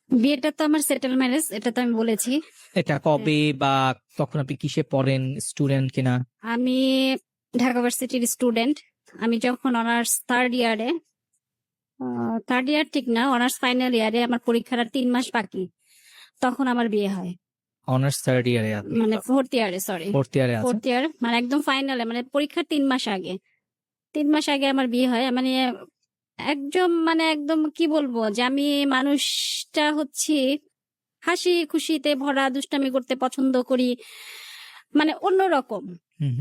বিয়েটা তো আমার সেটেল ম্যারেজ, এটা তো আমি বলেছি। এটা কবে বা তখন আপনি কিসে পড়েন, স্টুডেন্ট কিনা? আমি ঢাকা ভার্সিটির স্টুডেন্ট। আমি যখন অনার্স থার্ড ইয়ার ঠিক না, অনার্স ফাইনাল ইয়ারে আমার পরীক্ষার আর 3 মাস বাকি, তখন আমার বিয়ে হয়। অনার্স থার্ড ইয়ারে আপনি? মানে ফোর্থ ইয়ারে, সরি ফোর্থ ইয়ারে আছেন। ফোর্থ ইয়ার, মানে একদম ফাইনালে, মানে পরীক্ষার 3 মাস আগে। 3 মাস আগে আমার বিয়ে হয়। মানে একদম কি বলবো, যে আমি মানুষটা হচ্ছি হাসি খুশিতে ভরা, দুষ্টামি করতে পছন্দ করি, মানে অন্যরকম,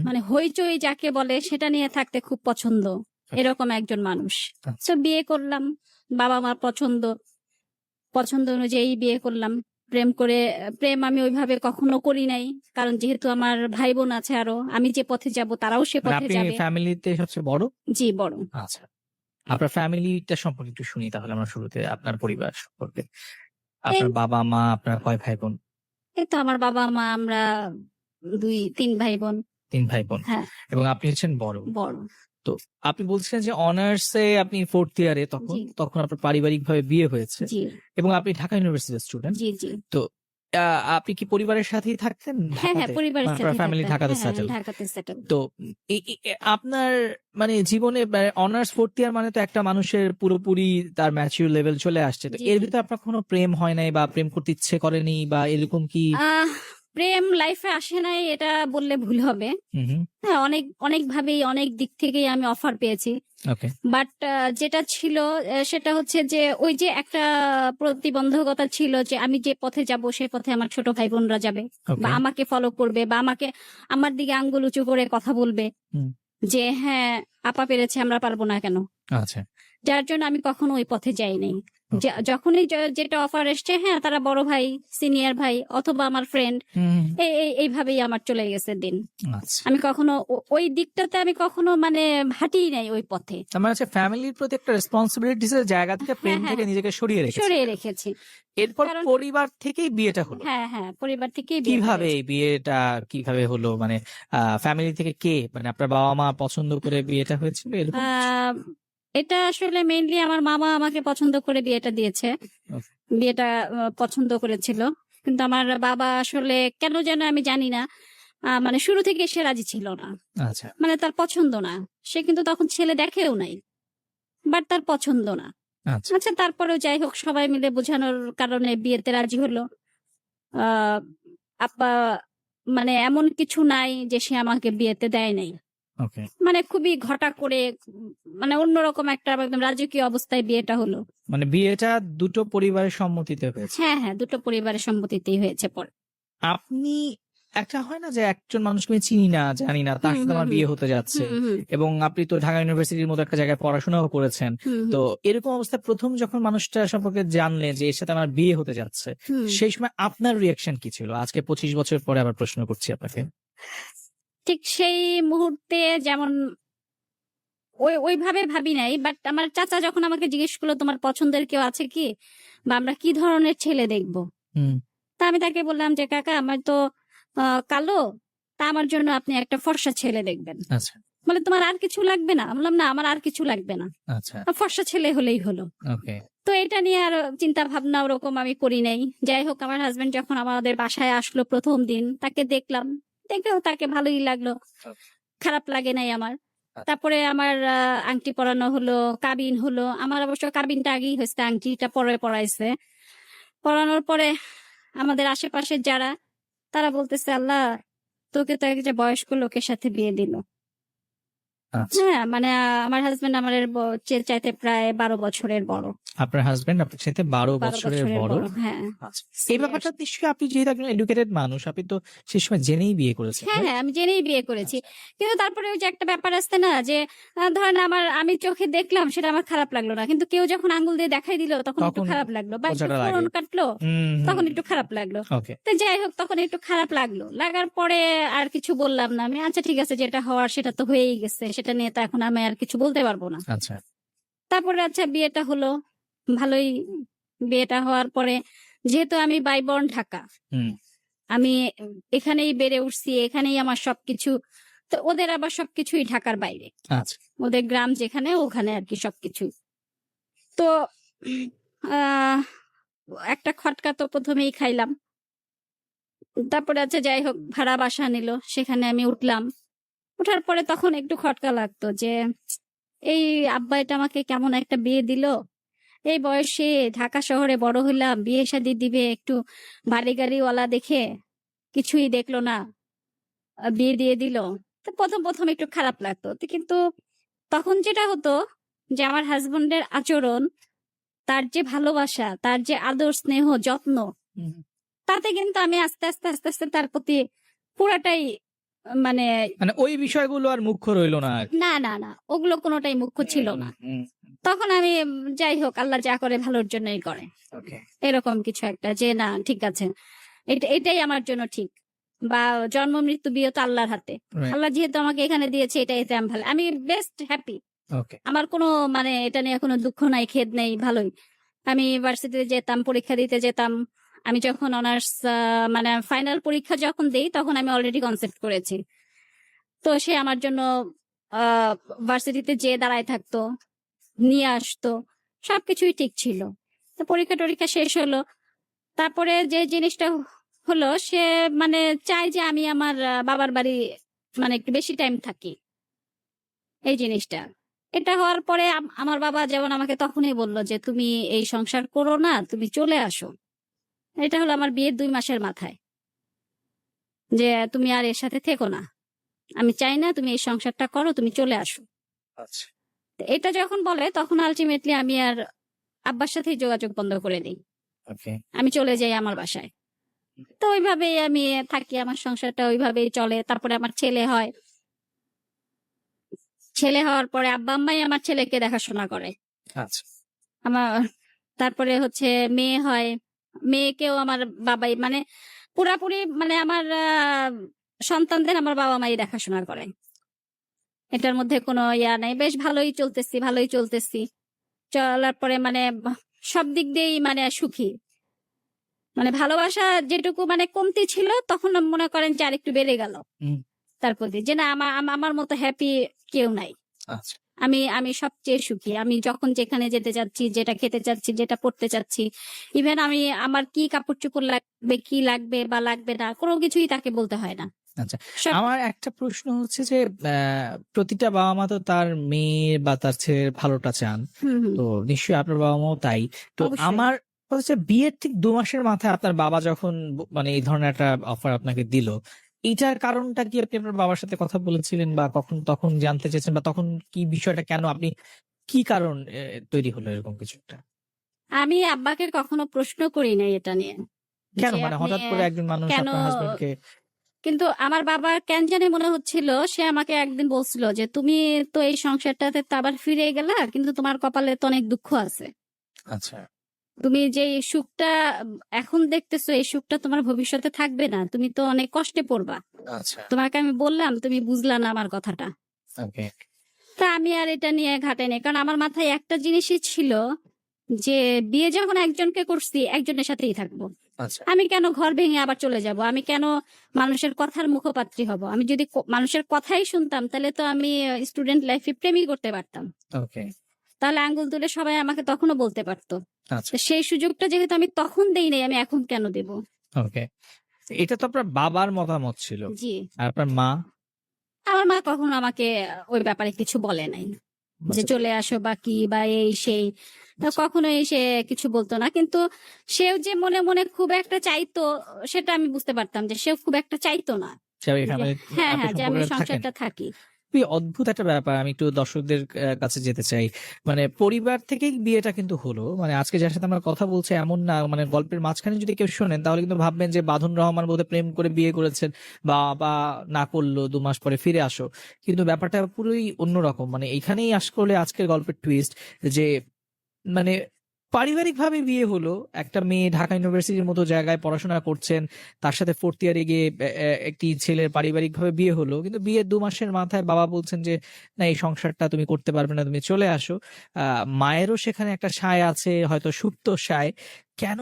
মানে হইচই যাকে বলে সেটা নিয়ে থাকতে খুব পছন্দ, এরকম একজন মানুষ। তো বিয়ে করলাম, বাবা মার পছন্দ অনুযায়ী বিয়ে করলাম। প্রেম আমি ওইভাবে কখনো করি নাই, কারণ যেহেতু আমার ভাই বোন আছে আরো, আমি যে পথে যাব তারাও সে পথে আপনি যাবে। ফ্যামিলিতে সবচেয়ে বড়? জি, বড়। আচ্ছা, আপনার ফ্যামিলিটা সম্পর্কে একটু শুনি তাহলে আমরা শুরুতে। আপনার পরিবার সম্পর্কে, আপনার বাবা মা, আপনার কয় ভাই বোন? এই তো আমার বাবা মা, আমরা 3 ভাই বোন। 3 ভাই বোন। হ্যাঁ, এবং আপনি হচ্ছেন বড়। বড়। তো আপনি বলছিলেন যে অনার্সে আপনি ফোর্থ ইয়ারে, তখন আপনার পারিবারিক ভাবে বিয়ে হয়েছে এবং আপনি ঢাকা ইউনিভার্সিটির স্টুডেন্ট। জি জি। তো আপনি কি পরিবারের সাথেই থাকতেন? হ্যাঁ হ্যাঁ, পরিবারের সাথে ফ্যামিলি ঢাকাতে সেটেল? ঢাকাতে সেটেল। তো আপনার মানে জীবনে অনার্স ফোর্থ ইয়ার মানে তো একটা মানুষের পুরোপুরি তার ম্যাচিউর লেভেল চলে আসছে। তো এর ভিতরে আপনার কোনো প্রেম হয় নাই বা প্রেম করতে ইচ্ছে করেনি বা এরকম কি? প্রেম লাইফে আসে নাই এটা বললে ভুল হবে। হ্যাঁ, অনেক ভাবেই, অনেক দিক থেকেই আমি অফার পেয়েছি। বাট যেটা ছিল সেটা হচ্ছে যে ওই যে একটা প্রতিবন্ধকতা ছিল, যে আমি যে পথে যাব সেই পথে আমার ছোট ভাই বোনরা যাবে, বা আমাকে ফলো করবে, বা আমার দিকে আঙ্গুল উঁচু করে কথা বলবে যে হ্যাঁ আপা পেরেছে, আমরা পারবো না কেন। আচ্ছা, যার জন্য আমি কখনো ওই পথে যাই নাই। যখনই যেটা অফার এসছে, হ্যাঁ তারা বড় ভাই, সিনিয়র ভাই, অথবা আমার ফ্রেন্ড, এইভাবেই আমার চলে গেছে দিন। আমি কখনো ওই দিকটাতে আমি কখনো মানে হাঁটি নাই ওই পথে। আমার হচ্ছে ফ্যামিলির প্রতি একটা রেসপন্সিবিলিটিস এর জায়গা থেকে প্রেম থেকে নিজেকে সরিয়ে রেখেছি। এরপর পরিবার থেকেই বিয়েটা হলো? হ্যাঁ হ্যাঁ, পরিবার থেকেই। কিভাবে বিয়েটা কিভাবে হলো? মানে ফ্যামিলি থেকে কে, মানে আপনার বাবা মা পছন্দ করে বিয়েটা হয়েছিল? এটা আসলে মেইনলি আমার মামা আমাকে পছন্দ করে বিয়েটা দিয়েছে। বিয়েটা পছন্দ করেছিল, কিন্তু আমার বাবা আসলে কেন যেন আমি জানি না, মানে শুরু থেকে সে রাজি ছিল না। আচ্ছা, মানে তার পছন্দ না। সে কিন্তু তখন ছেলে দেখেও নাই, বাট তার পছন্দ না। আচ্ছা, তারপরেও যাই হোক, সবাই মিলে বোঝানোর কারণে বিয়েতে রাজি হলো। আপা মানে এমন কিছু নাই যে সে আমাকে বিয়েতে দেয় নাই। মানে খুবই ঘটা করে, মানে অন্যরকম একটা একদম রাজকীয় অবস্থায় বিয়েটা হলো। মানে বিয়েটা দুটো পরিবারের সম্মতিতে হয়েছে? হ্যাঁ হ্যাঁ, দুটো পরিবারের সম্মতিতেই হয়েছে। পরে আপনি, একটা হয় না যে একজন মানুষকে আমি চিনি না, জানি না, তার সাথে আমার বিয়ে হতে যাচ্ছে, এবং আপনি তো ঢাকা ইউনিভার্সিটির মতো একটা জায়গায় পড়াশোনাও করেছেন। তো এরকম অবস্থায় প্রথম যখন মানুষটা সম্পর্কে জানলেন যে এর সাথে আমার বিয়ে হতে যাচ্ছে, সেই সময় আপনার রিয়াকশন কি ছিল? আজকে 25 বছর পরে আবার প্রশ্ন করছি আপনাকে। ঠিক সেই মুহূর্তে যেমন ওইভাবে ভাবি নাই, বাট আমার চাচা যখন আমাকে জিজ্ঞেস করলো তোমার পছন্দের কেউ আছে কি, বা আমরা কি ধরনের ছেলে দেখবো, তা আমি তাকে বললাম যে কাকা আমার তো কালো, তা আমার জন্য আপনি একটা ফর্সা ছেলে দেখবেন। বলে তোমার আর কিছু লাগবে না? বললাম না, আমার আর কিছু লাগবে না, ফর্সা ছেলে হলেই হলো। তো এটা নিয়ে আর চিন্তা ভাবনা ওরকম আমি করি নাই। যাই হোক, আমার হাজবেন্ড যখন আমাদের বাসায় আসলো প্রথম দিন, তাকে দেখলাম, দেখেও তাকে ভালোই লাগলো, খারাপ লাগে নাই আমার। তারপরে আমার আংটি পরানো হলো, কাবিন হলো। আমার অবশ্য কাবিনটা আগেই হয়েছে, আংটিটা পরে পরাইছে। পরানোর পরে আমাদের আশেপাশের যারা, তারা বলতেছে আল্লাহ, তোকে তো একটা বয়স্ক লোকের সাথে বিয়ে দিল। হ্যাঁ, মানে আমার হাজবেন্ড আমার চাইতে প্রায় 12 বছরের বড়। আপনার হাজবেন্ড আপনার সাথে 12 বছরের বড়? হ্যাঁ। এই ব্যাপারটা নিশ্চয়ই, আপনি যেহেতু একজন এডুকেটেড মানুষ, আপনি তো সেই সময় জেনেই বিয়ে করেছেন? হ্যাঁ হ্যাঁ, আমি জেনেই বিয়ে করেছি। কিন্তু তারপরে ওই যে একটা ব্যাপার আসছে না, যে ধরেন আমি চোখে দেখলাম, সেটা আমার খারাপ লাগলো না, কিন্তু কেউ যখন আঙ্গুল দিয়ে দেখাই দিল তখন একটু খারাপ লাগলো, বা ফোড়ন কাটলো তখন একটু খারাপ লাগলো। তো যাই হোক, তখন একটু খারাপ লাগলো, লাগার পরে আর কিছু বললাম না আমি। আচ্ছা ঠিক আছে, যেটা হওয়ার সেটা তো হয়েই গেছে, সেটা নিয়ে তো এখন আমি আর কিছু বলতে পারবো না। তারপরে আচ্ছা বিয়েটা হলো, ভালোই। বিয়েটা হওয়ার পরে যেহেতু আমি বাই বর্ন ঢাকা, আমি এখানেই বেড়ে উঠছি, এখানেই আমার সবকিছু, তো ওদের আবার সবকিছুই ঢাকার বাইরে। ওদের গ্রাম যেখানে, ওখানে আর কি সবকিছু। তো একটা খটকা তো প্রথমেই খাইলাম। তারপরে আচ্ছা যাই হোক ভাড়া বাসা নিল, সেখানে আমি উঠলাম। ওঠার পরে তখন একটু খটকা লাগতো যে এই আব্বা এটা আমাকে কেমন একটা বিয়ে দিল, এই বয়সে ঢাকা শহরে বড় হইলাম, বিয়ে শাদী দিবে, একটু বাড়ি গাড়িওয়ালা দেখে কিছুই দেখলো না, বিয়ে দিয়ে দিল। তো প্রথম প্রথম একটু খারাপ লাগতো, তো কিন্তু তখন যেটা হতো যে আমার হাজবেন্ডের আচরণ, তার যে ভালোবাসা, তার যে আদর স্নেহ যত্ন, হুম, তাতে কিন্তু আমি আস্তে আস্তে আস্তে আস্তে তার প্রতি পুরাটাই মানে মানে ওই বিষয়গুলো আর মুখ্য রইলো না আর কি। না না না, ওগুলো কোনোটাই মুখ্য ছিল না। হুম, তখন আমি যাই হোক আল্লাহ যা করে ভালোর জন্যই করে, ওকে, এরকম কিছু একটা যে না ঠিক আছে, এটাই আমার জন্য ঠিক, বা জন্ম মৃত্যু বিয়ে তো আল্লাহর হাতে, রাইট, আল্লাহ যেহেতু আমাকে এখানে দিয়েছে এটাইতে আমি ভালো, আমি বেস্ট হ্যাপি। ওকে, আমার কোনো মানে এটা নিয়ে কোনো দুঃখ নাই, খেদ নেই, ভালোই। আমি ইউনিভার্সিটিতে যেতাম, পরীক্ষা দিতে যেতাম। আমি যখন অনার্স মানে ফাইনাল পরীক্ষা যখন দেই তখন আমি অলরেডি কনসেপ্ট করেছি। তো সে আমার জন্য ভার্সিটিতে যেয়ে দাঁড়ায় থাকতো, নিয়ে আসতো, সবকিছুই ঠিক ছিল। তো পরীক্ষা টরীক্ষা শেষ হলো, তারপরে যে জিনিসটা হলো সে মানে চায় যে আমি আমার বাবার বাড়ি মানে একটু বেশি টাইম থাকি, এই জিনিসটা। এটা হওয়ার পরে আমার বাবা যেমন আমাকে তখনই বললো যে তুমি এই সংসার করো না, তুমি চলে আসো। এটা হলো আমার বিয়ের 2 মাসের মাথায়, যে তুমি আর এর সাথে থেকো না, আমি চাই না তুমি এই সংসারটা করো, তুমি চলে আসো। আচ্ছা, তো এটা যখন বলে তখন আলটিমেটলি আমি আর আব্বার সাথেই যোগাযোগ বন্ধ করে দিই, ওকে, আমি চলে যাই আমার বাসায়। তো ওইভাবেই আমি থাকি, আমার সংসারটা ওইভাবেই চলে। তারপরে আমার ছেলে হয়, ছেলে হওয়ার পরে আব্বা আম্মাই আমার ছেলেকে দেখাশোনা করে। আচ্ছা, আমার তারপরে হচ্ছে মেয়ে হয়, মেয়েকেও আমার বাবাই মানে পুরাপুরি মানে আমার সন্তানদের আমার বাবা মাই দেখাশোনা করে। এটার মধ্যে কোনো ইয়া নাই, বেশ ভালোই চলতেছি, ভালোই চলতেছি। চলার পরে মানে সব দিক দিয়েই মানে সুখী। মানে ভালোবাসা যেটুকু মানে কমতি ছিল তখন মনে করেন যে আরেকটু বেড়ে গেল হুম, তার প্রতি, যে না আমার মতো হ্যাপি কেউ নাই। আচ্ছা, আমি আমি সবচেয়ে সুখী। আমি যখন যেখানে যেতে চাচ্ছি, যেটা খেতে চাচ্ছি, যেটা পড়তে চাচ্ছি, ইভেন আমি আমার কি কাপড় চোপড় লাগবে, কি লাগবে বা লাগবে না, কোনো কিছুই তাকে বলতে হয় না। আচ্ছা। সব আমার একটা প্রশ্ন হচ্ছে যে প্রতিটা বাবা মা তো তার মেয়ে বা তার ছেলের ভালোটা চান, হুম হুম তো নিশ্চয়ই আপনার বাবা মাও তাই। তো অবশ্যই। আমার কথা হচ্ছে বিয়ের ঠিক 2 মাসের মাথায় আপনার বাবা যখন মানে এই ধরনের একটা অফার আপনাকে দিল, এইটার কারণটা কি আপনি আপনার বাবার সাথে কথা বলেছিলেন বা তখন জানতে চেয়েছেন বা তখন কি বিষয়টা কেন আপনি কি কারণ তৈরি হলো এরকম কিছু একটা? আমি আব্বাকে কখনো প্রশ্ন করি নাই এটা নিয়ে, কেন যে মানে আপনি হঠাৎ করে একজন মানুষ কেন। আপনার হাজবেন্ডকে? কিন্তু আমার বাবার কেন জানি মনে হচ্ছিল, সে আমাকে একদিন বলছিল যে তুমি তো এই সংসারটাতে তো আবার ফিরে গেলা, কিন্তু তোমার কপালে তো অনেক দুঃখ আছে। আচ্ছা, তুমি যে এই সুখটা এখন দেখতেছো, এই সুখটা তোমার ভবিষ্যতে থাকবে না, তুমি তো অনেক কষ্টে পড়বা। আচ্ছা, তোমাকে আমি বললাম, তুমি বুঝলা না আমার কথাটা। ওকে, তা আমি আর এটা নিয়ে ঘাটাইনি, কারণ আমার মাথায় একটা জিনিসই ছিল যে বিয়ে যখন একজনকে করছি একজনের সাথেই থাকবো। আচ্ছা, আমি কেন ঘর ভেঙে আবার চলে যাব? আমি কেন মানুষের কথার মুখপাত্রী হব? আমি যদি মানুষের কথাই শুনতাম তাহলে তো আমি স্টুডেন্ট লাইফে প্রেমই করতে পারতাম। ওকে, তাহলে আঙ্গুল তুলে সবাই আমাকে তখনও বলতে পারতো। আচ্ছা, তো সেই সুযোগটা যেহেতু আমি তখন দেই নাই, আমি এখন কেন দেব? ওকে। এটা তো আপনার বাবার মতামত ছিল। জি। আর আপনার মা? আমার মা কখনো আমাকে ওই ব্যাপারে কিছু বলে নাই, যে আচ্ছা, চলে আসো বা কি বা এই সেই, আচ্ছা, কখনোই সে কিছু বলতো না। কিন্তু সেও যে মনে মনে খুব একটা চাইতো, সেটা আমি বুঝতে পারতাম যে সেও খুব একটা চাইতো না। স্বাভাবিক যে মানে হ্যাঁ আপনি হ্যাঁ, যে আমি সম্পর্কটা থাকেন। সংসারটা থাকি। খুবই অদ্ভুত একটা ব্যাপার। আমি একটু দর্শকদের কাছে যেতে চাই। মানে পরিবার থেকেই বিয়েটা কিন্তু হলো। মানে আজকে যার সাথে আমরা কথা বলছি এমন না, মানে গল্পের মাঝখানে যদি কেউ শোনেন তাহলে কিন্তু ভাববেন যে বাঁধন রহমান বোধহয় প্রেম করে বিয়ে করেছেন বা না করলো 2 মাস পরে ফিরে আসো। কিন্তু ব্যাপারটা পুরোই অন্যরকম। মানে এখানেই আসলে আজকের গল্পের টুইস্ট যে মানে পারিবারিকভাবে বিয়ে হলো। একটা মেয়ে ঢাকা ইউনিভার্সিটির মতো জায়গায় পড়াশোনা করছেন, তার সাথে 4th ইয়ারে গিয়ে একটি ছেলের পারিবারিকভাবে বিয়ে হলো, কিন্তু বিয়ের 2 মাসের মাথায় বাবা বলছেন যে না এই সংসারটা তুমি করতে পারবে না, তুমি চলে আসো। মায়েরও সেখানে একটা সায় আছে, হয়তো সুপ্ত সায়। কেন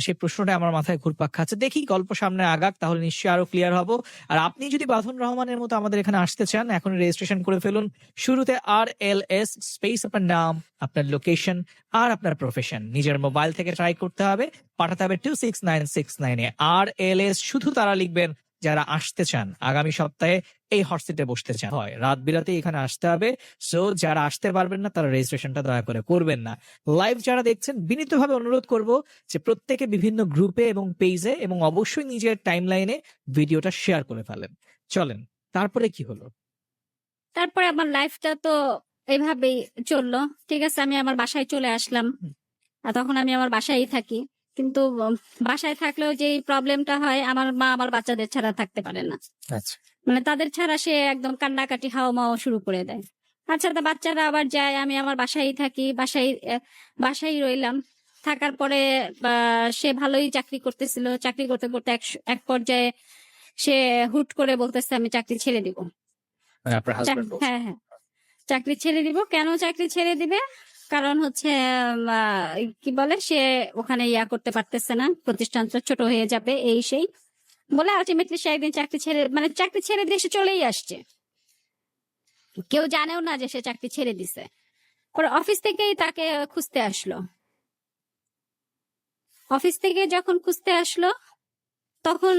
সেই প্রশ্নটা আমার মাথায় ঘুরপাক খাচ্ছে। দেখি গল্প সামনে আগাক, তাহলে নিশ্চয়ই আরো ক্লিয়ার হব। আর আপনি যদি বাঁধন রহমানের মতো আমাদের এখানে আসতে চান, এখন রেজিস্ট্রেশন করে ফেলুন। শুরুতে RLS স্পেস আপনার নাম, আপনার লোকেশন আর আপনার প্রফেশন নিজের মোবাইল থেকে ট্রাই করতে হবে, পাঠাতে হবে 26969 এ। RLS শুধু তারা লিখবেন যারা আসতে চান, আগামী সপ্তাহে এই হট সিটে বসতে চান। হয় রাত বিরাতে এখানে আসতে হবে। সো যারা আসতে পারবেন না তারা রেজিস্ট্রেশনটা দয়া করে করবেন না। লাইভ যারা দেখছেন বিনীতভাবে অনুরোধ করব যে প্রত্যেকে বিভিন্ন গ্রুপে এবং পেজে এবং অবশ্যই নিজের টাইমলাইনে ভিডিওটা শেয়ার করে ফেলেন। চলেন, তারপরে কি হলো? তারপরে আমার লাইফটা তো এইভাবেই চললো। ঠিক আছে, আমি আমার বাসায় চলে আসলাম। আর তখন আমি আমার বাসায় থাকি, কিন্তু বাসায় থাকলেও যে প্রবলেমটা হয়, আমার মা আমার বাচ্চাদের ছাড়া থাকতে পারে না। আচ্ছা, মানে তাদের ছাড়া সে একদম কান্নাকাটি হাওয়া মাওয়া শুরু করে দেয়। আচ্ছা, তা বাচ্চারা আবার যায়, আমি আমার বাসায় থাকি, বাসায় রইলাম। থাকার পরে সে ভালোই চাকরি করতেছিল। চাকরি করতে করতে এক পর্যায়ে সে হুট করে বলতেছে আমি চাকরি ছেড়ে দিব। মানে আপনার হাজবেন্ড? হ্যাঁ হ্যাঁ, চাকরি ছেড়ে দিব। কেন চাকরি ছেড়ে দিবে? কারণ হচ্ছে কি বলে, সে ওখানে ইয়া করতে পারতেছে না, প্রতিষ্ঠানটা ছোট হয়ে যাবে, এই সেই বলে আলটিমেটলি সে একদিন চাকরি ছেড়ে দিয়ে সে চলেই আসছে। কেউ জানেও না যে সে চাকরি ছেড়ে দিছে। পরে অফিস থেকেই তাকে খুঁজতে আসলো। অফিস থেকে যখন খুঁজতে আসলো তখন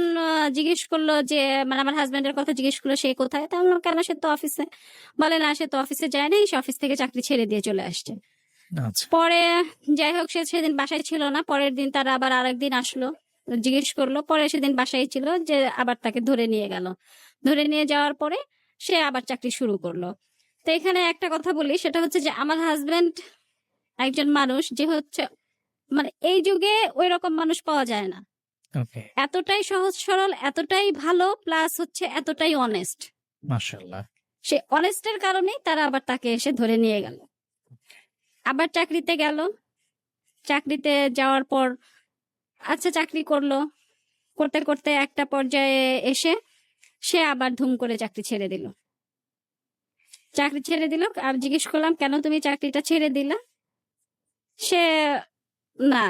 জিজ্ঞেস করলো যে, মানে আমার হাজবেন্ডের কথা জিজ্ঞেস করলো সে কোথায়। তা বললাম কেন, সে তো অফিসে। বলে না, সে তো অফিসে যায় নাই, সে অফিস থেকে চাকরি ছেড়ে দিয়ে চলে আসছে। আচ্ছা, পরে যাই হোক, সে সেদিন বাসায় ছিল না। পরের দিন তারা আবার আরেকদিন আসলো, জিজ্ঞেস করলো। পরে সেদিন বাসায় ছিল, যে আবার তাকে ধরে নিয়ে গেল। ধরে নিয়ে যাওয়ার পরে সে আবার চাকরি শুরু করলো। তো এখানে একটা কথা বলি, সেটা হচ্ছে যে আমার হাজবেন্ড একজন মানুষ যে হচ্ছে, মানে এই যুগে ওই রকম মানুষ পাওয়া যায় না। ওকে, এতটাই সহজ সরল, এতটাই ভালো, প্লাস হচ্ছে এতটাই অনেস্ট। মাশাআল্লাহ। সে অনেস্টের কারণেই তারা আবার তাকে এসে ধরে নিয়ে গেল। আবার চাকরিতে গেল। চাকরিতে যাওয়ার পর আচ্ছা চাকরি করলো। করতে করতে একটা পর্যায়ে এসে সে আবার ধুম করে চাকরি ছেড়ে দিল। চাকরি ছেড়ে দিল। আর জিজ্ঞেস করলাম কেন তুমি চাকরিটা ছেড়ে দিলা? সে না,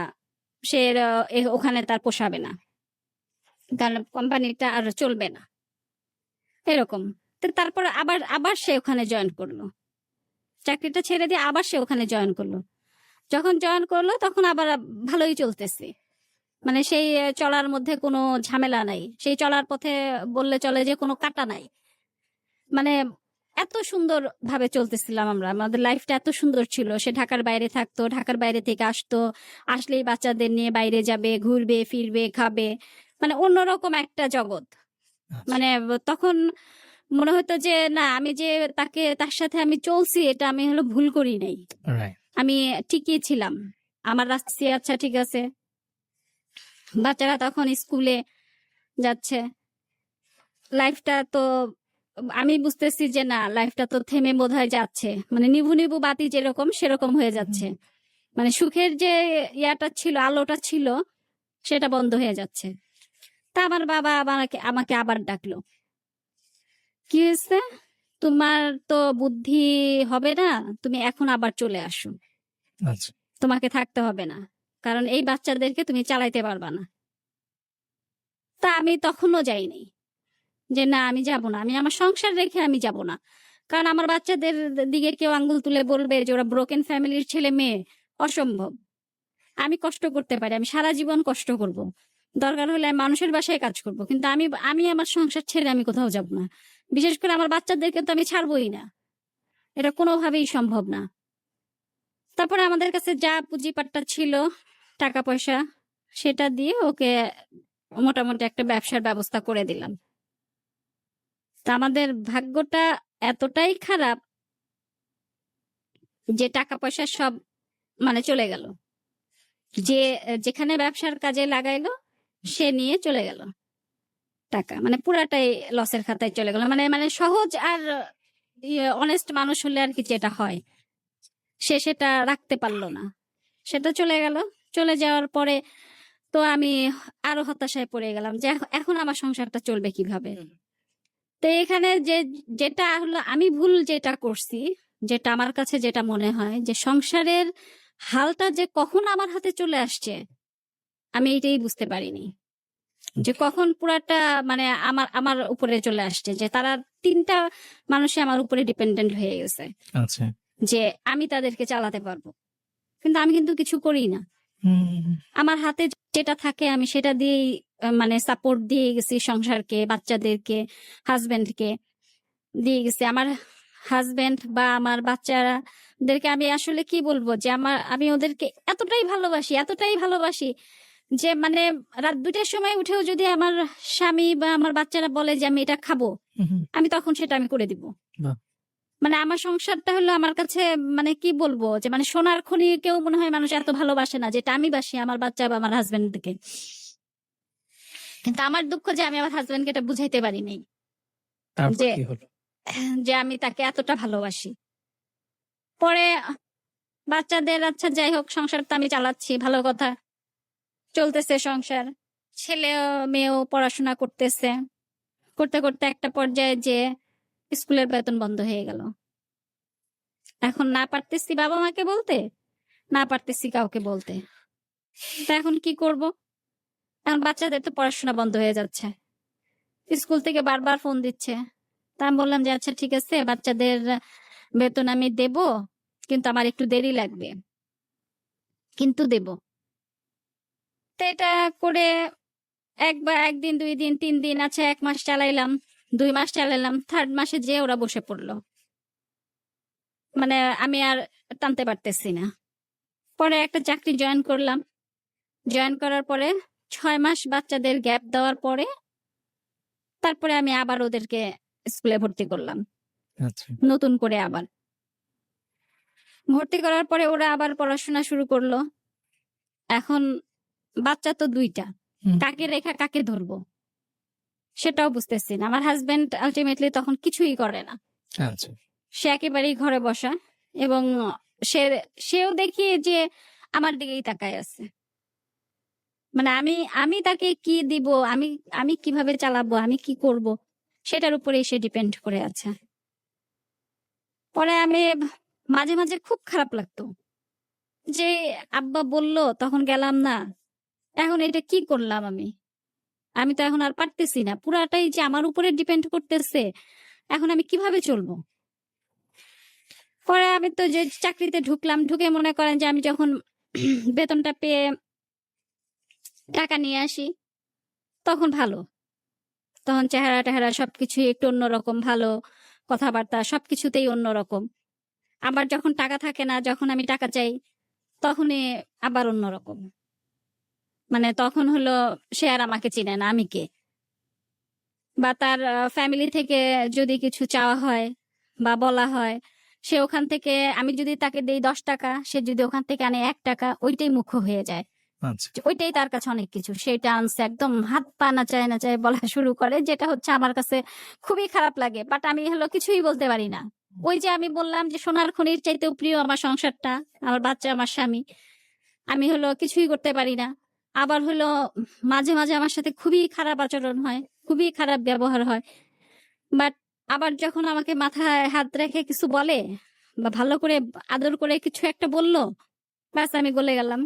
সে ওখানে তার পোষাবে না, কারণ কোম্পানিটা আর চলবে না, এরকম। তো তারপর আবার আবার সে ওখানে জয়েন করলো। চাকরিটা ছেড়ে দিয়ে আবার সে ওখানে জয়েন করলো। যখন জয়েন করলো তখন আবার ভালোই চলতেছে। মানে সেই চলার মধ্যে কোনো ঝামেলা নাই, সেই চলার পথে বললে চলে যে কোনো কাটা নাই। মানে এত সুন্দর ভাবে চলতেছিলাম আমরা, আমাদের লাইফটা এত সুন্দর ছিল। সে ঢাকার বাইরে থাকতো, ঢাকার বাইরে থেকে আসতো, আসলেই বাচ্চাদের নিয়ে বাইরে যাবে, ঘুরবে ফিরবে, খাবে, মানে অন্যরকম একটা জগৎ। মানে তখন মনে হতো যে না, আমি যে তার সাথে আমি চলছি, এটা আমি হলো ভুল করি নাই, রাইট। আমি ঠিকই ছিলাম। আমার রাস্তা আচ্ছা ঠিক আছে। বাচ্চারা তখন স্কুলে যাচ্ছে। লাইফটা তো আমি বুঝতেছি যে না, লাইফটা তো থেমে বোধহয় যাচ্ছে, মানে নিভু নিভু বাতি যেরকম সেরকম হয়ে যাচ্ছে। মানে সুখের যে ইয়াটা ছিল, আলোটা ছিল, সেটা বন্ধ হয়ে যাচ্ছে। তা আমার বাবা আমাকে আবার ডাকলো। কি হয়েছে? তোমার তো বুদ্ধি হবে না, তুমি এখন আবার চলে আসো। আচ্ছা, তোমাকে থাকতে হবে না, কারণ এই বাচ্চাদেরকে তুমি চালাইতে পারবা না। তা আমি তখনও যাইনি যে না আমি যাব না, আমি আমার সংসার রেখে আমি যাব না। কারণ আমার বাচ্চাদের দিকে কেউ আঙ্গুল তুলে বলবে যে ওরা ব্রোকেন ফ্যামিলির ছেলে মেয়ে, অসম্ভব। আমি কষ্ট করতে পারি, আমি সারা জীবন কষ্ট করব, দরকার হলে আমি মানুষের বাসায় কাজ করব, কিন্তু আমি আমার সংসার ছেড়ে আমি কোথাও যাব না। বিশেষ করে আমার বাচ্চাদেরকে তো আমি ছাড়বই না, এটা কোনোভাবেই সম্ভব না। তারপরে আমাদের কাছে যা পুঁজিপাট্টা ছিল, টাকা পয়সা, সেটা দিয়ে ওকে মোটামুটি একটা ব্যবসার ব্যবস্থা করে দিলাম। তা আমাদের ভাগ্যটা এতটাই খারাপ যে টাকা পয়সা সব মানে চলে গেল। যে যেখানে ব্যবসার কাজে লাগাইলো সে নিয়ে চলে গেল টাকা, মানে পুরাটাই লসের খাতায় চলে গেল। মানে মানে সহজ আর অনেস্ট মানুষ হলে আর কি যেটা হয়, সে সেটা রাখতে পারলো না, সেটা চলে গেল। চলে যাওয়ার পরে তো আমি আরো হতাশায় পড়ে গেলাম যে এখন আমার সংসারটা চলবে কিভাবে। তো এখানে যেটা হলো আমি ভুল যেটা করছি, যেটা আমার কাছে যেটা মনে হয় যে সংসারের হালটা যে কখন আমার হাতে চলে আসছে আমি এটাই বুঝতে পারিনি যে কখন পুরাটা মানে আমার আমার উপরে চলে আসছে, যে তারা 3টা মানুষই আমার উপরে ডিপেন্ডেন্ট হয়ে গেছে, আচ্ছা। যে আমি তাদেরকে চালাতে পারবো, কিন্তু আমি কিন্তু কিছু করি না। আমার হাতে যেটা থাকে আমি সেটা দিয়েই মানে সাপোর্ট দিয়ে গেছি সংসারকে, বাচ্চাদেরকে, হাজবেন্ডকে দিয়ে গেছি। আমার হাজবেন্ড বা আমার বাচ্চাদেরকে আমি আসলে কি বলবো, যে আমি ওদেরকে এতটাই ভালোবাসি যে মানে রাত 2টার সময় উঠেও যদি আমার স্বামী বা আমার বাচ্চারা বলে যে আমি এটা খাবো, আমি তখন সেটা আমি করে দিব। বাহ। মানে আমার সংসারটা হলো আমার কাছে মানে কি বলবো, যে মানে সোনার খনি কেউ মনে হয় মানুষ এত ভালোবাসে না যেটা আমি বাসি আমার বাচ্চা বা আমার হাজবেন্ডকে। কিন্তু আমার দুঃখ যে আমি আমার হাজবেন্ডকে এটা বুঝাইতে পারি নাই তারপর যে কি হলো? যে আমি তাকে এতটা ভালোবাসি। পরে বাচ্চাদের আচ্ছা যাই হোক, সংসার তো আমি চালাচ্ছি, ভালো কথা, চলতেছে সংসার, ছেলে মেয়েও পড়াশোনা করতেছে, করতে করতে একটা পর্যায়ে যে স্কুলের বেতন বন্ধ হয়ে গেল। এখন না পারতেছি বাবা মাকে বলতে, না পারতেছি কাউকে বলতে। তা এখন কি করব? এখন বাচ্চাদের তো পড়াশোনা বন্ধ হয়ে যাচ্ছে, স্কুল থেকে বারবার ফোন দিচ্ছে। তা আমি বললাম যে আচ্ছা ঠিক আছে, বাচ্চাদের বেতন আমি দেব, কিন্তু আমার একটু দেরি লাগবে, কিন্তু দেব। তো এটা করে একবার, 1 দিন 2 দিন 3 দিন, আচ্ছা 1 মাস চালাইলাম, 2 মাস চালাইলাম, 3rd মাসে যে ওরা বসে পড়লো, মানে আমি আর টানতে পারতেছি না। পরে একটা চাকরি জয়েন করলাম, জয়েন করার পরে 6 মাস বাচ্চাদের গ্যাপ দেওয়ার পরে তারপরে আমি আবার ওদেরকে স্কুলে ভর্তি করলাম, আচ্ছা। নতুন করে আবার ভর্তি করার পরে ওরা আবার পড়াশোনা শুরু করলো। এখন বাচ্চা তো 2টা, কাকে রেখা কাকে ধরবো সেটাও বুঝতেছি না। আমার হাজবেন্ড আলটিমেটলি তখন কিছুই করে না, আচ্ছা। সে একেবারেই ঘরে বসা, এবং সেও দেখি যে আমার দিকেই তাকায় আছে। মানে আমি তাকে কি দিব, আমি কিভাবে চালাবো, আমি কি করব, সেটার উপরেই সে ডিপেন্ড করে আছে। পরে আমি মাঝে মাঝে খুব খারাপ লাগতো যে আব্বা বলল তখন গেলাম না, এখন এটা কি করলাম আমি তো এখন আর পারতেছি না, পুরাটাই যে আমার উপরে ডিপেন্ড করতেছে, এখন আমি কিভাবে চলবো? পরে আমি তো যে চাকরিতে ঢুকলাম, ঢুকে মনে করেন যে আমি যখন বেতনটা পেয়ে টাকা নিয়ে আসি তখন ভালো, তখন চেহারা টেহারা সবকিছুই একটু অন্যরকম, ভালো কথাবার্তা সবকিছুতেই অন্যরকম। আবার যখন টাকা থাকে না, যখন আমি টাকা চাই তখনই আবার অন্যরকম। মানে তখন হলো সে আর আমাকে চিনে না আমি কে, বা তার ফ্যামিলি থেকে যদি কিছু চাওয়া হয় বা বলা হয়, সে ওখান থেকে, আমি যদি তাকে দেই 10 টাকা, সে যদি ওখান থেকে আনে 1 টাকা, ওইটাই মুখ্য হয়ে যায়। আচ্ছা। ওইটাই তার কাছে অনেক কিছু, সেটা আনছে একদম হাত পা নাচায় নাচায় বলা শুরু করে, যেটা হচ্ছে আমার কাছে খুবই খারাপ লাগে। বাট আমি হলো কিছুই বলতে পারি না। ওই যে আমি বললাম যে সোনার খনির চাইতেও প্রিয় আমার সংসারটা, আমার বাচ্চা, আমার স্বামী, আমি হলো কিছুই করতে পারি না। আবার হলো মাঝে মাঝে আমার সাথে খুবই খারাপ আচরণ হয়, খুবই খারাপ ব্যবহার হয়। বাট আবার যখন আমাকে মাথায় হাত রেখে কিছু বলে বা ভালো করে আদর করে কিছু একটা বললো, ব্যাস আমি গলে গেলাম।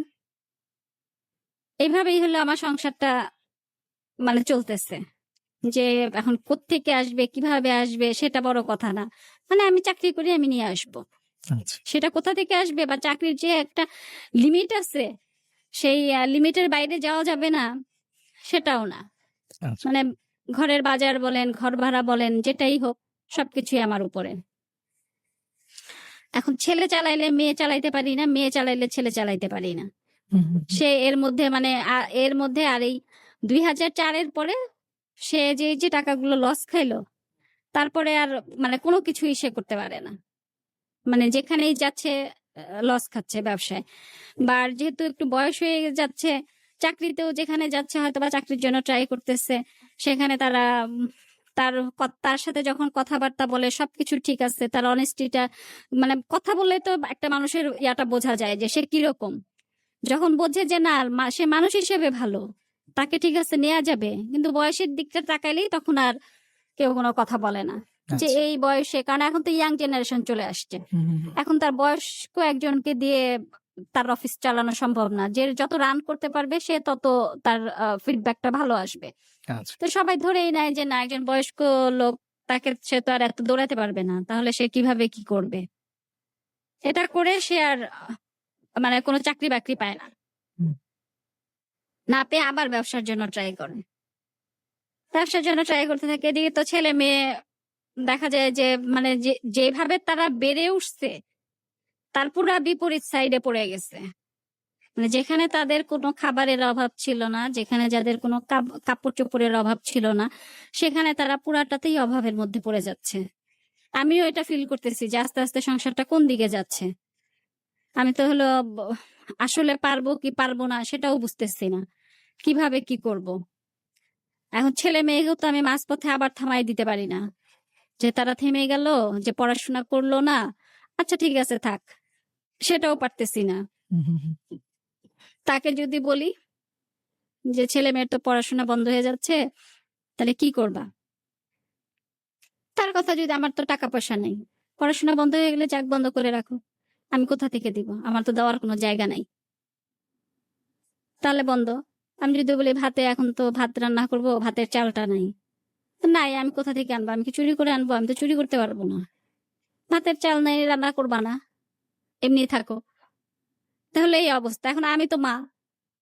এইভাবেই হলো আমার সংসারটা মানে চলতেছে। যে এখন কোত্থেকে আসবে, কিভাবে আসবে সেটা বড় কথা না। মানে আমি চাকরি করে আমি নিয়ে আসবো, আচ্ছা। সেটা কোথা থেকে আসবে, বা চাকরির যে একটা লিমিট আছে সেই লিমিটের বাইরে যাওয়া যাবে না সেটাও না। আচ্ছা। মানে ঘরের বাজার বলেন, ঘর ভাড়া বলেন, যেটাই হোক সবকিছুই আমার উপরে। এখন ছেলে চালাইলে মেয়ে চালাইতে পারি না, মেয়ে চালাইলে ছেলে চালাইতে পারি না। সে এর মধ্যে মানে এর মধ্যে আর এই 2004-এর পরে সে যে টাকাগুলো লস খাইলো, তারপরে আর মানে কোনো কিছুই সে করতে পারে না। মানে যেখানেই যাচ্ছে লস খাচ্ছে ব্যবসায়। বা আর যেহেতু একটু বয়স হয়ে যাচ্ছে, চাকরিতেও যেখানে যাচ্ছে হয়তো বা চাকরির জন্য ট্রাই করতেছে, সেখানে তারা তার সাথে যখন কথাবার্তা বলে সবকিছু ঠিক আছে, তার অনেস্টিটা, মানে কথা বললে তো একটা মানুষের ইয়াটা বোঝা যায় যে সে কিরকম। যখন বোঝে যে না সে মানুষ হিসেবে ভালো, তাকে ঠিক আছে নেওয়া যাবে, কিন্তু বয়সের দিকটা তাকাইলেই তখন আর কেউ কোনো কথা বলে না। যে আচ্ছা। এই বয়সে, কারণ এখন তো ইয়াং জেনারেশন চলে আসছে, এখন তার বয়স্ক একজনকে দিয়ে তার অফিস চালানো সম্ভব না। যে যত রান করতে পারবে সে তত তার ফিডব্যাকটা ভালো আসবে। আচ্ছা। তো সবাই ধরেই নেয় যে না, একজন বয়স্ক লোক, তাকে সে তো আর এত দৌড়াতে পারবে না, তাহলে সে কিভাবে কি করবে। এটা করে সে আর মানে কোনো চাকরি বাকরি পায় না। হুম। না পেয়ে আবার ব্যবসার জন্য ট্রাই করে। ব্যবসার জন্য ট্রাই করতে থাকে। এদিকে তো ছেলে মেয়ে দেখা যায় যে মানে যেভাবে তারা বেড়ে উঠছে তার পুরা বিপরীত সাইডে পড়ে গেছে। মানে যেখানে তাদের কোনো খাবারের অভাব ছিল না, যেখানে যাদের কোনো কাপড় চোপড়ের অভাব ছিল না, সেখানে তারা পুরাটাতেই অভাবের মধ্যে পড়ে যাচ্ছে। আমিও এটা ফিল করতেছি যে আস্তে আস্তে সংসারটা কোন দিকে যাচ্ছে। আমি তো হলো আসলে পারবো কি পারবো না সেটাও বুঝতেছি না, কিভাবে কি করব। এখন ছেলে মেয়েকেও তো আমি মাঝপথে আবার থামাই দিতে পারি না যে তারা থেমে গেল, যে পড়াশোনা করলো না, আচ্ছা ঠিক আছে থাক, সেটাও পারতেছি না। তাকে যদি বলি যে ছেলে মেয়ের তো পড়াশোনা বন্ধ হয়ে যাচ্ছে, তাহলে কি করবা? তার কথা যদি, আমার তো টাকা পয়সা নেই, পড়াশোনা বন্ধ হয়ে গেলে যাক বন্ধ করে রাখো, আমি কোথা থেকে দিব, আমার তো দেওয়ার কোনো জায়গা নাই, তাহলে বন্ধ। আমি যদি বলি ভাতে, এখন তো ভাত রান্না করব, ভাতের চালটা নাই, নাই আমি কোথা থেকে আনবো, আমি কি চুরি করে আনবো? আমি তো চুরি করতে পারবো না। ভাতের চাল নাই, রান্না করবা না, এমনি থাকো। তাহলে এই অবস্থা। এখন আমি তো মা,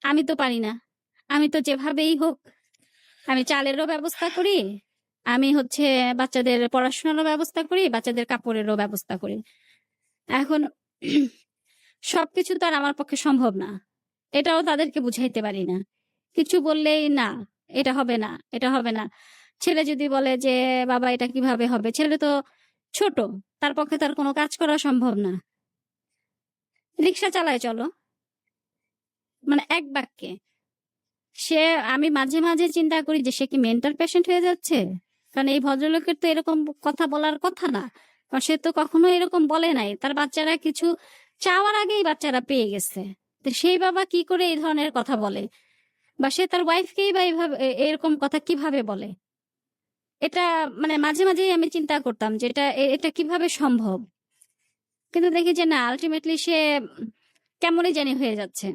আমি তো পারি না। আমি তো যেভাবেই হোক আমি চালেরও ব্যবস্থা করি, আমি হচ্ছে বাচ্চাদের পড়াশোনারও ব্যবস্থা করি, বাচ্চাদের কাপড়েরও ব্যবস্থা করি। এখন সবকিছু তো আর আমার পক্ষে সম্ভব না, এটাও তাদেরকে বুঝাইতে পারি না। কিছু বললেই না, এটা হবে না, এটা হবে না। ছেলে যদি বলে যে বাবা এটা কিভাবে হবে, ছেলে তো ছোট, তার পক্ষে তার কোনো কাজ করা সম্ভব না। রিক্সা চালায় চলো, মানে এক বাক্যে সে। আমি মাঝে মাঝে চিন্তা করি যে সে কি মেন্টাল পেশেন্ট হয়ে যাচ্ছে, কারণ এই ভদ্রলোকের তো এরকম কথা বলার কথা না, কারণ সে তো কখনো এরকম বলে নাই। তার বাচ্চারা কিছু চাওয়ার আগেই বাচ্চারা পেয়ে গেছে, তো সেই বাবা কি করে এই ধরনের কথা বলে, বা সে তার ওয়াইফকেই বা এইভাবে এরকম কথা কিভাবে বলে। এটা মানে মাঝে মাঝেই আমি চিন্তা করতাম যে এটা কিভাবে সম্ভব। কিন্তু দেখি যে না, আলটিমেটলি সে কেমনই জানি হয়ে যাচ্ছে।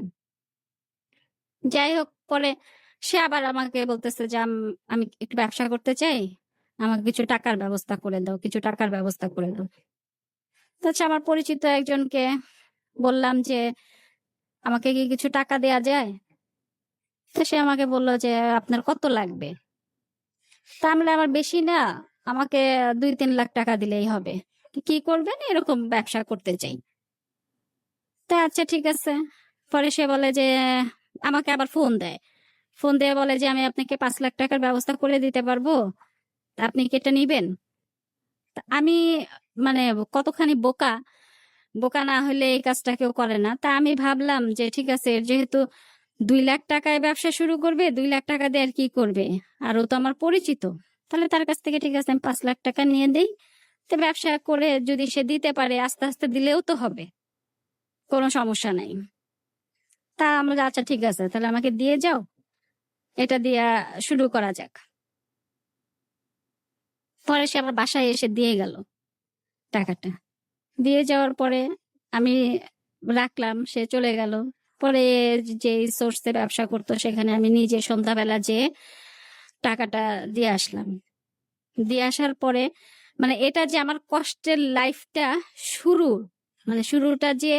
যাই হোক, পরে সে আবার আমাকে বলতেছে যে আমি একটু ব্যবসা করতে চাই, আমাকে কিছু টাকার ব্যবস্থা করে দাও, কিছু টাকার ব্যবস্থা করে দাও। তো আচ্ছা, আমার পরিচিত একজনকে বললাম যে আমাকে কি কিছু টাকা দেয়া যায়? তো সে আমাকে বললো যে আপনার কত লাগবে? তা আমি বললাম, আমার বেশি না, আমাকে 2-3 লাখ টাকা দিলেই হবে। কি করবেন? এরকম ব্যবসা করতে চাই। তা আচ্ছা ঠিক আছে। পরে সে বলে যে আমাকে আবার ফোন দেয়, ফোন দিয়ে বলে যে আমি আপনাকে 5 লাখ টাকার ব্যবস্থা করে দিতে পারবো, তা আপনি কি এটা নিবেন? তা আমি মানে কতখানি বোকা, বোকা না হলে এই কাজটা কেউ করে না। তা আমি ভাবলাম যে ঠিক আছে, যেহেতু 2 লাখ টাকায় ব্যবসা শুরু করবে, 2 লাখ টাকা দিয়ে আর কি করবে, আর ও তো আমার পরিচিত, তাহলে তার কাছ থেকে ঠিক আছে আমি 5 লাখ টাকা নিয়ে দেই। তো ব্যবসা করে যদি সে দিতে পারে, আস্তে আস্তে দিলেও তো হবে, কোনো সমস্যা নাই। তা আমরা আচ্ছা ঠিক আছে, তাহলে আমাকে দিয়ে যাও, এটা দিয়া শুরু করা যাক। পরে সে আমার বাসায় এসে দিয়ে গেল টাকাটা। দিয়ে যাওয়ার পরে আমি রাখলাম, সে চলে গেল। পরে যে সোর্সে ব্যবসা করতো সেখানে আমি নিজে সন্ধ্যাবেলা যেয়ে টাকাটা দিয়ে আসলাম। দিয়ে আসার পরে মানে এটা যে আমার কষ্টের লাইফটা শুরু, মানে শুরুটা যে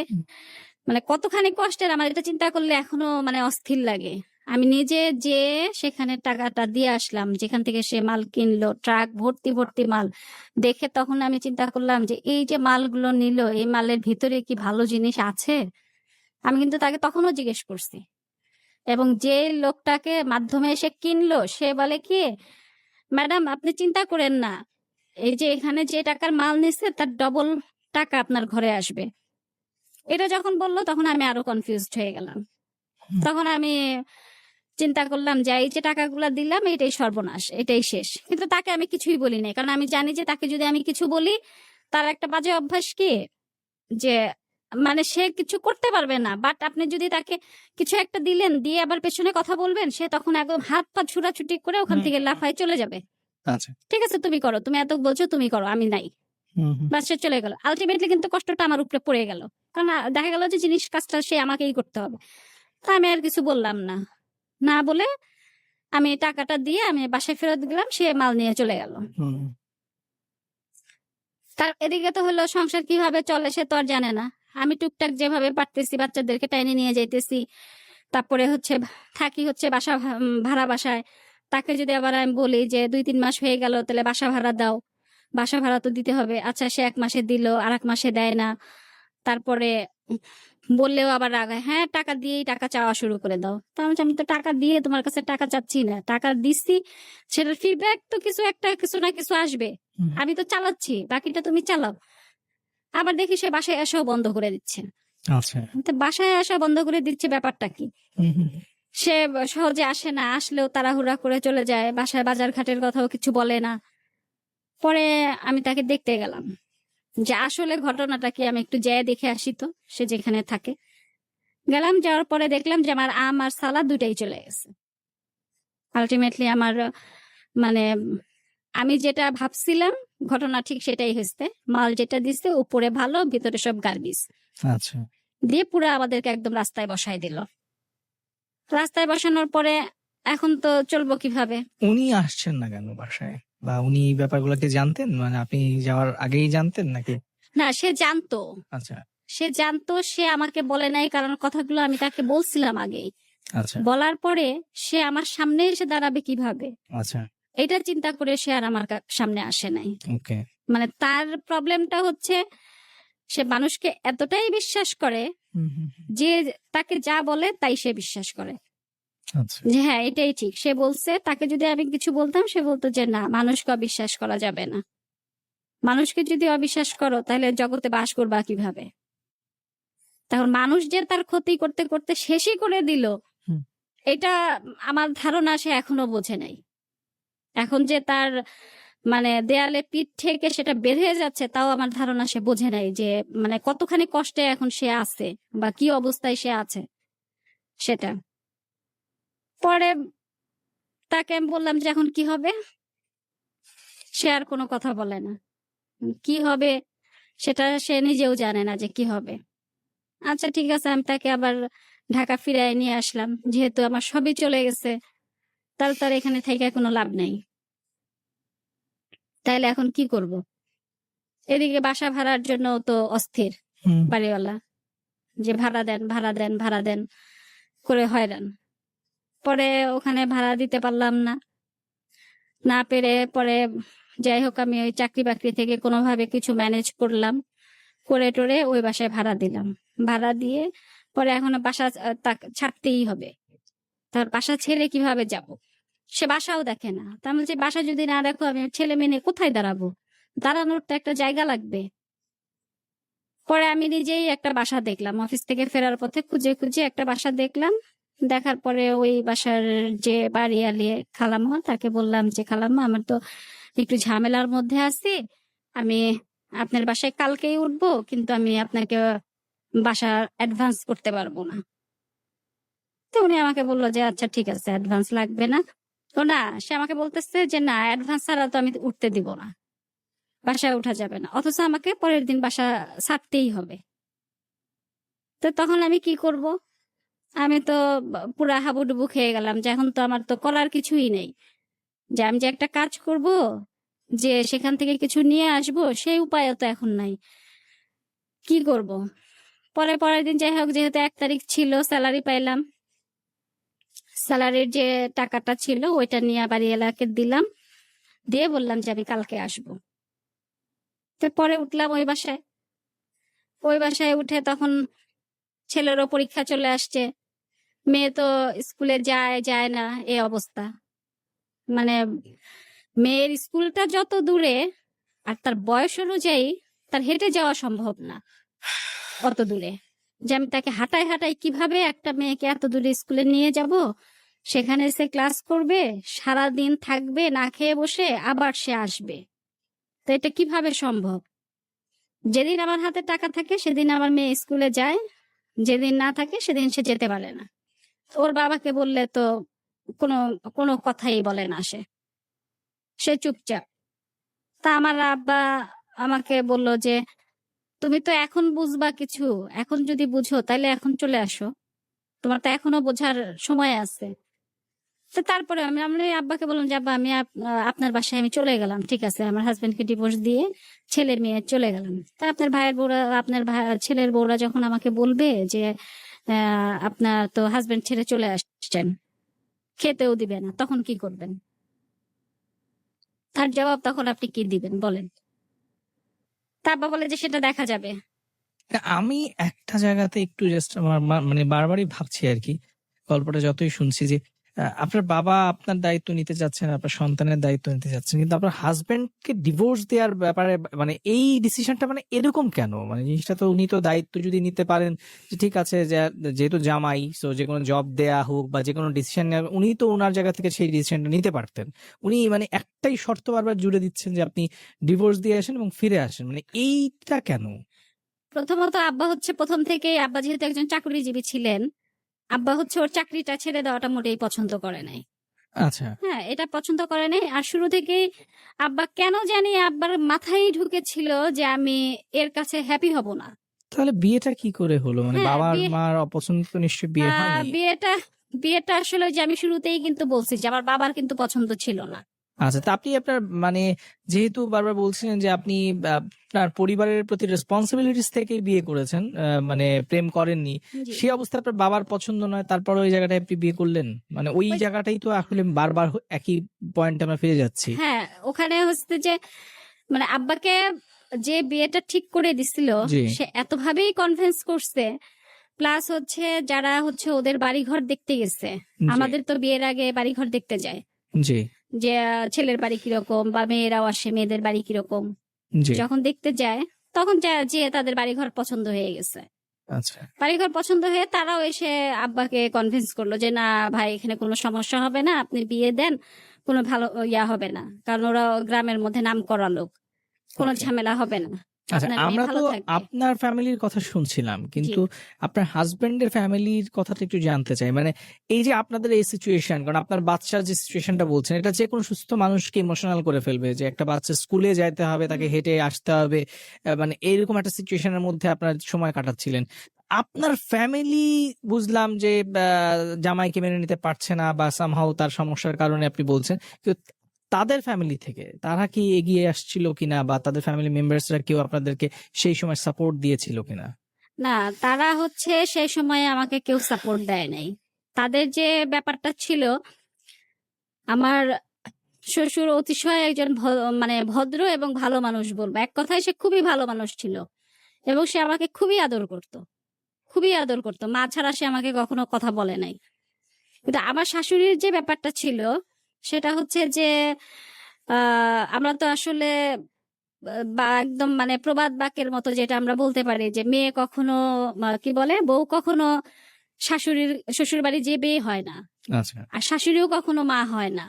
মানে কতখানি কষ্টের, আমার এটা চিন্তা করলে এখনো মানে অস্থির লাগে। আমি নিজে যে সেখানে টাকাটা দিয়ে আসলাম, যেখান থেকে সে মাল কিনলো, ট্রাক ভর্তি ভর্তি মাল দেখে তখন আমি চিন্তা করলাম যে এই যে মালগুলো নিল, এই মালের ভিতরে কি ভালো জিনিস আছে? আমি কিন্তু তাকে তখনও জিজ্ঞেস করছি। এবং যে লোকটাকে মাধ্যমে এসে কিনলো সে বলে কি, ম্যাডাম আপনি চিন্তা করেন না, এই যে এখানে যে টাকার মাল নিচ্ছে তার ডবল টাকা আপনার ঘরে আসবে। এটা যখন বললো তখন আমি আরো কনফিউজড হয়ে গেলাম। তখন আমি চিন্তা করলাম যে এই যে টাকাগুলা দিলাম এটাই সর্বনাশ, এটাই শেষ। কিন্তু তাকে আমি কিছুই বলি নাই, কারণ আমি জানি যে তাকে যদি আমি কিছু বলি, তার একটা বাজে অভ্যাস কি, যে মানে সে কিছু করতে পারবে না, বাট আপনি যদি তাকে কিছু একটা দিলেন, দিয়ে আবার পেছনে কথা বলবেন, সে তখন একদম হাত পা ছুটাছুটি করে ওখান থেকে লাফায় চলে যাবে। আচ্ছা। ঠিক আছে তুমি করো, তুমি এত বলছো তুমি করো, আমি নাই। বাস সে চলে গেল। আলটিমেটলি কিন্তু কষ্টটা আমার উপরে পড়ে গেল, কারণ দেখা গেল যে জিনিস কাজটা সে আমাকেই করতে হবে। তা আমি আর কিছু বললাম না, না বলে আমি টাকাটা দিয়ে আমি বাসায় ফেরত গেলাম, সে মাল নিয়ে চলে গেল। তার এদিকে তো হলো সংসার কিভাবে চলে সে তো আর জানে না। আমি টুকটাক যেভাবে পারতেছি বাচ্চাদেরকে টাইনে নিয়ে যাইতেছি, তারপরে হচ্ছে থাকি হচ্ছে বাসা ভাড়া বাসায়। তাকে যদি আবার আমি বলি যে 2-3 মাস হয়ে গেল, তাহলে বাসা ভাড়া দাও, বাসা ভাড়া তো দিতে হবে। আচ্ছা, সে 1 মাসে দিল, আর 1 মাসে দেয় না। তারপরে বললেও আবার রাগায়, হ্যাঁ টাকা দিয়েই টাকা চাওয়া শুরু করে দাও। তো আমি তো টাকা দিয়ে তোমার কাছে টাকা চাচ্ছি না, টাকা দিচ্ছি, সেটার ফিডব্যাক তো কিছু একটা কিছু না কিছু আসবে। আমি তো চালাচ্ছি, বাকিটা তুমি চালাও। আবার দেখি সে বাসায় আসাও বন্ধ করে দিচ্ছে। আচ্ছা, তো বাসায় আসা বন্ধ করে দিচ্ছে, ব্যাপারটা কি? সে সহজে আসে না, আসলেও তাড়াহুড়া করে চলে যায়, বাসায় বাজার ঘাটের কথাও কিছু বলে না। পরে আমি তাকে দেখতে গেলাম যে আসলে ঘটনাটা কি, আমি একটু যেয়ে দেখে আসি তো সে যেখানে থাকে। গেলাম, যাওয়ার পরে দেখলাম যে আমার আম আর সালাদ দুটাই চলে গেছে। আলটিমেটলি আমার মানে আমি যেটা ভাবছিলাম ঘটনা ঠিক সেটাই হয়েছে। মাল যেটা দিচ্ছে উপরে ভালো, ভিতরে সব গার্বিজ। আচ্ছা, দিয়ে পুরো আমাদেরকে একদম রাস্তায় বসাই দিল। রাস্তায় বসানোর পরে এখন তো চলবো কিভাবে? উনি আসছেন না কেন বাসায়, বা উনি এই ব্যাপারগুলোকে জানতেন, মানে আপনি যাওয়ার আগেই জানতেন নাকি? না, সে জানতো। আচ্ছা, সে জানতো, সে আমাকে বলে নাই, কারণ কথাগুলো আমি তাকে বলছিলাম আগেই। আচ্ছা, বলার পরে সে আমার সামনে এসে দাঁড়াবে কিভাবে, আচ্ছা, এটা চিন্তা করে সে আর আমার সামনে আসে নাই। ওকে, মানে তার প্রবলেমটা হচ্ছে সে মানুষকে এতটাই বিশ্বাস করে যে তাকে যা বলে তাই সে বিশ্বাস করে, আচ্ছা, যে হ্যাঁ এটাই ঠিক। সে বলছে, তাকে যদি আমি কিছু বলতাম সে বলতো যে না, মানুষকে অবিশ্বাস করা যাবে না। মানুষকে যদি অবিশ্বাস করো তাহলে জগতে বাস করবা কিভাবে? তখন মানুষ যে তার ক্ষতি করতে করতে শেষই করে দিল, এটা আমার ধারণা সে এখনো বোঝে নাই। এখন যে তার মানে দেয়ালে পিঠ থেকে সেটা বের হয়ে যাচ্ছে, তাও আমার ধারণা সে বোঝে নাই যে মানে কতখানি কষ্টে এখন সে আছে বা কি অবস্থায় সে আছে সেটা। পরে তাকে আমি বললাম যে এখন কি হবে? সে আর কোনো কথা বলে না। কি হবে সেটা সে নিজেও জানে না যে কি হবে। আচ্ছা ঠিক আছে, আমি তাকে আবার ঢাকা ফিরায় নিয়ে আসলাম, যেহেতু আমার সবই চলে গেছে, তাহলে তার এখানে থেকে কোনো লাভ নেই। তাহলে এখন কি করব? এদিকে বাসা ভাড়ার জন্য তো অস্থির বাড়িওয়ালা, যে ভাড়া দেন ভাড়া দেন ভাড়া দেন করে হয়রান। পরে ওখানে ভাড়া দিতে পারলাম না, না পেরে পরে যাই হোক আমি ওই চাকরি বাকরি থেকে কোনোভাবে কিছু ম্যানেজ করলাম, করে টোরে ওই বাসায় ভাড়া দিলাম। ভাড়া দিয়ে পরে এখন বাসা ছাড়তেই হবে। তার বাসা ছেড়ে কিভাবে যাব? সে বাসাও দেখে না। তার বলছে বাসা যদি না দেখো আমি ছেলে মেয়ে নিয়ে কোথায় দাঁড়াবো? দাঁড়ানোর তো একটা জায়গা লাগবে। পরে আমি নিজেই একটা বাসা দেখলাম, অফিস থেকে ফেরার পথে খুঁজে খুঁজে একটা বাসা দেখলাম। দেখার পরে ওই বাসার যে বাড়িয়ালি খালাম্মা, তাকে বললাম যে খালাম্মা আমার তো একটু ঝামেলার মধ্যে আছি, আমি আপনার বাসায় কালকেই উঠবো, কিন্তু আমি আপনাকে বাসা অ্যাডভান্স করতে পারবো না। তো উনি আমাকে বললো যে আচ্ছা ঠিক আছে, অ্যাডভান্স লাগবে না। তো না, সে আমাকে বলতেছে যে না, অ্যাডভান্স ছাড়া তো আমি উঠতে দিব না, বাসায় উঠা যাবে না, অথচ আমাকে পরের দিন বাসা ছাড়তেই হবে। তো তখন আমি কি করব? আমি তো পুরা হাবুডুবু খেয়ে গেলাম, যে এখন তো আমার তো করার কিছুই নেই। যে আমি যে একটা কাজ করব, যে সেখান থেকে কিছু নিয়ে আসব, সেই উপায়ও তো এখন নাই। কি করব? পরের দিন যাই হোক, যেহেতু 1 তারিখ ছিল, স্যালারি পাইলাম, স্যালারির যে টাকাটা ছিল ওইটা নিয়ে বাড়িওয়ালাকে দিলাম, দিয়ে বললাম যে আমি কালকে আসব। তো পরে উঠলাম ওই বাসায়। ওই বাসায় উঠে তখন ছেলেরও পরীক্ষা চলে আসছে, মেয়ে তো স্কুলে যায় যায় না, এই অবস্থা। মানে মেয়ের স্কুলটা যত দূরে আর তার বয়স অনুযায়ী তার হেঁটে যাওয়া সম্ভব না অত দূরে। যে আমি তাকে হাঁটায় হাঁটায় কিভাবে একটা মেয়েকে এত দূরে স্কুলে নিয়ে যাব, সেখানে সে ক্লাস করবে, সারা দিন থাকবে না খেয়ে বসে, আবার সে আসবে। তো এটা কিভাবে সম্ভব? যেদিন আমার হাতে টাকা থাকে সেদিন আমার মেয়ে স্কুলে যায়, যেদিন না থাকে সেদিন সে যেতে পারে না। ওর বাবাকে বললে তো কোনো কোনো কথাই বলে না, সে চুপচাপ। তা আমার আব্বা আমাকে বলল যে তুমি তো এখন বুঝবা কিছু, এখন যদি বুঝো তাহলে এখন চলে আসো, তোমার তো এখনো বোঝার সময় আছে। তো তারপরে আমি আমি আব্বাকে বললাম যে আব্বা আমি আপনার বাসায় আমি চলে গেলাম, ঠিক আছে, আমার হাজবেন্ডকে ডিভোর্স দিয়ে ছেলের মেয়ে চলে গেলাম। তা আপনার ভাইয়ের বউরা, আপনার ভাই ছেলের বউরা যখন আমাকে বলবে যে আপনার তো হাজবেন্ড ছেড়ে চলে আসছেন, খেতেও দিবে না, তখন কি করবেন? তার জবাব তখন আপনি কি দিবেন বলেন? তা আব্বা বলে যে সেটা দেখা যাবে। আমি একটা জায়গাতে একটু জাস্ট আমার মানে বারবারই ভাবছি আর কি, গল্পটা যতই শুনছি যে আপনার বাবা আপনার দায়িত্ব নিতে চাচ্ছেন, আপনার সন্তানের দায়িত্ব নিতে চাচ্ছেন, কিন্তু আপনার হাজবেন্ডকে ডিভোর্স দেওয়ার ব্যাপারে মানে এই ডিসিশনটা মানে এরকম কেন? মানে জিনিসটা তো উনি তো দায়িত্ব যদি নিতে পারেন যে ঠিক আছে, যেহেতু জামাই, সো যে কোনো জব দেয়া হোক বা যে কোনো ডিসিশন নেওয়া, উনি তো ওনার জায়গা থেকে সেই ডিসিশনটা নিতে পারতেন। উনি মানে একটাই শর্ত বারবার জুড়ে দিচ্ছেন যে আপনি ডিভোর্স দিয়ে আসেন এবং ফিরে আসেন, মানে এইটা কেন? প্রথমত আব্বা হচ্ছে প্রথম থেকেই, আব্বা যেহেতু একজন চাকরিজীবী ছিলেন, আব্বা হচ্ছে ওর চাকরিটা ছেড়ে দেওয়াটা মোটেই পছন্দ করে নাই। আচ্ছা, হ্যাঁ, এটা পছন্দ করে নাই। আর শুরু থেকেই আব্বা কেন জানি আব্বার মাথায় ঢুকেছিল যে আমি এর কাছে হ্যাপি হব না। তাহলে বিয়েটা কি করে হলো? মানে হ্যাঁ, বাবার মার অপছন্দ তো নিশ্চয়ই বিয়ে হয়নি। বিয়েটা বিয়েটা আসলে যে আমি শুরুতেই কিন্তু বলছি যে আমার বাবার কিন্তু পছন্দ ছিল না। আচ্ছা, তা আপনি আপনার মানে যেহেতু বারবার বলছিলেন যে আপনি আপনার পরিবারের প্রতি রেসপন্সিবিলিটিস থেকে বিয়ে করেছেন, মানে প্রেম করেননি, জি। সেই অবস্থায় আপনার বাবার পছন্দ নয়, তারপর ওই জায়গাটায় আপনি বিয়ে করলেন, মানে ওই ওই- জায়গাটাই তো আসলে বারবার একই পয়েন্টে আমরা ফিরে যাচ্ছি। হ্যাঁ, ওখানে হচ্ছে যে মানে আব্বাকে যে বিয়েটা ঠিক করে দিছিল, জি, সে এতভাবেই কনভিন্স করছে, প্লাস হচ্ছে যারা হচ্ছে ওদের বাড়িঘর দেখতে গেছে, জি, আমাদের তো বিয়ের আগে বাড়িঘর দেখতে যায় জি, যে ছেলের বাড়ি কিরকম বা মেয়েরাও আসে মেয়েদের বাড়ি কিরকম, জি। যখন দেখতে যায় তখন যে তাদের বাড়িঘর পছন্দ হয়ে গেছে। আচ্ছা, বাড়িঘর পছন্দ হয়ে তারাও এসে আব্বাকে কনভিন্স করলো যে না ভাই, এখানে কোনো সমস্যা হবে না, আপনি বিয়ে দেন, কোনো ভালো হবে না, কারণ ওরা গ্রামের মধ্যে নাম করা লোক, কোনো ওকে। ঝামেলা হবে না, আচ্ছা, আপনার মেয়ে আমরা ভালো তো থাকবে। আপনার ফ্যামিলির কথা শুনছিলাম, জি। কিন্তু আপনার হাজবেন্ডের ফ্যামিলির কথাটা একটু জানতে চাই। মানে এই যে আপনাদের এই সিচুয়েশন, কারণ আপনার বাচ্চার যে সিচুয়েশনটা বলছেন, এটা যে কোনো সুস্থ মানুষকে ইমোশনাল করে ফেলবে, যে একটা বাচ্চা স্কুলে যাইতে হবে, তাকে হেঁটে আসতে হবে, মানে এইরকম একটা সিচুয়েশনের মধ্যে আপনার সময় কাটাচ্ছিলেন। আপনার ফ্যামিলি বুঝলাম যে জামাইকে মেনে নিতে পারছে না বা সামহাও তার সমস্যার কারণে আপনি বলছেন, কিন্তু তাদের ফ্যামিলি থেকে তারা কি এগিয়ে আসছিল কিনা, বা তাদের ফ্যামিলি মেম্বার্সরা কেউ আপনাদেরকে সেই সময় সাপোর্ট দিয়েছিল কিনা? না, তারা হচ্ছে সেই সময়ে আমাকে কেউ সাপোর্ট দেয় নাই। তাদের যে ব্যাপারটা ছিল, আমার শ্বশুর অতিশয় একজন মানে ভদ্র এবং ভালো মানুষ বলবো, এক কথায় সে খুবই ভালো মানুষ ছিল এবং সে আমাকে খুবই আদর করত, খুবই আদর করতো। মা ছাড়া সে আমাকে কখনো কথা বলে নাই। কিন্তু আমার শাশুড়ির যে ব্যাপারটা ছিল সেটা হচ্ছে যে আমরা তো আসলে বা একদম মানে প্রবাদ বাক্যের মতো যেটা আমরা বলতে পারি যে মেয়ে কখনো কি বলে, বউ কখনো শ্বশুর বাড়ি যে বিয়ে হয় না, আচ্ছা, আর শাশুড়িও কখনো মা হয় না।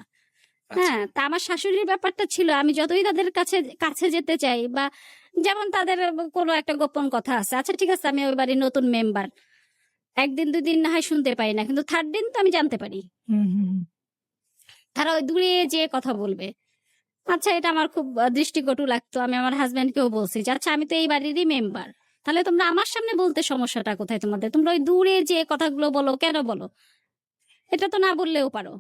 আচ্ছা, হ্যাঁ, তা আমার শাশুড়ির ব্যাপারটা ছিল আমি যতই তাদের কাছে কাছে যেতে চাই বা যেমন তাদের কোনো একটা গোপন কথা আছে, আচ্ছা ঠিক আছে আমি ওই বাড়ির নতুন মেম্বার, একদিন দুদিন না হয় শুনতে পাই না, কিন্তু থার্ড দিন তো আমি জানতে পারি। হুম, হুম, হুম। তারা ওই দূরে যে কথা বলবে। আচ্ছা, এটা আমার খুব দৃষ্টিকটু লাগতো। আমি আমার হাজবেন্ডকেও বলছি যে আচ্ছা আমি তো এই বাড়িরই মেম্বার, তাহলে তোমরা আমার সামনে বলতে সমস্যাটা কোথায় তোমাদের? তোমরা ওই দূরে যে কথাগুলো বলো কেন বলো? এটা তো না বললেও পারো।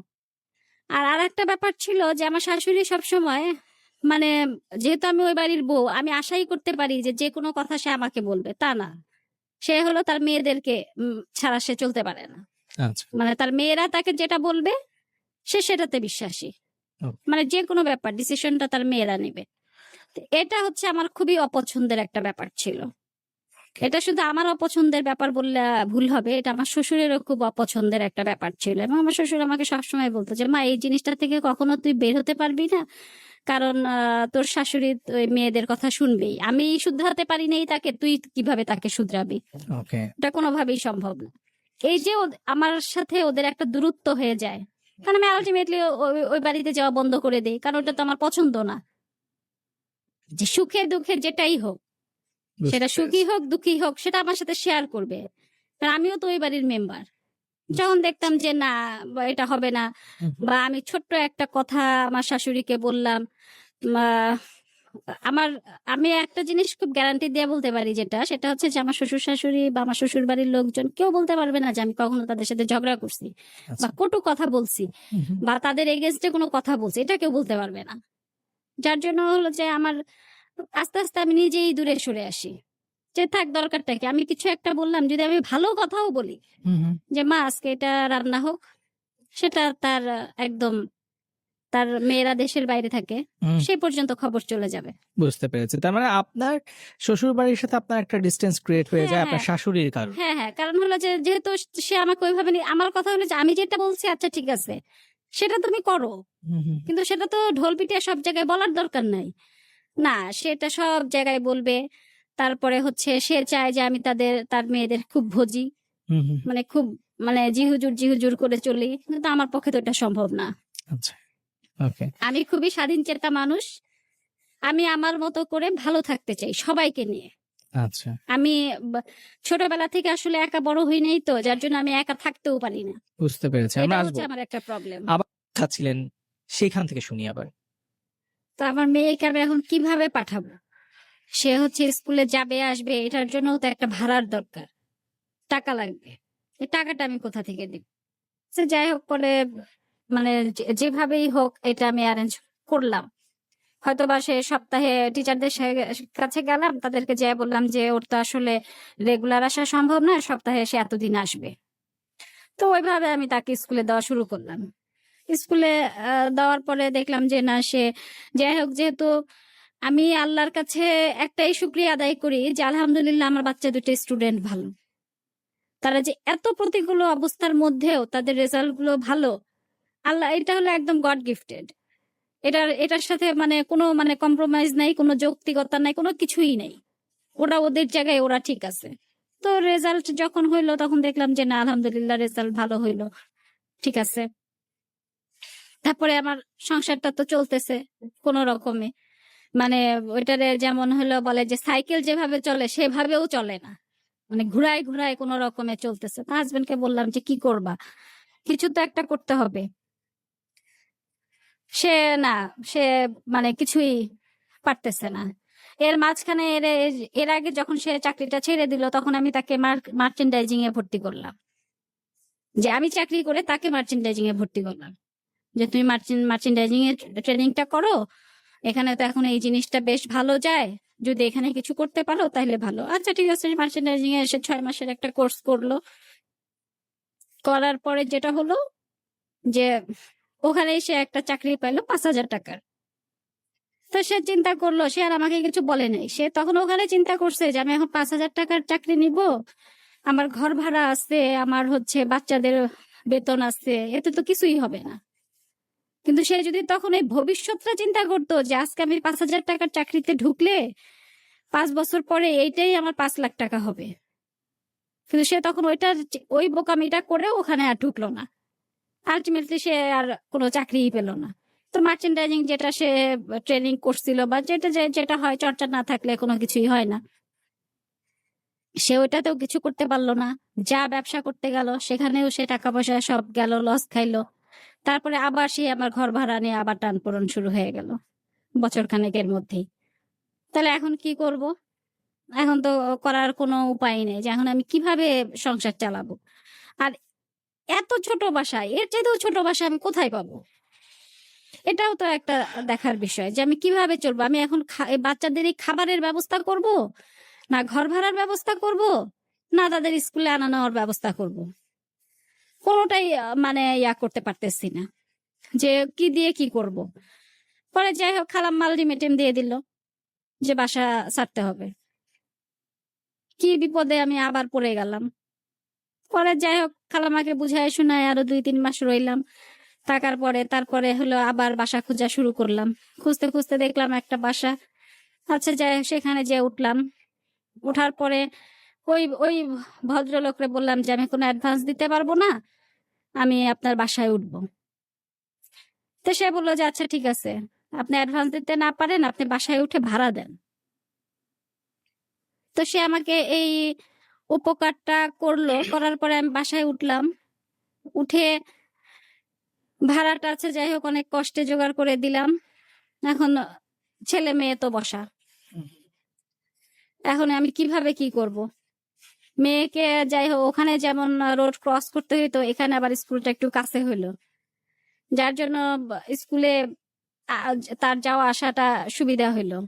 আর আরেকটা ব্যাপার ছিল যে আমার শাশুড়ি সবসময় মানে যেহেতু আমি ওই বাড়ির বউ, আমি আশাই করতে পারি যে যেকোনো কথা সে আমাকে বলবে, তা না। সে হলো তার মেয়েদেরকে ছাড়া সে চলতে পারে না। আচ্ছা, মানে তার মেয়েরা তাকে যেটা বলবে সে সেটাতে বিশ্বাসী। ওকে। মানে যেকোনো ব্যাপার ডিসিশনটা তার মেয়েরা নেবে। তো এটা হচ্ছে আমার খুবই অপছন্দের একটা ব্যাপার ছিল। এটা শুধু আমার অপছন্দের ব্যাপার বললে ভুল হবে, এটা আমার শ্বশুরেরও খুব অপছন্দের একটা ব্যাপার ছিল এবং আমার শ্বশুর আমাকে সবসময় বলতো যে মা এই জিনিসটা থেকে কখনো তুই বের হতে পারবি না, কারণ তোর শাশুড়ি ওই মেয়েদের কথা শুনবেই, আমি শুধরাতে পারি নাই তাকে, তুই কিভাবে তাকে শুধরাবি? ওকে, এটা কোনোভাবেই সম্ভব না। এই যে আমার সাথে ওদের একটা দূরত্ব হয়ে যায়, কারণ আমি আলটিমেটলি ওই বাড়িতে যাওয়া বন্ধ করে দিই, কারণ ওটা তো আমার পছন্দ না। যে সুখে দুঃখে যেটাই হোক, বুঝতে সেটা সুখী পেরেছি। হোক দুঃখী হোক, সেটা আমার সাথে শেয়ার করবে, কারণ আমিও তো ওই বাড়ির মেম্বার। যখন দেখতাম যে না বা এটা হবে না, হুম, বা আমি ছোট্ট একটা কথা আমার শাশুড়িকে বললাম, আহ, আমার আমি একটা জিনিস খুব গ্যারান্টি দিয়ে বলতে পারি, সেটা হচ্ছে যে আমার শ্বশুর শাশুড়ি বা আমার শ্বশুর বাড়ির লোকজন কেউ বলতে পারবে না যে আমি কখনো তাদের সাথে ঝগড়া করছি বা আচ্ছা। কটু কথা বলছি হুম। বা তাদের এগেনস্টে কোনো কথা বলছি, এটা কেউ বলতে পারবে না। যার জন্য হলো যে আমার আস্তে আস্তে আমি নিজেই দূরে সরে আসি, যে থাক দরকারটা কি, আমি কিছু একটা বললাম, যদি আমি ভালো কথাও বলি হুম। যে মা আজকে এটা রান্না হোক, সেটা তার একদম, তার মেয়েরা দেশের বাইরে থাকে, হুম। সে পর্যন্ত খবর চলে যাবে। বুঝতে পেরেছি। তার মানে আপনার শ্বশুর বাড়ির সাথে আপনার একটা ডিসটেন্স ক্রিয়েট হয়ে হ্যাঁ যায় হ্যাঁ আপনার শাশুড়ির কারণে। হ্যাঁ হ্যাঁ, কারণ হলো যে যেহেতু সে আমাকে ওইভাবে আমার কথা হলো যে আমি যেটা বলছি আচ্ছা ঠিক আছে, সেটা তুমি করো, হুম। কিন্তু সেটা তো ঢোল পিটিয়ে সব জায়গায় বলার দরকার নাই। না, সেটা সব জায়গায় বলবে। তারপরে হচ্ছে সে চায় যে আমি তার মেয়েদের খুব ভজি, হুম। মানে খুব, মানে জিহুজুর করে চলি, কিন্তু আমার পক্ষে তো এটা সম্ভব না। আচ্ছা, ওকে। আমি খুবই স্বাধীন চেতা মানুষ। আমি আমার মতো করে ভালো থাকতে চাই সবাইকে নিয়ে। আচ্ছা। আমি ছোটবেলা থেকে আসলে একা বড় হই নাই, তো যার জন্য আমি একা থাকতেও পারি না। বুঝতে পেরেছি। আমরা এটা আসবো। হচ্ছে আমার একটা প্রবলেম। আবার খাচ্ছিলেন সেখান থেকে শুনি আবার। তো আমার মেয়েকে আমি এখন কিভাবে পাঠাবো? সে হচ্ছে স্কুলে যাবে আসবে, এটার জন্য তো একটা ভাড়ার দরকার, টাকা লাগবে। এই টাকাটা আমি কোথা থেকে দিব? সে যাই হোক, পরে মানে যেভাবেই হোক এটা আমি অ্যারেঞ্জ করলাম। হয়তোবা সে সপ্তাহে টিচারদের কাছে গেলাম, তাদেরকে যেয়ে বললাম যে ওর তো আসলে রেগুলার আসা সম্ভব না, সপ্তাহে সে এতদিন আসবে। তো ওইভাবে আমি তাকে স্কুলে দেওয়া শুরু করলাম। স্কুলে দেওয়ার পরে দেখলাম যে না, সে যাই হোক, যেহেতু আমি আল্লাহর কাছে একটাই শুকরিয়া আদায় করি যে আলহামদুলিল্লাহ আমার বাচ্চা দুটো স্টুডেন্ট ভালো। তারা যে এত প্রতিকূল অবস্থার মধ্যেও তাদের রেজাল্ট গুলো ভালো, আল্লাহ, এটা হলো একদম গড গিফটেড। এটার সাথে মানে কোনো মানে কম্প্রোমাইজ নাই, কোনো যৌক্তিকতা নাই, কোনো কিছুই নেই। ওরা ওদের জায়গায় ওরা ঠিক আছে। তো রেজাল্ট যখন হইলো তখন দেখলাম যে না, আলহামদুলিল্লাহ রেজাল্ট ভালো হইলো, ঠিক আছে। তারপরে আমার সংসারটা তো চলতেছে কোন রকমে, মানে ওইটারে যেমন হলো বলে যে সাইকেল যেভাবে চলে সেভাবেও চলে না, মানে ঘুরায় ঘুরায় কোন রকমে চলতেছে। হাজবেন্ডকে বললাম যে কি করবা, কিছু তো একটা করতে হবে। সে না, সে মানে কিছুই পারতেছে না। এর মাঝখানে এর আগে যখন সে চাকরিটা ছেড়ে দিল, তখন আমি তাকে মার্চেন্ডাইজিং এ ভর্তি করলাম, যে আমি চাকরি করে তাকে মার্চেন্ডাইজিং এ ভর্তি করলাম, যে তুমি মার্চেন্ডাইজিং এর ট্রেনিংটা করো, এখানে তো এখন এই জিনিসটা বেশ ভালো যায়, যদি এখানে কিছু করতে পারো তাহলে ভালো। আচ্ছা ঠিক আছে, মার্চেন্ডাইজিং এ এসে 6 মাসের একটা কোর্স করলো। করার পরে যেটা হলো যে ওখানে সে একটা চাকরি পাইলো 5,000 টাকার। তো সে চিন্তা করলো, সে আর আমাকে কিছু বলে নাই, সে তখন ওখানে চিন্তা করছে যে আমি এখন 5,000 টাকার চাকরি নিব, আমার ঘর ভাড়া আছে, আমার হচ্ছে বাচ্চাদের বেতন আছে, এতে তো কিছুই হবে না। কিন্তু সে যদি তখন এই ভবিষ্যৎটা চিন্তা করতো যে আজকে আমি 5,000 টাকার চাকরিতে ঢুকলে 5 বছর পরে এইটাই আমার 5 লাখ টাকা হবে, কিন্তু সে তখন ওই বোকামিটা করে ওখানে আর ঢুকলো না। আলটিমেটলি সে আর কোনো চাকরিই পেল না। তো মার্চেন্ডাইজিং যেটা সে ট্রেনিং করছিল বা যেটা হয়, চর্চা না থাকলে কোনো কিছুই হয় না, সে ওইটাতেও কিছু করতে পারলো না। যা ব্যবসা করতে গেল সেখানেও সে টাকা পয়সা সব গেল, লস খাইলো। তারপরে আবার সে আমার ঘর ভাড়া নিয়ে আবার টানপোড়েন শুরু হয়ে গেল বছর খানেকের মধ্যেই। তাহলে এখন কি করব? এখন তো করার কোনো উপায় নেই যে এখন আমি কিভাবে সংসার চালাবো। আর এত ছোট বাসা, এর চাইতেও ছোট বাসা আমি কোথায় পাবো? এটাও তো একটা দেখার বিষয় যে আমি কিভাবে চলবো। আমি এখন এই বাচ্চাদের এই খাবারের ব্যবস্থা করব, না ঘর ভাড়ার ব্যবস্থা করব, না তাদের স্কুলে আনা নেওয়ার ব্যবস্থা করব। কোনোটাই মানে করতে পারতেছি না যে কি দিয়ে কি করব। পরে যাই হোক, খালাম্মা আলটিমেটাম দিয়ে দিল যে বাসা ছাড়তে হবে। কি বিপদে আমি আবার পড়ে গেলাম। পরে যাই হোক, খালাম্মাকে বুঝায় শোনায় আরো 2-3 মাস রইলাম। থাকার পরে তারপরে হলো আবার বাসা খোঁজা শুরু করলাম। খুঁজতে খুঁজতে দেখলাম একটা বাসা। আচ্ছা যাই হোক, সেখানে যেয়ে উঠলাম। উঠার পরে ওই ওই ভদ্রলোকরে বললাম যে আমি কোনো অ্যাডভান্স দিতে পারবো না, আমি আপনার বাসায় উঠবো। তো সে বললো যে আচ্ছা ঠিক আছে, আপনি অ্যাডভান্স দিতে না পারেন, আপনি বাসায় উঠে ভাড়া দেন। তো সে আমাকে এই উপকারটা করলো। করার পরে আমি বাসায় উঠলাম। উঠে ভাড়াটা আছে যাই হোক অনেক কষ্টে জোগাড় করে দিলাম। এখন ছেলে মেয়ে তো বসা। এখন আমি কিভাবে কি করব? মেয়েকে যাই হোক ওখানে যেমন রোড ক্রস করতে হইতো, এখানে আবার স্কুলটা একটু কাছে হইলো, যার জন্য স্কুলে তার যাওয়া আসাটা সুবিধা হইলো।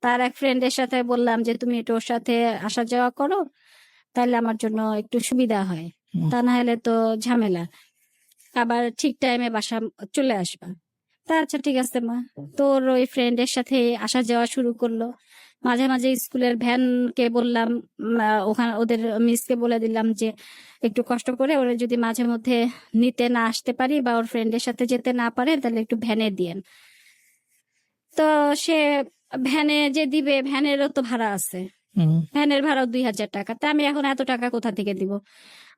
তার এক ফ্রেন্ডের সাথে বললাম যে তুমি একটু ওর সাথে আসা যাওয়া করো, তাহলে আমার জন্য একটু সুবিধা হয়, তা না হলে তো ঝামেলা। আবার ঠিক টাইমে বাসা চলে আসবা। তা আচ্ছা ঠিক আছে মা। তোর ওই ফ্রেন্ডের সাথে আসা যাওয়া শুরু করলো। মাঝে মাঝে স্কুলের ভ্যানকে বললাম, ওখানে ওদের মিসকে বলে দিলাম যে একটু কষ্ট করে ওরা যদি মাঝে মধ্যে নিতে না আসতে পারি বা ওর ফ্রেন্ডের সাথে যেতে না পারে তাহলে একটু ভ্যানে দিয়েন। তো সে ভ্যানে যে দিবে, ভ্যানেরও তো ভাড়া আছে, ভ্যানের ভাড়াও 2000 টাকা। তা আমি এখন এত টাকা কোথা থেকে দিব?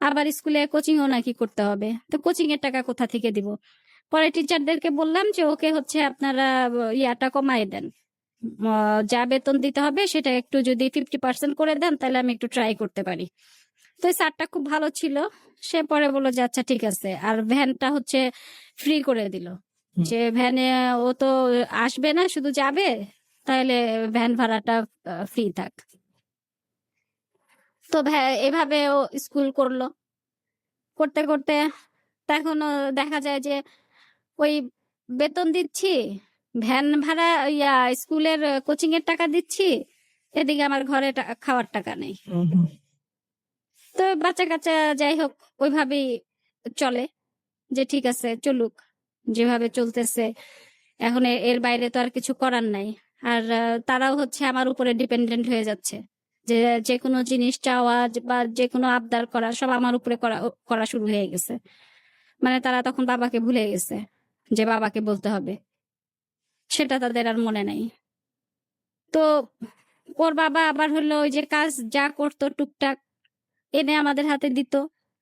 আবার স্কুলে কোচিংও নাকি করতে হবে, তো কোচিং এর টাকা কোথা থেকে দিব? পরে টিচারদেরকে বললাম যে ওকে হচ্ছে আপনারা ইয়াটা কমায় দেন, যা বেতন দিতে হবে সেটা একটু যদি 50% করে দেন তাহলে আমি একটু ট্রাই করতে পারি। তো এই স্যারটা খুব ভালো ছিল, সে পরে বললো যে আচ্ছা ঠিক আছে, আর ভ্যানটা হচ্ছে ফ্রি করে দিল, যে ভ্যানে ও তো আসবে না, শুধু যাবে, তাহলে ভ্যান ভাড়াটা ফ্রি থাক। তো এভাবে ও স্কুল করলো, করতে করতে তখন দেখা যায় যে ওই বেতন দিচ্ছি, ভ্যান ভাড়া, স্কুলের কোচিং এর টাকা দিচ্ছি, এদিকে আমার ঘরে খাওয়ার টাকা নেই। তো বাচ্চা কাচ্চা যাই হোক ওইভাবেই চলে, যে ঠিক আছে চলুক যেভাবে চলতেছে, এখন এর বাইরে তো আর কিছু করার নাই। আর তারাও হচ্ছে আমার উপরে ডিপেন্ডেন্ট হয়ে যাচ্ছে, যে যে কোনো জিনিস চাওয়া বা যে কোনো আবদার করা সব আমার উপরে করা শুরু হয়ে গেছে। মানে তারা তখন বাবাকে ভুলে গেছে, যে বাবাকে বলতে হবে, সেটা তাদের আর মনে নাই। তো ওর বাবা আবার হলো ওই যে কাজ যা করতো টুকটাক এনে আমাদের হাতে দিত,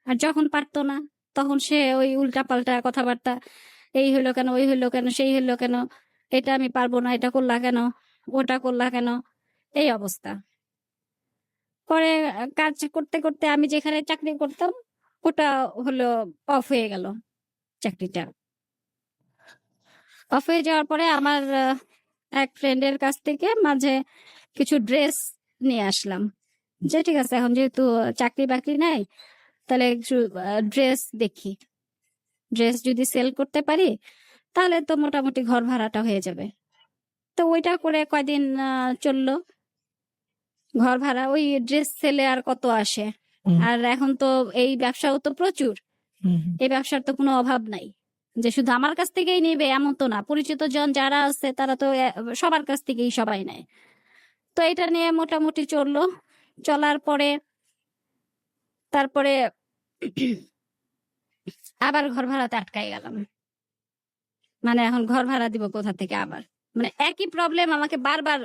আর যখন পারতো না তখন সে ওই উল্টা পাল্টা কথাবার্তা, এই হলো কেন, ওই হলো কেন, সেই হলো কেন, এটা আমি পারবো না, এটা করলা কেন, ওটা করলা কেন, এই অবস্থা। পরে কাজ করতে করতে আমি যেখানে চাকরি করতাম ওটা হলো অফ হয়ে গেল, চাকরিটা অফ হয়ে যাওয়ার পরে আমার এক ফ্রেন্ডের কাছ থেকে মাঝে কিছু ড্রেস নিয়ে আসলাম, যে ঠিক আছে এখন যেহেতু চাকরি বাকরি নাই তাহলে একটু ড্রেস দেখি, ড্রেস যদি সেল করতে পারি তাহলে তো মোটামুটি ঘর ভাড়াটা হয়ে যাবে। তো ওইটা করে কয়দিন চললো ঘর ভাড়া, ওই ড্রেস সেলে আর কত আসে। আর এখন তো এই ব্যবসাও তো প্রচুর, এই ব্যবসার তো কোনো অভাব নাই যে শুধু আমার কাছ থেকেই নিবে এমন তো না, পরিচিত জন যারা আছে তারা তো সবার কাছ থেকেই সবাই নেয়। তো এটা নিয়ে মোটামুটি চললো, চলার পরে তারপরে আবার ঘর ভাড়াতে আটকাই গেলাম। মানে এখন ঘর ভাড়া দিব কোথা থেকে আবার, মানে একই প্রবলেম আমাকে বারবার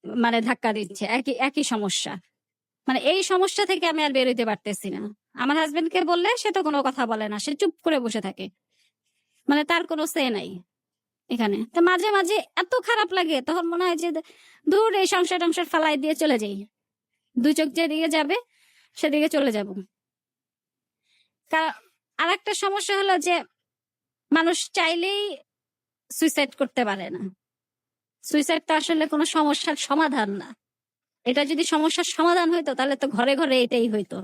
মানে ধাক্কা দিচ্ছে, একই একই সমস্যা। মানে এই সমস্যা থেকে আমি আর বেরোতে পারতেছি না। আমার হাজবেন্ডকে বললে সে তো কোনো কথা বলে না, সে চুপ করে বসে থাকে, মানে তার কোনো সে নাই এখানে। তো মাঝে মাঝে এত খারাপ লাগে, তখন মনে হয় যে দূর এই সংসার টংসার ফালাই দিয়ে চলে যাই, দুই চোখ যেদিকে যাবে সেদিকে চলে যাব। আর একটা সমস্যা হলো যে মানুষ চাইলেই সুইসাইড করতে পারে না। সুইসাইড তো আসলে কোনো সমস্যার সমাধান না, এটা যদি সমস্যার সমাধান হইতো তাহলে তো ঘরে ঘরে এটাই হইতো।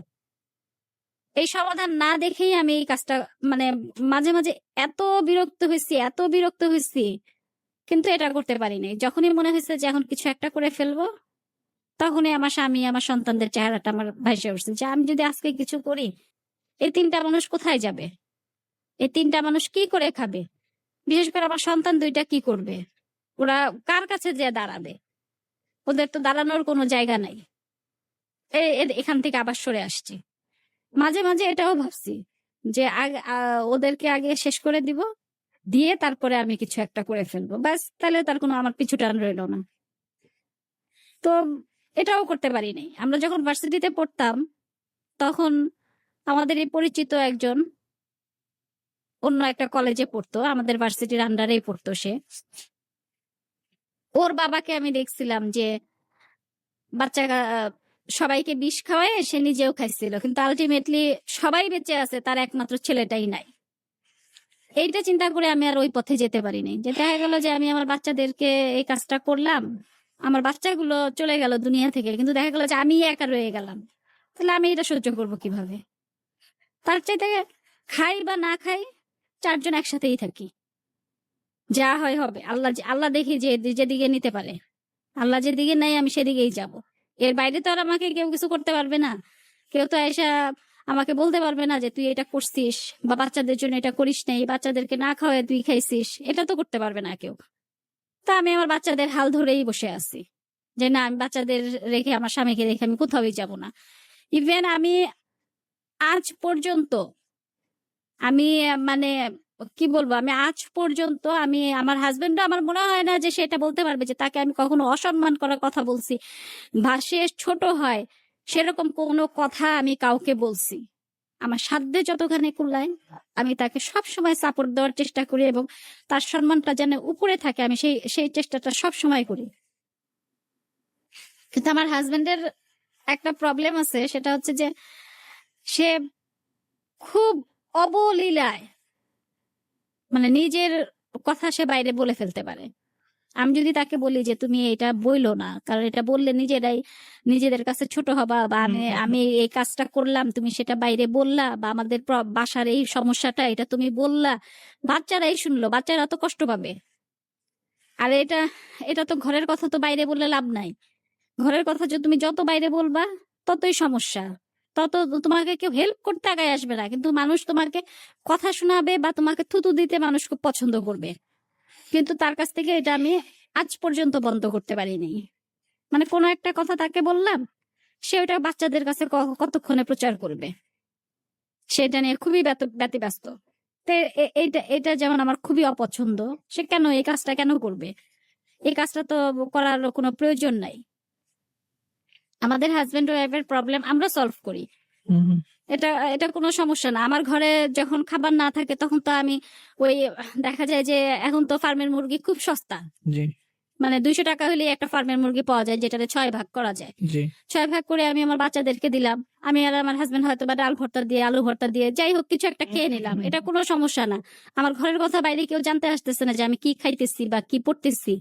এই সমাধান না দেখেই আমি এই কাজটা মানে মাঝে মাঝে এত বিরক্ত হয়েছি, এত বিরক্ত হয়েছি, কিন্তু এটা করতে পারিনি। যখনই মনে হয়েছে যে এখন কিছু একটা করে ফেলবো, তখনই আমার স্বামী আমার সন্তানদের চেহারাটা আমার ভাইসে উঠছে, যে আমি যদি আজকে কিছু করি এই 3টা মানুষ কোথায় যাবে, এই 3টা মানুষ কি করে খাবে, বিশেষ করে আমার সন্তান 2টা কি করবে, ওরা কার কাছে যে দাঁড়াবে, ওদের তো দাঁড়ানোর কোনো জায়গা নাই। এখান থেকে আবার সরে আসছি। মাঝে মাঝে এটাও ভাবছি যে ওদেরকে আগে শেষ করে দিব, দিয়ে তারপরে আমি কিছু একটা করে ফেলবো, ব্যাস, তাহলে তার কোনো আমার পিছু টান রইল না। তো এটাও করতে পারিনি। আমরা যখন ভার্সিটিতে পড়তাম তখন আমাদের এই পরিচিত একজন অন্য একটা কলেজে পড়তো, আমাদের ভার্সিটির আন্ডারেই পড়তো সে। ওর বাবাকে আমি দেখছিলাম যে বাচ্চা সবাইকে বিষ খাওয়ায় সে নিজেও খাইছিল, কিন্তু আলটিমেটলি সবাই বেঁচে আছে, তার একমাত্র ছেলেটাই নাই। এইটা চিন্তা করে আমি আর ওই পথে যেতে পারিনি, যে দেখা গেল যে আমি আমার বাচ্চাদেরকে এই কাজটা করলাম, আমার বাচ্চাগুলো চলে গেল দুনিয়া থেকে, কিন্তু দেখা গেল যে আমি একা রয়ে গেলাম, তাহলে আমি এটা সহ্য করব কিভাবে? তার চাইতে খাই বা না খাই, চারজন একসাথেই থাকি, যা হয় হবে, আল্লাহ দেখি যে যেদিকে নিতে পারে, আল্লাহ যেদিকে নাই আমি সেদিকেই যাব। এর বাইরে তো আর আমাকে কেউ কিছু করতে পারবে না। কেউ তো এসে আমাকে বলতে পারবে না যে তুই এটা করছিস বা বাচ্চাদের জন্য এটা করিস নাই, বাচ্চাদেরকে না খাওয়ায় তুই খাইছিস, এটা তো করতে পারবে না কেউ। তা আমি আমার বাচ্চাদের হাল ধরেই বসে আছি, যে না, আমি বাচ্চাদের রেখে, আমার স্বামীকে রেখে আমি কোথাওই যাব না। ইভেন আমি আজ পর্যন্ত, আমি মানে কি বলবো, আমি আজ পর্যন্ত, আমি আমার হাজবেন্ডও, আমার মনে হয় না যে সেটা বলতে পারবে যে তাকে আমি কখনো অসম্মান করার কথা বলছি বা সে ছোট হয় সেরকম কোনো কথা আমি কাউকে বলছি। আমার সাধ্যে যতখানি কুলায় আমি তাকে সব সময় সাপোর্ট দেওয়ার চেষ্টা করি, এবং তার সম্মানটা যেন উপরে থাকে আমি সেই সেই চেষ্টাটা সব সময় করি। কিন্তু আমার হাজবেন্ডের একটা প্রবলেম আছে, সেটা হচ্ছে যে সে খুব অবলীলায়, মানে নিজের কথা সে বাইরে বলে ফেলতে পারে। আমি যদি তাকে বলি যে তুমি এটা বইলো না, কারণ এটা বললে নিজেদের কাছে ছোট হবা, বা আমি এই কাজটা করলাম তুমি সেটা বাইরে বললা, বা আমাদের বাসার এই সমস্যাটা এটা তুমি বললা, বাচ্চারাই শুনলো, বাচ্চারা তো কষ্ট পাবে। আর এটা তো ঘরের কথা, তো বাইরে বললে লাভ নাই। ঘরের কথা তুমি যত বাইরে বলবা ততই সমস্যা, তত তোমাকে কেউ হেল্প করতে আগায় আসবে না, কিন্তু মানুষ তোমাকে কথা শোনাবে বা তোমাকে থুতু দিতে মানুষ খুব পছন্দ করবে। কিন্তু তার কাছ থেকে এটা আমি আজ পর্যন্ত বন্ধ করতে পারিনি। মানে কোনো একটা কথা তাকে বললাম, সে ওটা বাচ্চাদের কাছে কতক্ষণে প্রচার করবে, সেটা নিয়ে খুবই ব্যতিব্যস্ত। তো এটা যেমন আমার খুবই অপছন্দ। সে কেন এই কাজটা কেন করবে? এই কাজটা তো করার কোনো প্রয়োজন নাই। আমাদের হাজবেন্ড ওয়াইফের প্রবলেম আমরা সলভ করি, এটা এটা কোনো সমস্যা না। আমার ঘরে যখন খাবার না থাকে তখন তো আমি ওই, দেখা যায় যে এখন তো ফার্মের মুরগি খুব সস্তা, মানে 200 টাকা হলে একটা ফার্মের মুরগি পাওয়া যায়, যেটাতে 6 ভাগ করা যায়। 6 ভাগ করে আমি আমার বাচ্চাদেরকে দিলাম, আমি আর আমার হাজবেন্ড হয়তো বা ডাল ভর্তা দিয়ে, আলু ভর্তা দিয়ে, যাই হোক কিছু একটা খেয়ে নিলাম, এটা কোনো সমস্যা না। আমার ঘরের কথা বাইরে কেউ জানতে আসতেছে না যে আমি কি খাইতেছি বা কি পড়তেছি।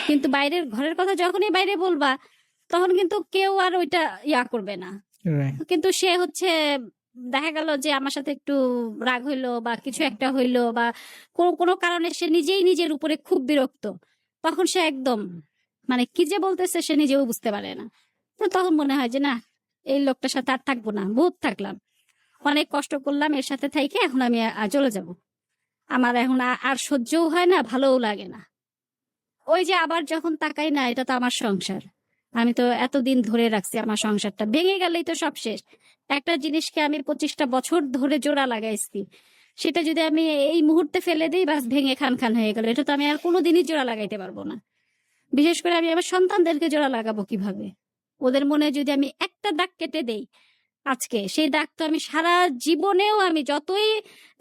কিন্তু ঘরের কথা যখনই বাইরে বলবা তখন কিন্তু কেউ আর ওইটা করবে না। কিন্তু সে হচ্ছে, দেখা গেল যে আমার সাথে একটু রাগ হইলো বা কিছু একটা হইলো, বা কোনো কারণে সে নিজেই নিজের উপরে খুব বিরক্ত, তখন সে একদম, মানে কি যে বলতেছে সে নিজেও বুঝতে পারে না। তো তখন মনে হয় যে না, এই লোকটার সাথে আর থাকবো না, বহুত থাকলাম, অনেক কষ্ট করলাম এর সাথে থাইকে, এখন আমি চলে যাব। আমার এখন আর সহ্যও হয় না, ভালোও লাগে না। ওই যে আবার যখন তাকাই না, এটা তো আমার সংসার, আমি তো এতদিন ধরে রাখছি, আমার সংসারটা ভেঙে গেলেই তো সব শেষ। একটা জিনিসকে আমি 25টা বছর ধরে জোড়া লাগাইছি, সেটা যদি আমি এই মুহূর্তে ফেলে দিই, বাস ভেঙে খান খান হয়ে গেল, এটা তো আমি আর কোনোদিনই জোড়া লাগাইতে পারবো না। বিশেষ করে আমি আমার সন্তানদেরকে জোড়া লাগাবো কিভাবে? ওদের মনে যদি আমি একটা দাগ কেটে দেই আজকে, সেই দাগ তো আমি সারা জীবনেও, আমি যতই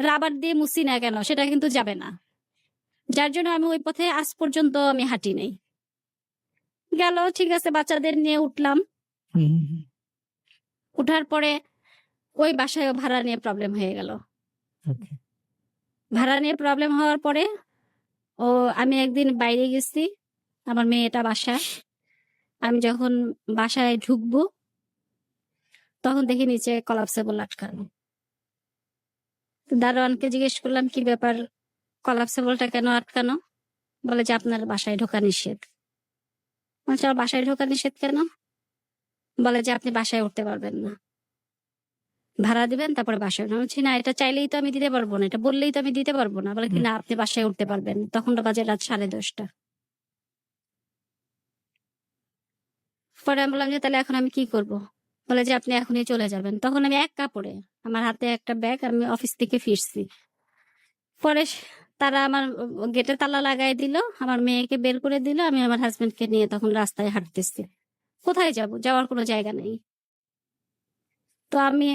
রাবার দিয়ে মুছি না কেন, সেটা কিন্তু যাবে না। যার জন্য আমি ওই পথে আজ পর্যন্ত আমি হাঁটি নাই। গেল, ঠিক আছে, বাচ্চাদের নিয়ে উঠলাম, উঠার পরে ওই বাসায় ভাড়া নিয়ে প্রবলেম হয়ে গেল। ভাড়া নিয়ে প্রবলেম হওয়ার পরে আমি একদিন বাইরে গেছি, আমার মেয়েটা বাসায়, আমি যখন বাসায় ঢুকবো তখন দেখি নিচে কলাপসেবল আটকানো। দারোয়ানকে জিজ্ঞেস করলাম কি ব্যাপার, কলাপসেবলটা কেন আটকানো? বলে যে আপনার বাসায় ঢোকা নিষেধ। বলছে আমার বাসায় ঢোকা নিষেধ কেন? বলে যে আপনি বাসায় উঠতে পারবেন না, ভাড়া দিবেন তারপরে বাসায়। বলছি না, এটা চাইলেই তো আমি দিতে পারবো না, এটা বললেই তো আমি দিতে পারবো না। বলে কি না, আপনি বাসায় উঠতে পারবেন। তখন বাজে রাত 10:30। পরে আমি বললাম যে তাহলে এখন আমি কি করব? বলে যে আপনি এখনই চলে যাবেন। তখন আমি এক কাপড়ে, আমার হাতে একটা ব্যাগ, আমি অফিস থেকে ফিরছি। পরে তারা আমার গেটে তালা লাগাই দিল, আমার মেয়েকে বের করে দিল, আমি আমার হাজবেন্ডকে নিয়ে তখন রাস্তায় হাঁটতেছি। কোথায় যাব? যাওয়ার কোনো জায়গা নেই। তো আমি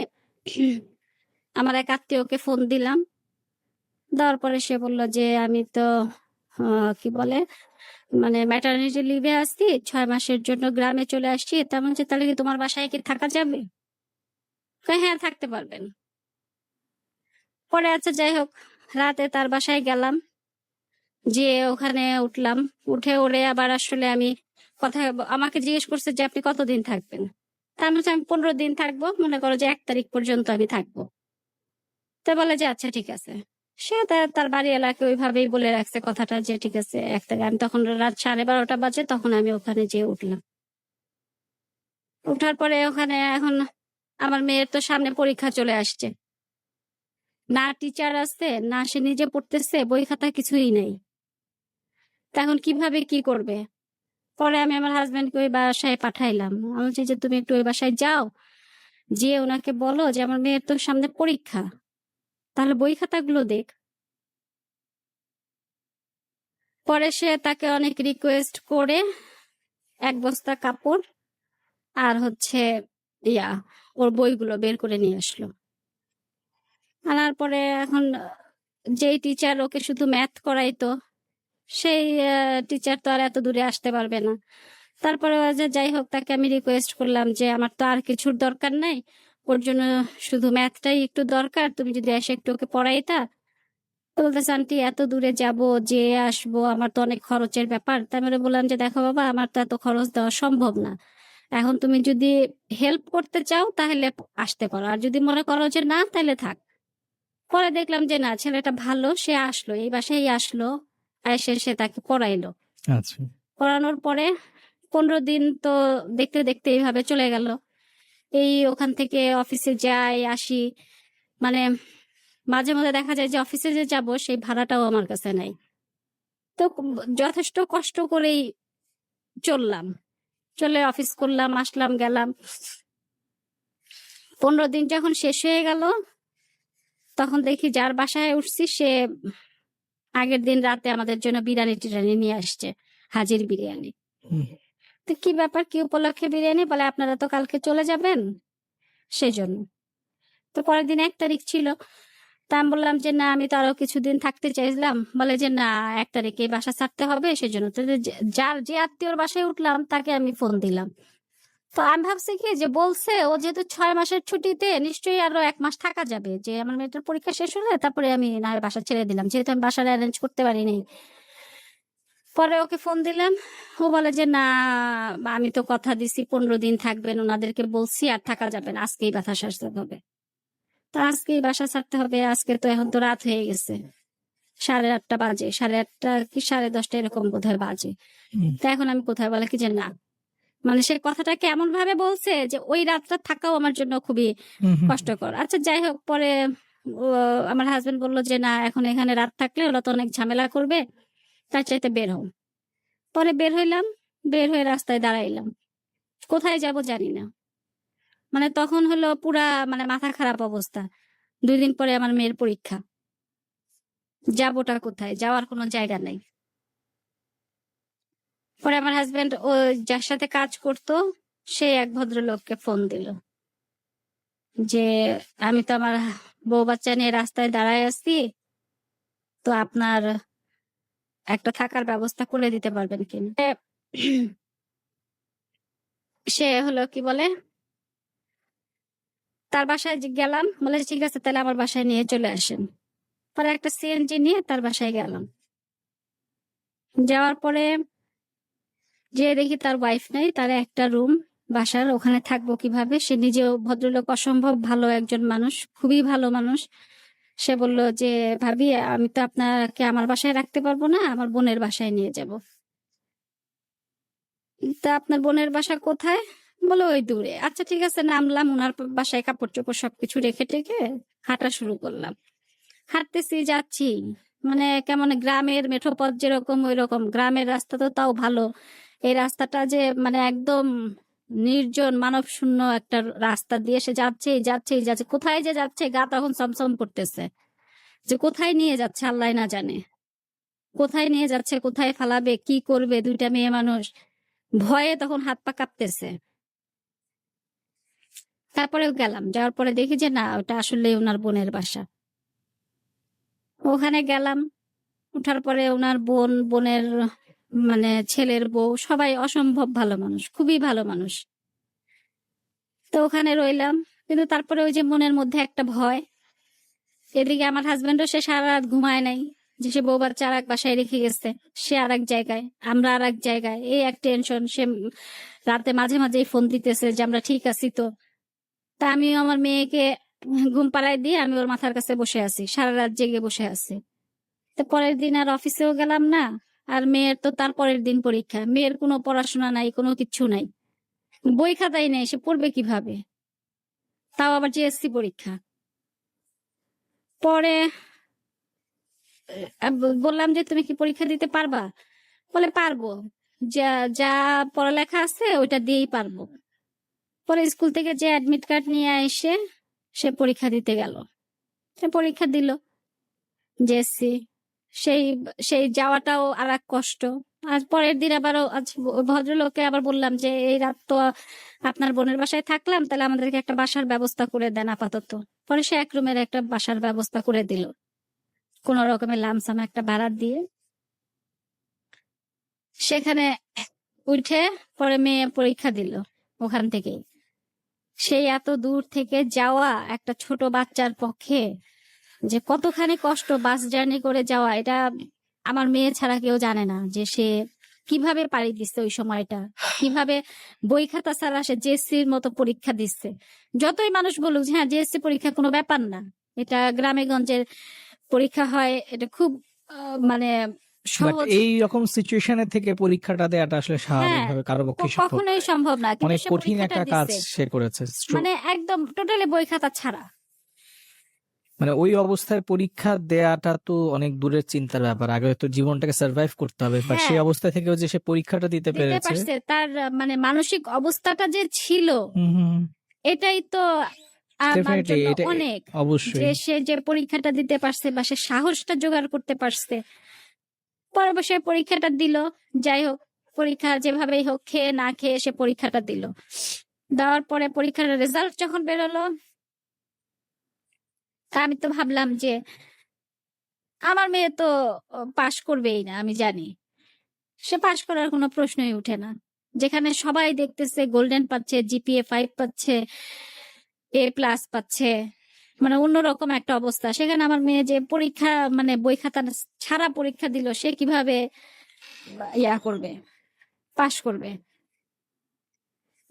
আমার এক আত্মীয়কে ফোন দিলাম, দেওয়ার পরে সে বলল যে আমি তো কি বলে, মানে ম্যাটারনিটি লিভে আসছি, 6 মাসের জন্য গ্রামে চলে আসছি। তেমন যে তাহলে কি তোমার বাসায় কি থাকা যাবে? হ্যাঁ, থাকতে পারবেন। পরে আচ্ছা যাই হোক, রাতে তার বাসায় গেলাম, যে ওখানে উঠলাম, উঠে ওরে আবার আসলে আমি কথা আমাকে জিজ্ঞেস করছে যে আপনি কতদিন থাকবেন। তা আমি বলছি, আমি 15 দিন থাকবো, মনে করো যে 1 তারিখ পর্যন্ত আমি থাকবো। তো বলে যে আচ্ছা ঠিক আছে। সে তার বাড়ি এলাকে ওইভাবেই বলে রাখছে কথাটা যে ঠিক আছে 1 তারিখ। আমি তখন রাত 12:30 বাজে, তখন আমি ওখানে যেয়ে উঠলাম। উঠার পরে ওখানে এখন আমার মেয়ের তো সামনে পরীক্ষা চলে আসছে, না টিচার আছে, না সে নিজে পড়তেছে, বই খাতা কিছুই নেই। তা এখন কিভাবে কি করবে? পরে আমি আমার হাজবেন্ডকে ওই বাসায় পাঠাইলাম। আমি বলছি যে তুমি একটু ওই বাসায় যাও, যে ওনাকে বলো যে আমার মেয়ের তো সামনে পরীক্ষা, তাহলে বই খাতাগুলো দেখ। পরে সে তাকে অনেক রিকোয়েস্ট করে 1 বস্তা কাপড় আর হচ্ছে ওর বইগুলো বের করে নিয়ে আসলো। আনার পরে এখন যেই টিচার ওকে শুধু ম্যাথ করাইতো, সেই টিচার তো আর এত দূরে আসতে পারবে না। তারপরে যাই হোক, তাকে আমি রিকোয়েস্ট করলাম যে আমার তো আর কিছুর দরকার নাই, ওর জন্য শুধু ম্যাথটাই একটু দরকার, তুমি যদি এসে একটু ওকে পড়াইতা। তো বলতেছে আন্টি এত দূরে যাব, যে আসবো, আমার তো অনেক খরচের ব্যাপার। তাই আমি বললাম যে দেখো বাবা, আমার তো এত খরচ দেওয়া সম্ভব না। এখন তুমি যদি হেল্প করতে চাও তাহলে আসতে পারো, আর যদি মনে করো যে না তাহলে থাক। পরে দেখলাম যে না, ছেলেটা ভালো, সে আসলো, এই বাসায় আসলো, এসে সে তাকে পড়াইলো। আচ্ছা। পড়ানোর পরে 15 দিন তো দেখতে দেখতে এইভাবে চলে গেল। এই ওখান থেকে অফিসে যাই আসি, মানে মাঝে মাঝে দেখা যায় যে অফিসে যে যাব সেই ভাড়াটাও আমার কাছে নাই। তো যথেষ্ট কষ্ট করেই চললাম, চলে অফিস করলাম, আসলাম গেলাম। 15 দিন যখন শেষ হয়ে গেল, তখন দেখি যার বাসায় উঠছি সে আগের দিন রাতে আমাদের জন্য বিরিয়ানি টিরানি নিয়ে আসছে, হাজির বিরিয়ানি। তো কি ব্যাপার, কি উপলক্ষে বিরিয়ানি? বলে আপনারা তো কালকে চলে যাবেন, সেজন্য। তো পরের দিন 1 তারিখ ছিল। তা আমি বললাম যে না, আমি তো আরো কিছুদিন থাকতে চাইছিলাম। বলে যে না, 1 তারিখে বাসা ছাড়তে হবে, সেজন্য। তো যার যে আত্মীয়র বাসায় উঠলাম তাকে আমি ফোন দিলাম। তো আমি ভাবছি কি যে বলছে ও যেহেতু 6 মাসের ছুটিতে, নিশ্চয়ই আরো 1 মাস থাকা যাবে, যে আমার মেয়েটার পরীক্ষা শেষ হলে তারপরে আমি না হয় বাসা ছেড়ে দিলাম, যেহেতু আমি বাসার অ্যারেঞ্জ করতে পারিনি। পরে ওকে ফোন দিলাম, ও বলে যে না, আমি তো কথা দিছি 15 দিন থাকবেন, ওনাদেরকে বলছি আর থাকা যাবে না, আজকেই বাসা সারতে হবে। তো আজকেই বাসা ছাড়তে হবে। আজকে তো এখন তো রাত হয়ে গেছে, 8:30 বাজে, 8:30 কি 10:30 এরকম বোধহয় বাজে। তো এখন আমি কোথায়? বলে কি যে না, মানে সে কথাটা কেমন ভাবে বলছে যে ওই রাতটা থাকাও আমার জন্য খুবই কষ্টকর। আচ্ছা যাই হোক, পরে আমার হাজবেন্ড বললো যে না, এখন এখানে রাত থাকলে ওরা তো অনেক ঝামেলা করবে, তার চাইতে বের হও। পরে বের হইলাম, বের হয়ে রাস্তায় দাঁড়াইলাম, কোথায় যাব জানি না। মানে তখন হলো পুরা মানে মাথা খারাপ অবস্থা। 2 দিন পরে আমার মেয়ের পরীক্ষা, যাবোটা কোথায়? যাওয়ার কোনো জায়গা নাই। পরে আমার হাজবেন্ড ও যার সাথে কাজ করতো, সে এক ভদ্রলোককে ফোন দিল যে আমি তো আমার বউ বাচ্চা নিয়ে রাস্তায় দাঁড়ায় আছি, তো আপনার একটা থাকার ব্যবস্থা করে দিতে পারবেন কিনা? সে হলো কি বলে, তার বাসায় গেলাম, বলে ঠিক আছে তাহলে আমার বাসায় নিয়ে চলে আসেন। পরে একটা সিএনজি নিয়ে তার বাসায় গেলাম। যাওয়ার পরে যে দেখি তার ওয়াইফ নাই, তার একটা রুম বাসার, ওখানে থাকবো কিভাবে? সে নিজেও ভদ্রলোক, অসম্ভব ভালো একজন মানুষ, খুবই ভালো মানুষ। সে বলল যে ভাবি, আমি তো আপনাকে আমার বাসায় রাখতে পারবো না, আমার বোনের বাসায় নিয়ে যাব। তা আপনার বোনের বাসা কোথায়? বলো ওই দূরে। আচ্ছা ঠিক আছে, নামলাম, ওনার বাসায় কাপড় চোপড় সবকিছু রেখে টেকে হাঁটা শুরু করলাম। হাঁটতেছি, যাচ্ছি, মানে কেমন গ্রামের মেঠো পথ যেরকম ওই রকম। গ্রামের রাস্তা তো তাও ভালো, এই রাস্তাটা যে মানে একদম নির্জন মানব শূন্য একটা রাস্তা দিয়ে সে যাচ্ছেই যাচ্ছেই যাচ্ছে, কোথায় যে যাচ্ছে গা তখন ছমছম করতেছে, যে কোথায় নিয়ে যাচ্ছে আল্লাহ না জানে। কোথায় নিয়ে যাচ্ছে, কোথায় ফালাবে, কি করবে, দুইটা মেয়ে মানুষ, ভয়ে তখন হাত পা কাঁপতেছে। তারপরেও গেলাম, যাওয়ার পরে দেখি যে না, ওটা আসলে ওনার বোনের বাসা। ওখানে গেলাম, উঠার পরে ওনার বোনের মানে ছেলের বউ সবাই অসম্ভব ভালো মানুষ, খুবই ভালো মানুষ। তো ওখানে রইলাম, কিন্তু তারপরে ওই যে মনের মধ্যে একটা ভয়, এদিকে আমার হাজবেন্ডও সে সারা রাত ঘুমায় নাই, যে সে বউ বাচ্চা আর এক বাসায় রেখে গেছে, সে আর এক জায়গায়, আমরা আর এক জায়গায়, এই এক টেনশন। সে রাতে মাঝে মাঝে ফোন দিতেছে যে আমরা ঠিক আছি তো। তা আমি আমার মেয়েকে ঘুম পাড়ায় দিয়ে আমি ওর মাথার কাছে বসে আছি, সারা রাত জেগে বসে আছি। তো পরের দিন আর অফিসেও গেলাম না, আর মেয়ের তো তার পরের দিন পরীক্ষা, মেয়ের কোনো পড়াশোনা নাই, কোনো কিচ্ছু নাই, বই খাতাই নেই, সে পড়বে কিভাবে, তাও আবার জিএসসি পরীক্ষা। পরে বললাম যে তুমি কি পরীক্ষা দিতে পারবা? বলে পারবো, যা যা পড়ালেখা আছে ওইটা দিয়েই পারবো। পরে স্কুল থেকে যে অ্যাডমিট কার্ড নিয়ে এসে সে পরীক্ষা দিতে গেল, সে পরীক্ষা দিল জেএসসি। সেই সেই যাওয়াটাও আর এক কষ্ট। আর পরের দিন আবার ভদ্রলোককে আবার বললাম যে এই রাত তো আপনার বোনের বাসায় থাকলাম, তাহলে আমাদেরকে একটা বাসার ব্যবস্থা করে দেন আপাতত। পরে সে এক রুমের একটা বাসার ব্যবস্থা করে দিল, কোন রকমের লামসাম একটা ভাড়া দিয়ে। সেখানে উঠে পরে মেয়ে পরীক্ষা দিল ওখান থেকে। সেই এত দূর থেকে যাওয়া একটা ছোট বাচ্চার পক্ষে যে কতখানি কষ্ট, বাস জার্নি করে যাওয়া, এটা আমার মেয়ে ছাড়া কেউ জানে না যে সে কিভাবে পাড়ি দিচ্ছে ওই সময়টা, কিভাবে বই খাতা ছাড়া সে জেএসসির মতো পরীক্ষা দিচ্ছে। যতই মানুষ বলুক যে হ্যাঁ জেএসসি পরীক্ষা কোনো ব্যাপার না, এটা গ্রামে গঞ্জের পরীক্ষা হয়, এটা খুব মানে সহজ। এই রকম সিচুয়েশনে থেকে পরীক্ষাটা দেওয়াটা আসলে স্বাভাবিকভাবে কারো পক্ষে কখনোই সম্ভব না, কিন্তু অনেক সে কঠিন একটা কাজ সে করেছে। মানে একদম টোটালি বই খাতা ছাড়া। মানে ওই অবস্থায় পরীক্ষা দেয়াটা তো অনেক দূরের চিন্তার ব্যাপার, আগে তো জীবনটাকে সার্ভাইভ করতে হবে, বা সেই অবস্থা থেকেও যে সে পরীক্ষাটা দিতে পেরেছে, তার মানে মানসিক অবস্থাটা যে ছিল, এটাই তো অনেক। অবশ্যই যে সে যে পরীক্ষাটা দিতে পারছে বা সে সাহসটা জোগাড় করতে পারছে, পরে বসে পরীক্ষাটা দিল। যাই হোক, পরীক্ষা যেভাবেই হোক, খেয়ে না খেয়ে সে পরীক্ষাটা দিল। দেওয়ার পরে পরীক্ষার রেজাল্ট যখন বেরোলো, আমি তো ভাবলাম যে আমার মেয়ে তো পাশ করবেই না, আমি জানি সে পাশ করার কোনো প্রশ্নই উঠে না। যেখানে সবাই দেখতেছে গোল্ডেন পাচ্ছে, জিপিএ 5 পাচ্ছে, A+ পাচ্ছে, মানে অন্যরকম একটা অবস্থা, সেখানে আমার মেয়ে যে পরীক্ষা মানে বই খাতা ছাড়া পরীক্ষা দিল, সে কিভাবে করবে, পাশ করবে?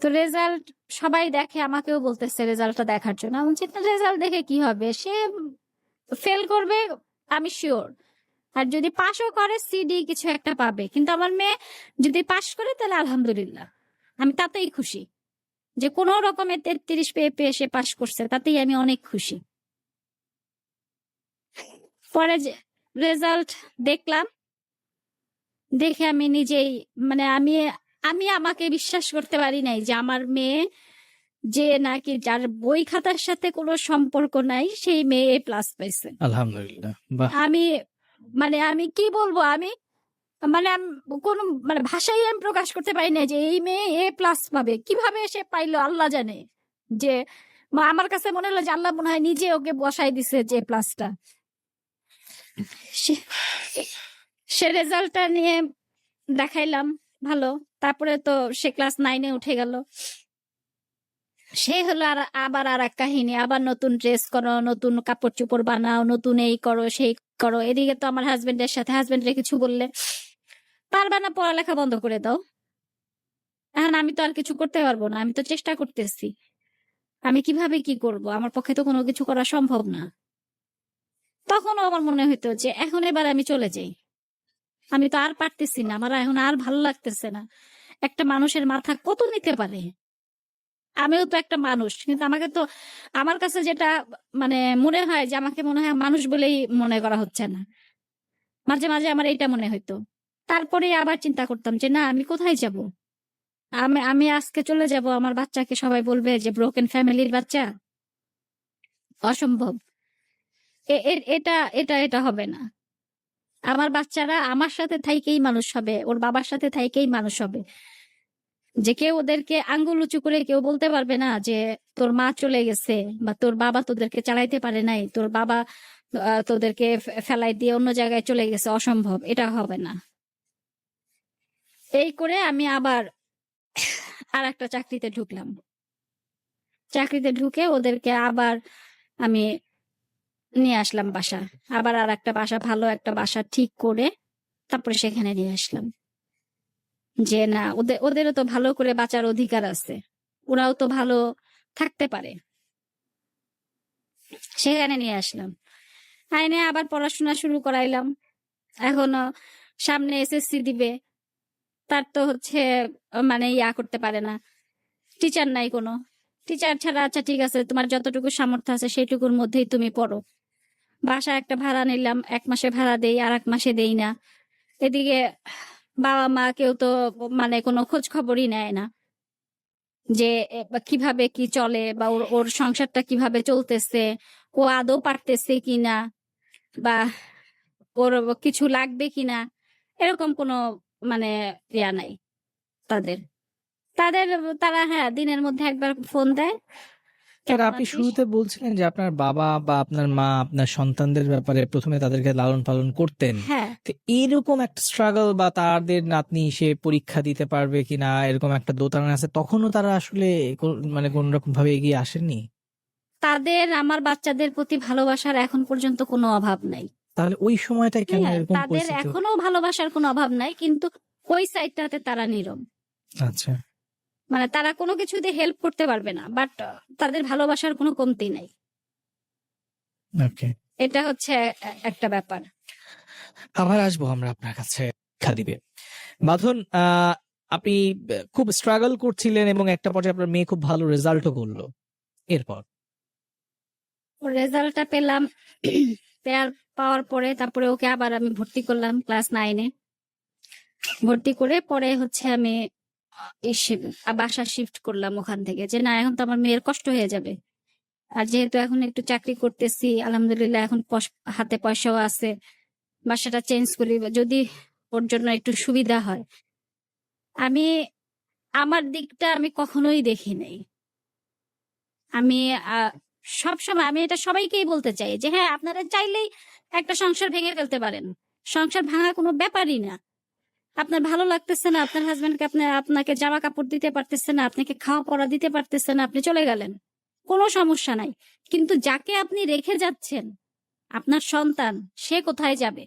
তো রেজাল্ট সবাই দেখে, আমাকেও বলতেছে রেজাল্টটা দেখার জন্য। আমি বলছি রেজাল্ট দেখে কি হবে, সে ফেল করবে আমি শিওর, আর যদি পাশও করে সিডি কিছু একটা পাবে। কিন্তু আমার মেয়ে যদি পাশ করে তাহলে আলহামদুলিল্লাহ, আমি তাতেই খুশি, যে কোনো রকমের 33 পেয়ে পেয়ে সে পাশ করছে, তাতেই আমি অনেক খুশি। পরে যে রেজাল্ট দেখলাম, দেখে আমি নিজেই মানে আমি আমাকে বিশ্বাস করতে পারি নাই যে আমার মেয়ে, যে নাকি যার বই খাতার সাথে কোনো সম্পর্ক নাই, সেই মেয়ে A+ পাইছে। আলহামদুলিল্লাহ। আমি কি বলবো, আমি কোন মানে ভাষাই আমি প্রকাশ করতে পারি না যে এই মেয়ে A+ পাবে, কিভাবে সে পাইলো আল্লাহ জানে। যে আমার কাছে মনে হলো যে আল্লাহ মনে হয় নিজে ওকে বসাই দিছে যে A+টা। সে রেজাল্টটা নিয়ে দেখাইলাম ভালো, তারপরে তো সে ক্লাস 9-এ উঠে গেল। সে হলো আবার আর এক কাহিনী, আবার নতুন ড্রেস করো, নতুন কাপড় চোপড় বানাও, নতুন এই করো সেই করো। এদিকে তো আমার হাজবেন্ডের কিছু বললে, পারবা না পড়ালেখা বন্ধ করে দাও। এখন আমি তো আর কিছু করতে পারবো না, আমি তো চেষ্টা করতেছি, আমি কিভাবে কি করব, আমার পক্ষে তো কোনো কিছু করা সম্ভব না। তখনও আমার মনে হইতো যে এখন এবার আমি চলে যাই, আমি তো আর পারতেছি না, আমার এখন আর ভালো লাগতেছে না। একটা মানুষের মাথা কত নিতে পারে, আমিও তো একটা মানুষ, কিন্তু আমাকে তো আমার কাছে যেটা মানে মনে হয় যে আমাকে মনে হয় মানুষ বলেই মনে করা হচ্ছে না। মাঝে মাঝে আমার এইটা মনে হইতো। তারপরে আবার চিন্তা করতাম যে না, আমি কোথায় যাব, আমি আজকে চলে যাব, আমার বাচ্চাকে সবাই বলবে যে ব্রোকেন ফ্যামিলির বাচ্চা, অসম্ভব। এটা এটা এটা হবে না। আমার বাচ্চারা আমার সাথে থাইকেই মানুষ হবে, ওর বাবার সাথে থাইকেই মানুষ হবে। যে কেউ ওদেরকে আঙ্গুল উঁচু করে কেউ বলতে পারবে না যে তোর মা চলে গেছে, বা তোর বাবা তোদেরকে চালাইতে পারে নাই, তোর বাবা তোদেরকে ফেলাই দিয়ে অন্য জায়গায় চলে গেছে, অসম্ভব, এটা হবে না। এই করে আমি আবার আর একটা চাকরিতে ঢুকলাম। চাকরিতে ঢুকে ওদেরকে আবার আমি নিয়ে আসলাম বাসা, আবার আর একটা বাসা, ভালো একটা বাসা ঠিক করে তারপরে সেখানে নিয়ে আসলাম, যে না ওদেরও তো ভালো করে বাঁচার অধিকার আছে, ওরাও তো ভালো থাকতে পারে। সেখানে নিয়ে আসলাম, আইনে আবার পড়াশোনা শুরু করাইলাম। এখনো সামনে এসএসসি দিবে, তার তো হচ্ছে মানে করতে পারে না, টিচার নাই কোনো। টিচার ছাড়া আচ্ছা ঠিক আছে, তোমার যতটুকু সামর্থ্য আছে সেইটুকুর মধ্যেই তুমি পড়ো। বাসা একটা ভাড়া নিলাম, 1 মাসে ভাড়া দেই, আর 1 মাসে দেই না। এদিকে বাবা মা কেউ তো মানে কোনো খোঁজ খবরই নেয় না, যে কিভাবে কি চলে, বা ওর সংসারটা কিভাবে চলতেছে, ও আদৌ পারতেছে কিনা, বা ওর কিছু লাগবে কিনা, এরকম কোনো মানে নাই তাদের। তাদের তারা হ্যাঁ দিনের মধ্যে একবার ফোন দেয়, কেমন আপনি আছিস? শুরুতে বলছিলেন যে আপনার বাবা বা আপনার মা আপনার সন্তানদের ব্যাপারে প্রথমে তাদেরকে লালন পালন করতেন, হ্যাঁ, তো এরকম একটা স্ট্রাগল বা তাদের নাতনি সে পরীক্ষা দিতে পারবে কিনা এরকম একটা দোটানা আছে, তখনও তারা আসলে মানে কোন রকম ভাবে এগিয়ে আসেননি? তাদের আমার বাচ্চাদের প্রতি ভালোবাসার এখন পর্যন্ত কোনো অভাব নাই। তাহলে ওই সময়টাই কেন হ্যাঁ, এরকম তাদের পরিস্থিতি? এখনো ভালোবাসার কোনো অভাব নাই, কিন্তু ওই সাইডটাতে তারা নীরব। আচ্ছা, মানে তারা কোনো কিছুতে হেল্প করতে পারবে না, বাট তাদের ভালোবাসার কোনো কমতি নাই। ওকে। এটা হচ্ছে একটা ব্যাপার। আবার আসবো আমরা আপনার কাছে শিক্ষা দিবে। বাঁধন, আপনি খুব স্ট্রাগল করছিলেন এবং একটা পর্যায়ে আপনার মেয়ে খুব ভালো রেজাল্টও করলো। এরপর রেজাল্টটা পেলাম, পাওয়ার পরে তারপরে ওকে আবার আমি ভর্তি করলাম ক্লাস 9-এ। ভর্তি করে পরে হচ্ছে আমি বাসা শিফট করলাম ওখান থেকে, যে না এখন তো আমার মেয়ের কষ্ট হয়ে যাবে। আর যেহেতু এখন একটু চাকরি করতেছি, আলহামদুলিল্লাহ এখন হাতে পয়সাও আছে, বাসাটা চেঞ্জ করি যদি ওর জন্য একটু সুবিধা হয়। আমি আমার দিকটা আমি কখনোই দেখি নাই। আমি সবসময় আমি এটা সবাইকেই বলতে চাই যে হ্যাঁ, আপনারা চাইলেই একটা সংসার ভেঙে ফেলতে পারেন। সংসার ভাঙা কোনো ব্যাপারই না। আপনার ভালো লাগতেছে না, আপনার হাজবেন্ডকে আপনাকে জামা কাপড় দিতে পারতেছে না, আপনাকে খাওয়া পড়া দিতে পারতেছে না, আপনি চলে গেলেন, কোনো সমস্যা নাই। কিন্তু যাকে আপনি রেখে যাচ্ছেন, আপনার সন্তান, সে কোথায় যাবে?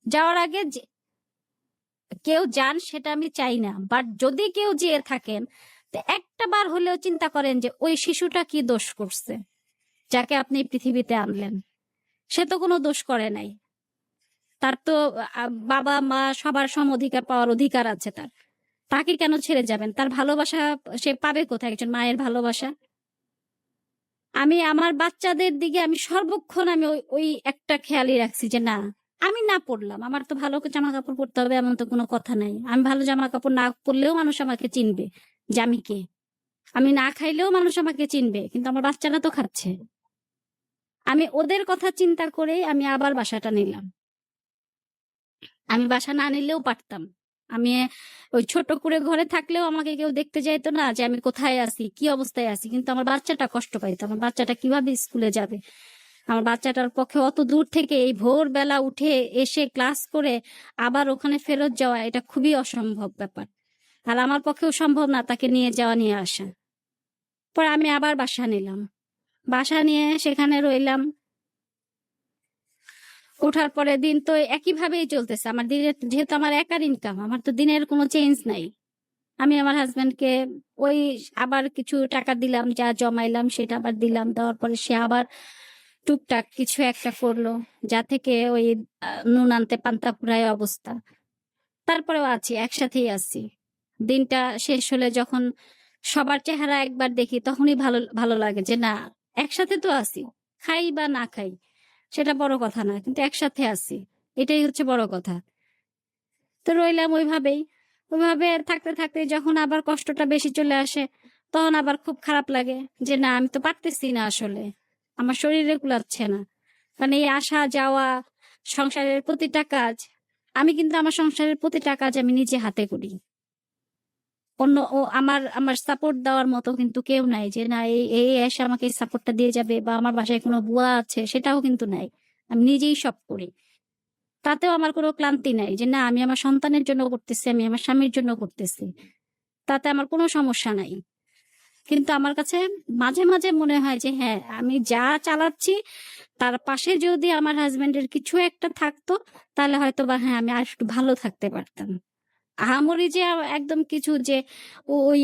যাওয়ার আগে কেউ যান সেটা আমি চাই না, বাট যদি কেউ যেয়ে থাকেন, তো একটা বার হলেও চিন্তা করেন যে ওই শিশুটা কি দোষ করছে, যাকে আপনি পৃথিবীতে আনলেন। সে তো কোনো দোষ করে নাই। তার তো বাবা মা সবার সম অধিকার পাওয়ার অধিকার আছে তার। তাকে কেন ছেড়ে যাবেন? তার ভালোবাসা সে পাবে কোথায়, একজন মায়ের ভালোবাসা? আমি আমার বাচ্চাদের দিকে আমি সর্বক্ষণ আমি ওই একটা খেয়ালই রাখছি যে না, আমি না পড়লাম, আমার তো ভালো জামা কাপড় পরতে হবে এমন তো কোনো কথা নাই। আমি ভালো জামা কাপড় না পরলেও মানুষ আমাকে চিনবে যে আমি কে। আমি না খাইলেও মানুষ আমাকে চিনবে, কিন্তু আমার বাচ্চারা তো খাচ্ছে। আমি ওদের কথা চিন্তা করেই আমি আবার বাসাটা নিলাম। আমি বাসা না নিলেও পারতাম। আমি ওই ছোট করে ঘরে থাকলেও আমাকে কেউ দেখতে যাইতো না যে আমি কোথায় আছি, কি অবস্থায় আছি। কিন্তু আমার বাচ্চাটা কষ্ট পাইতো, আমার বাচ্চাটা কিভাবে স্কুলে যাবে। আমার বাচ্চাটার পক্ষে অত দূর থেকে এই ভোরবেলা উঠে এসে ক্লাস করে আবার ওখানে ফেরত যাওয়া, এটা খুবই অসম্ভব ব্যাপার। আর আমার পক্ষেও সম্ভব না তাকে নিয়ে যাওয়া, নিয়ে আসা। পরে আমি আবার বাসা নিলাম, বাসা নিয়ে সেখানে রইলাম। ওঠার পরে দিন তো একইভাবেই চলতেছে আমার দিনের, যেহেতু আমার একার ইনকাম, আমার তো দিনের কোনো চেঞ্জ নাই। আমি আমার হাজবেন্ডকে ওই আবার কিছু টাকা দিলাম, যা জমাইলাম সেটা আবার দিলাম, দেওয়ার পরে সে আবার টুকটাক কিছু একটা করলো, যা থেকে ওই নুন আনতে পান্তা ফুরায় অবস্থা। তারপরেও আছি, একসাথেই আছি। দিনটা শেষ হলে যখন সবার চেহারা একবার দেখি, তখনই ভালো ভালো লাগে যে না, একসাথে তো আছি। খাই বা না খাই সেটা বড় কথা না, কিন্তু একসাথে আছি, এটাই হচ্ছে বড় কথা। তো রইলাম ওইভাবেই। ওইভাবে থাকতে থাকতে যখন আবার কষ্টটা বেশি চলে আসে, তখন আবার খুব খারাপ লাগে যে না, আমি তো পারতেছি না, আসলে আমার শরীরে কুলাচ্ছে না। মানে এই আসা যাওয়া, সংসারের প্রতিটা কাজ, আমি কিন্তু আমার সংসারের প্রতিটা কাজ আমি নিজে হাতে করি। অন্য ও আমার আমার সাপোর্ট দেওয়ার মতো কিন্তু কেউ নাই, যে না এই এই এসে আমাকে এই সাপোর্টটা দিয়ে যাবে, বা আমার বাসায় কোনো বুয়া আছে, সেটাও কিন্তু নাই। আমি নিজেই সব করি। তাতেও আমার কোনো ক্লান্তি নাই যে না, আমি আমার সন্তানের জন্য করতেছি, আমি আমার স্বামীর জন্য করতেছি, তাতে আমার কোনো সমস্যা নাই। কিন্তু আমার কাছে মাঝে মাঝে মনে হয় যে হ্যাঁ, আমি যা চালাচ্ছি তার পাশে যদি আমার হাজবেন্ডের কিছু একটা থাকতো, তাহলে হয়তো বা হ্যাঁ, আমি আর একটু ভালো থাকতে পারতাম। আহামরি যে একদম কিছু যে ওই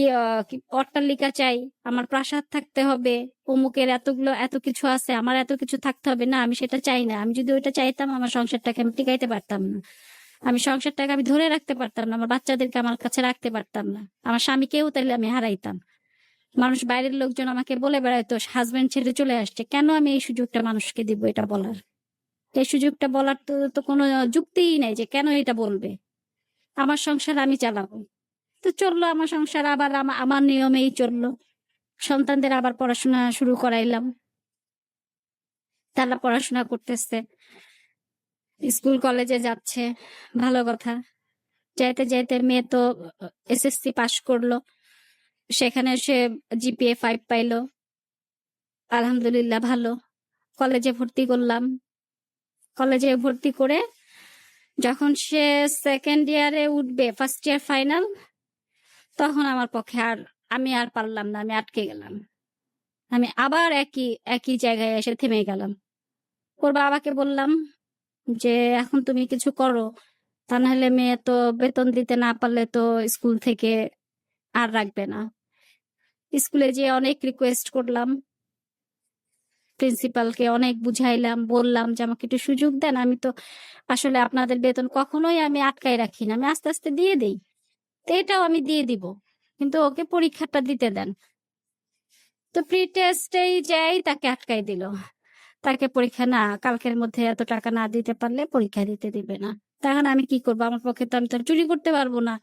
অট্টালিকা চাই, আমার প্রাসাদ থাকতে হবে, অমুকের এতগুলো এত কিছু আছে, আমার এত কিছু থাকতে হবে, না আমি সেটা চাই না। আমি যদি ওইটা চাইতাম আমার সংসারটাকে আমি টিকাইতে পারতাম না, আমি সংসারটাকে আমি ধরে রাখতে পারতাম না, আমার বাচ্চাদেরকে আমার কাছে রাখতে পারতাম না, আমার স্বামীকেও তাহলে আমি হারাইতাম। মানুষ, বাইরের লোকজন আমাকে বলে বেড়াইতো হাজবেন্ড ছেড়ে চলে আসছে, কেন আমি এই সুযোগটা মানুষকে দিব এটা বলার? এই সুযোগটা বলার তো কোনো যুক্তিই নেই যে কেন এটা বলবে। আমার সংসার আমি চালাবো। তো চললো আমার সংসার, আবার আমার নিয়মেই চললো। সন্তানদের আবার পড়াশোনা শুরু করাইলাম, তারা পড়াশোনা করতেছে, স্কুল কলেজে যাচ্ছে, ভালো কথা। যাইতে যাইতে মেয়ে তো এসএসসি পাশ করলো, সেখানে সে জিপিএ 5 পাইলো, আলহামদুলিল্লাহ ভালো। কলেজে ভর্তি করলাম, কলেজে ভর্তি করে যখন সে সেকেন্ড ইয়ারে উঠবে, ফার্স্ট ইয়ার ফাইনাল, তখন আমার পক্ষে আমি আর পারলাম না, আমি আটকে গেলাম। আমি আবার একই জায়গায় এসে থেমে গেলাম। ওর বাবাকে বললাম যে এখন তুমি কিছু করো, তা নাহলে মেয়ে তো বেতন দিতে না পারলে তো স্কুল থেকে আর রাখবে না। স্কুলে যেয়ে অনেক রিকোয়েস্ট করলাম, প্রিন্সিপালকে অনেক বুঝাইলাম, বললাম যে আমাকে একটু সুযোগ দেন, আমি তো আসলে আপনাদের বেতন কখনোই আমি আটকায় রাখি না, আমি আস্তে আস্তে দিয়ে দেই, তো এটাও আমি দিয়ে দিব, কিন্তু ওকে পরীক্ষাটা দিতে দেন। তো প্রি টেস্টেই যাই তাকে আটকাই দিল, তাকে পরীক্ষা না, কালকের মধ্যে এত টাকা না দিতে পারলে পরীক্ষা দিতে দিবে না। তখন আমি কি করবো? আমার পক্ষে তো, আমি তো আর চুরি করতে পারবো না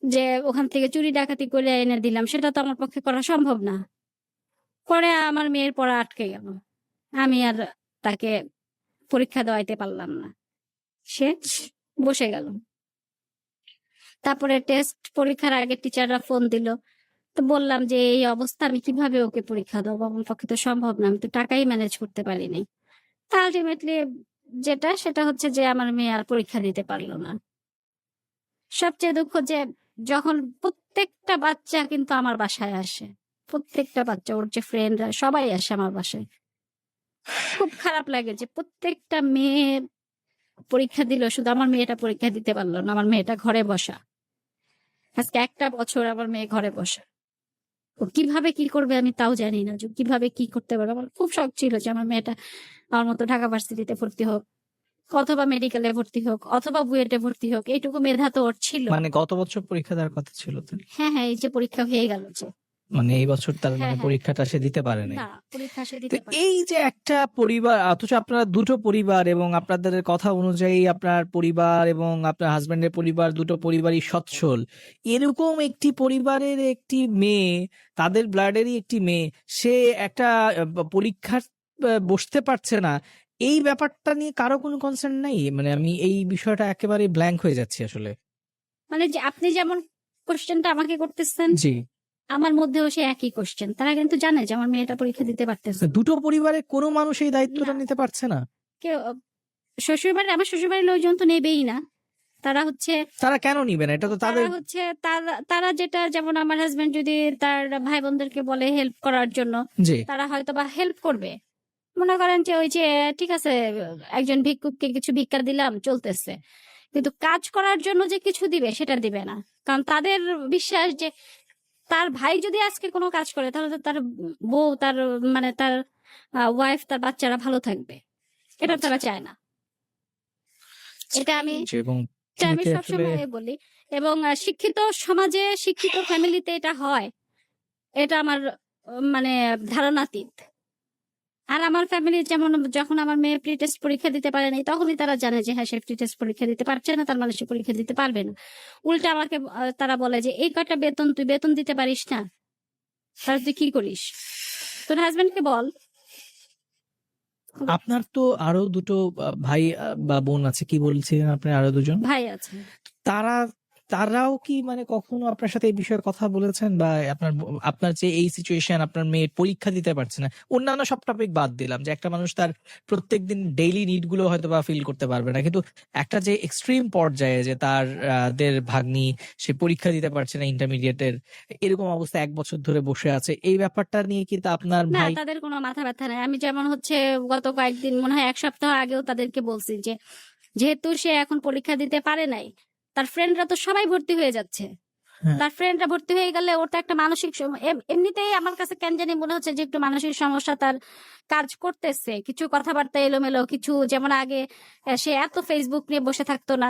যে ওখান থেকে চুরি ডাকাতি করে এনে দিলাম, সেটা তো আমার পক্ষে করা সম্ভব না। পরে আমার মেয়ের পড়া আটকে গেল, আমি আর তাকে পরীক্ষা দেওয়াইতে পারলাম না, সে বসে গেল। তারপরে টেস্ট পরীক্ষার আগে টিচাররা ফোন দিল, তো বললাম যে এই অবস্থা, আমি কিভাবে ওকে পরীক্ষা দেবো, আমার পক্ষে তো সম্ভব না, আমি তো টাকাই ম্যানেজ করতে পারিনি। আলটিমেটলি সেটা হচ্ছে যে আমার মেয়ে আর পরীক্ষা দিতে পারলো না। সবচেয়ে দুঃখ যে যখন প্রত্যেকটা বাচ্চা কিন্তু আমার বাসায় আসে, প্রত্যেকটা বাচ্চা, ওর যে ফ্রেন্ডরা সবাই আসে আমার বাসায়, খুব খারাপ লাগে যে প্রত্যেকটা মেয়ে পরীক্ষা দিল, শুধু আমার মেয়েটা পরীক্ষা দিতে পারলো না। আমার মেয়েটা ঘরে বসা, আজকে 1টা বছর আমার মেয়ে ঘরে বসা। ও কিভাবে কি করবে আমি তাও জানি না, যে কিভাবে কি করতে পারবে। আমার খুব শখ ছিল যে আমার মেয়েটা আমার মতো ঢাকা ভার্সিটিতে ভর্তি হোক, অথবা মেডিকেলে ভর্তি হোক, অথবা বুয়েটে ভর্তি হোক, এইটুকু মেধা তো ওর ছিল। মানে গত বছর পরীক্ষা দেওয়ার কথা ছিল তো? হ্যাঁ হ্যাঁ, এই যে পরীক্ষা হয়ে গেল, যে মানে এই বছর তার হ্যাঁ মানে হ্যাঁ, পরীক্ষাটা সে দিতে পারে নাই। না পরীক্ষা সে তো দিতে পারে। এই যে একটা পরিবার, অথচ আপনারা দুটো পরিবার, এবং আপনাদের কথা অনুযায়ী আপনার পরিবার এবং আপনার হাজবেন্ডের পরিবার, দুটো পরিবারই সচ্ছল, এরকম একটি পরিবারের একটি মেয়ে, তাদের ব্লাডেরই একটি মেয়ে, সে একটা পরীক্ষার বসতে পারছে না, এই ব্যাপারটা নিয়ে কারো কোনো কনসার্ন নাই? মানে আমি এই বিষয়টা একেবারে ব্ল্যাঙ্ক হয়ে যাচ্ছি আসলে। মানে যে আপনি যেমন কোশ্চেনটা আমাকে করতেছেন, জি, আমার মধ্যেও সে একই কোশ্চেন। তারা কিন্তু জানে যে আমার মেয়েটা পরীক্ষা দিতে পারতেছে না। দুটো পরিবারের কোনো মানুষ এই দায়িত্বটা না। নিতে পারছে না। কেউ আমার শ্বশুরবাড়ির লোকজন তো নেবেই না। তারা হচ্ছে, তারা কেন নিবে না? এটা তো তাদের। তারা হচ্ছে তারা যেটা, যেমন আমার হাজবেন্ড যদি তার ভাই বোনদেরকে বলে হেল্প করার জন্য, জি, তারা হয়তো বা হেল্প করবে। মনে করেন যে ওই যে ঠিক আছে, একজন ভিক্ষুককে কিছু ভিক্ষা দিলাম, চলতেছে, কিন্তু কাজ করার জন্য যে কিছু দিবে সেটা দিবে না। কারণ তাদের বিশ্বাস যে তার ভাই যদি আজকে কোনো কাজ করে, তাহলে তো তার বউ, তার মানে তার ওয়াইফ, তার বাচ্চারা ভালো থাকবে, এটা তারা চায় না। এটা আমি এবং এটা আমি এতে আসলে সবসময় বলি। এবং শিক্ষিত সমাজে, শিক্ষিত ফ্যামিলিতে এটা হয়, এটা আমার মানে ধারণাতীত। আর আমার ফ্যামিলি যেমন, যখন আমার মেয়ে প্রি টেস্ট পরীক্ষা দিতে পারে নাই, তখনই তারা জানে যে হ্যাঁ, সে প্রি টেস্ট পরীক্ষা দিতে পারছে না, তার মানে সে পরীক্ষা দিতে পারবে না। উল্টা আমাকে তারা বলে যে এই কয়টা বেতন, তুই বেতন দিতে পারিস না, তাহলে তুই কি করিস? তোর হাজবেন্ডকে বল। আপনার তো আরো দুটো ভাই বা বোন আছে, কি বলছিলেন আপনি? আরো দুজন ভাই আছে। তারা তারাও কি মানে কখনো আপনার সাথে এই বিষয়ে কথা বলেছেন, বা আপনার যে এই সিচুয়েশন, আপনার মেয়ে পরীক্ষা দিতে পারছে না, অন্যান্য সব টপিক বাদ দিলাম, যে একটা মানুষ তার প্রত্যেকদিন ডেইলি নিড গুলো হয়তো বা ফিল করতে পারবে না, কিন্তু একটা যে এক্সট্রিম পর্যায়ে যে তার দের ভাগ্নি সে পরীক্ষা দিতে পারছে না ইন্টারমিডিয়েটের, এরকম অবস্থা 1 বছর ধরে বসে আছে, এই ব্যাপারটা নিয়ে কি তা আপনার না, ভাই? তাদের কোনো মাথা ব্যথা নাই। আমি যেমন হচ্ছে গত কয়েকদিন, মনে হয় 1 সপ্তাহ আগেও তাদেরকে বলছি যে যেহেতু সে এখন পরীক্ষা দিতে পারে নাই, তার ফ্রেন্ডরা তো সবাই ভর্তি হয়ে যাচ্ছে। হ্যাঁ। তার ফ্রেন্ডরা ভর্তি হয়ে গেলে ওর তো একটা মানসিক এমনিতেই আমার কাছে কেন জানি মনে হচ্ছে যে একটু মানসিক সমস্যা তার কাজ করতেছে, কিছু কথাবার্তা এলোমেলো, কিছু যেমন আগে সে এত ফেসবুক নিয়ে বসে থাকতো না,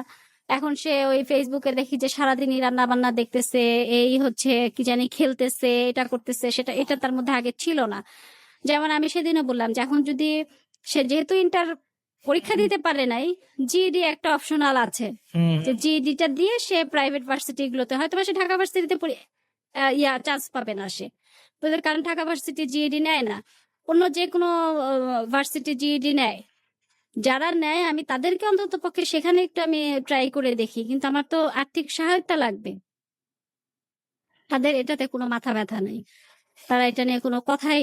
এখন সে ওই ফেসবুকে দেখি যে সারাদিনই রান্না বান্না দেখতেছে, এই হচ্ছে কি জানি খেলতেছে, এটা করতেছে সেটা, এটা তার মধ্যে আগে ছিল না। যেমন আমি সেদিনও বললাম যে এখন যদি সে যেহেতু ইন্টার পরীক্ষা দিতে পারে নাই, জিইডি একটা অপশনাল আছে, যে জিইডিটা দিয়ে সে প্রাইভেট ভার্সিটি গুলোতে, হয়তো সে ঢাকা ভার্সিটিতে চান্স পাবে না সে, কারণ ঢাকা ভার্সিটি জিইডি নেয় না, অন্য যে কোনো ভার্সিটি জিইডি নেয়। যারা নেয় আমি তাদেরকে অন্তত পক্ষে সেখানে একটু আমি ট্রাই করে দেখি, কিন্তু আমার তো আর্থিক সহায়তা লাগবে। তাদের এটাতে কোনো মাথা ব্যথা নেই, তারা এটা নিয়ে কোনো কথাই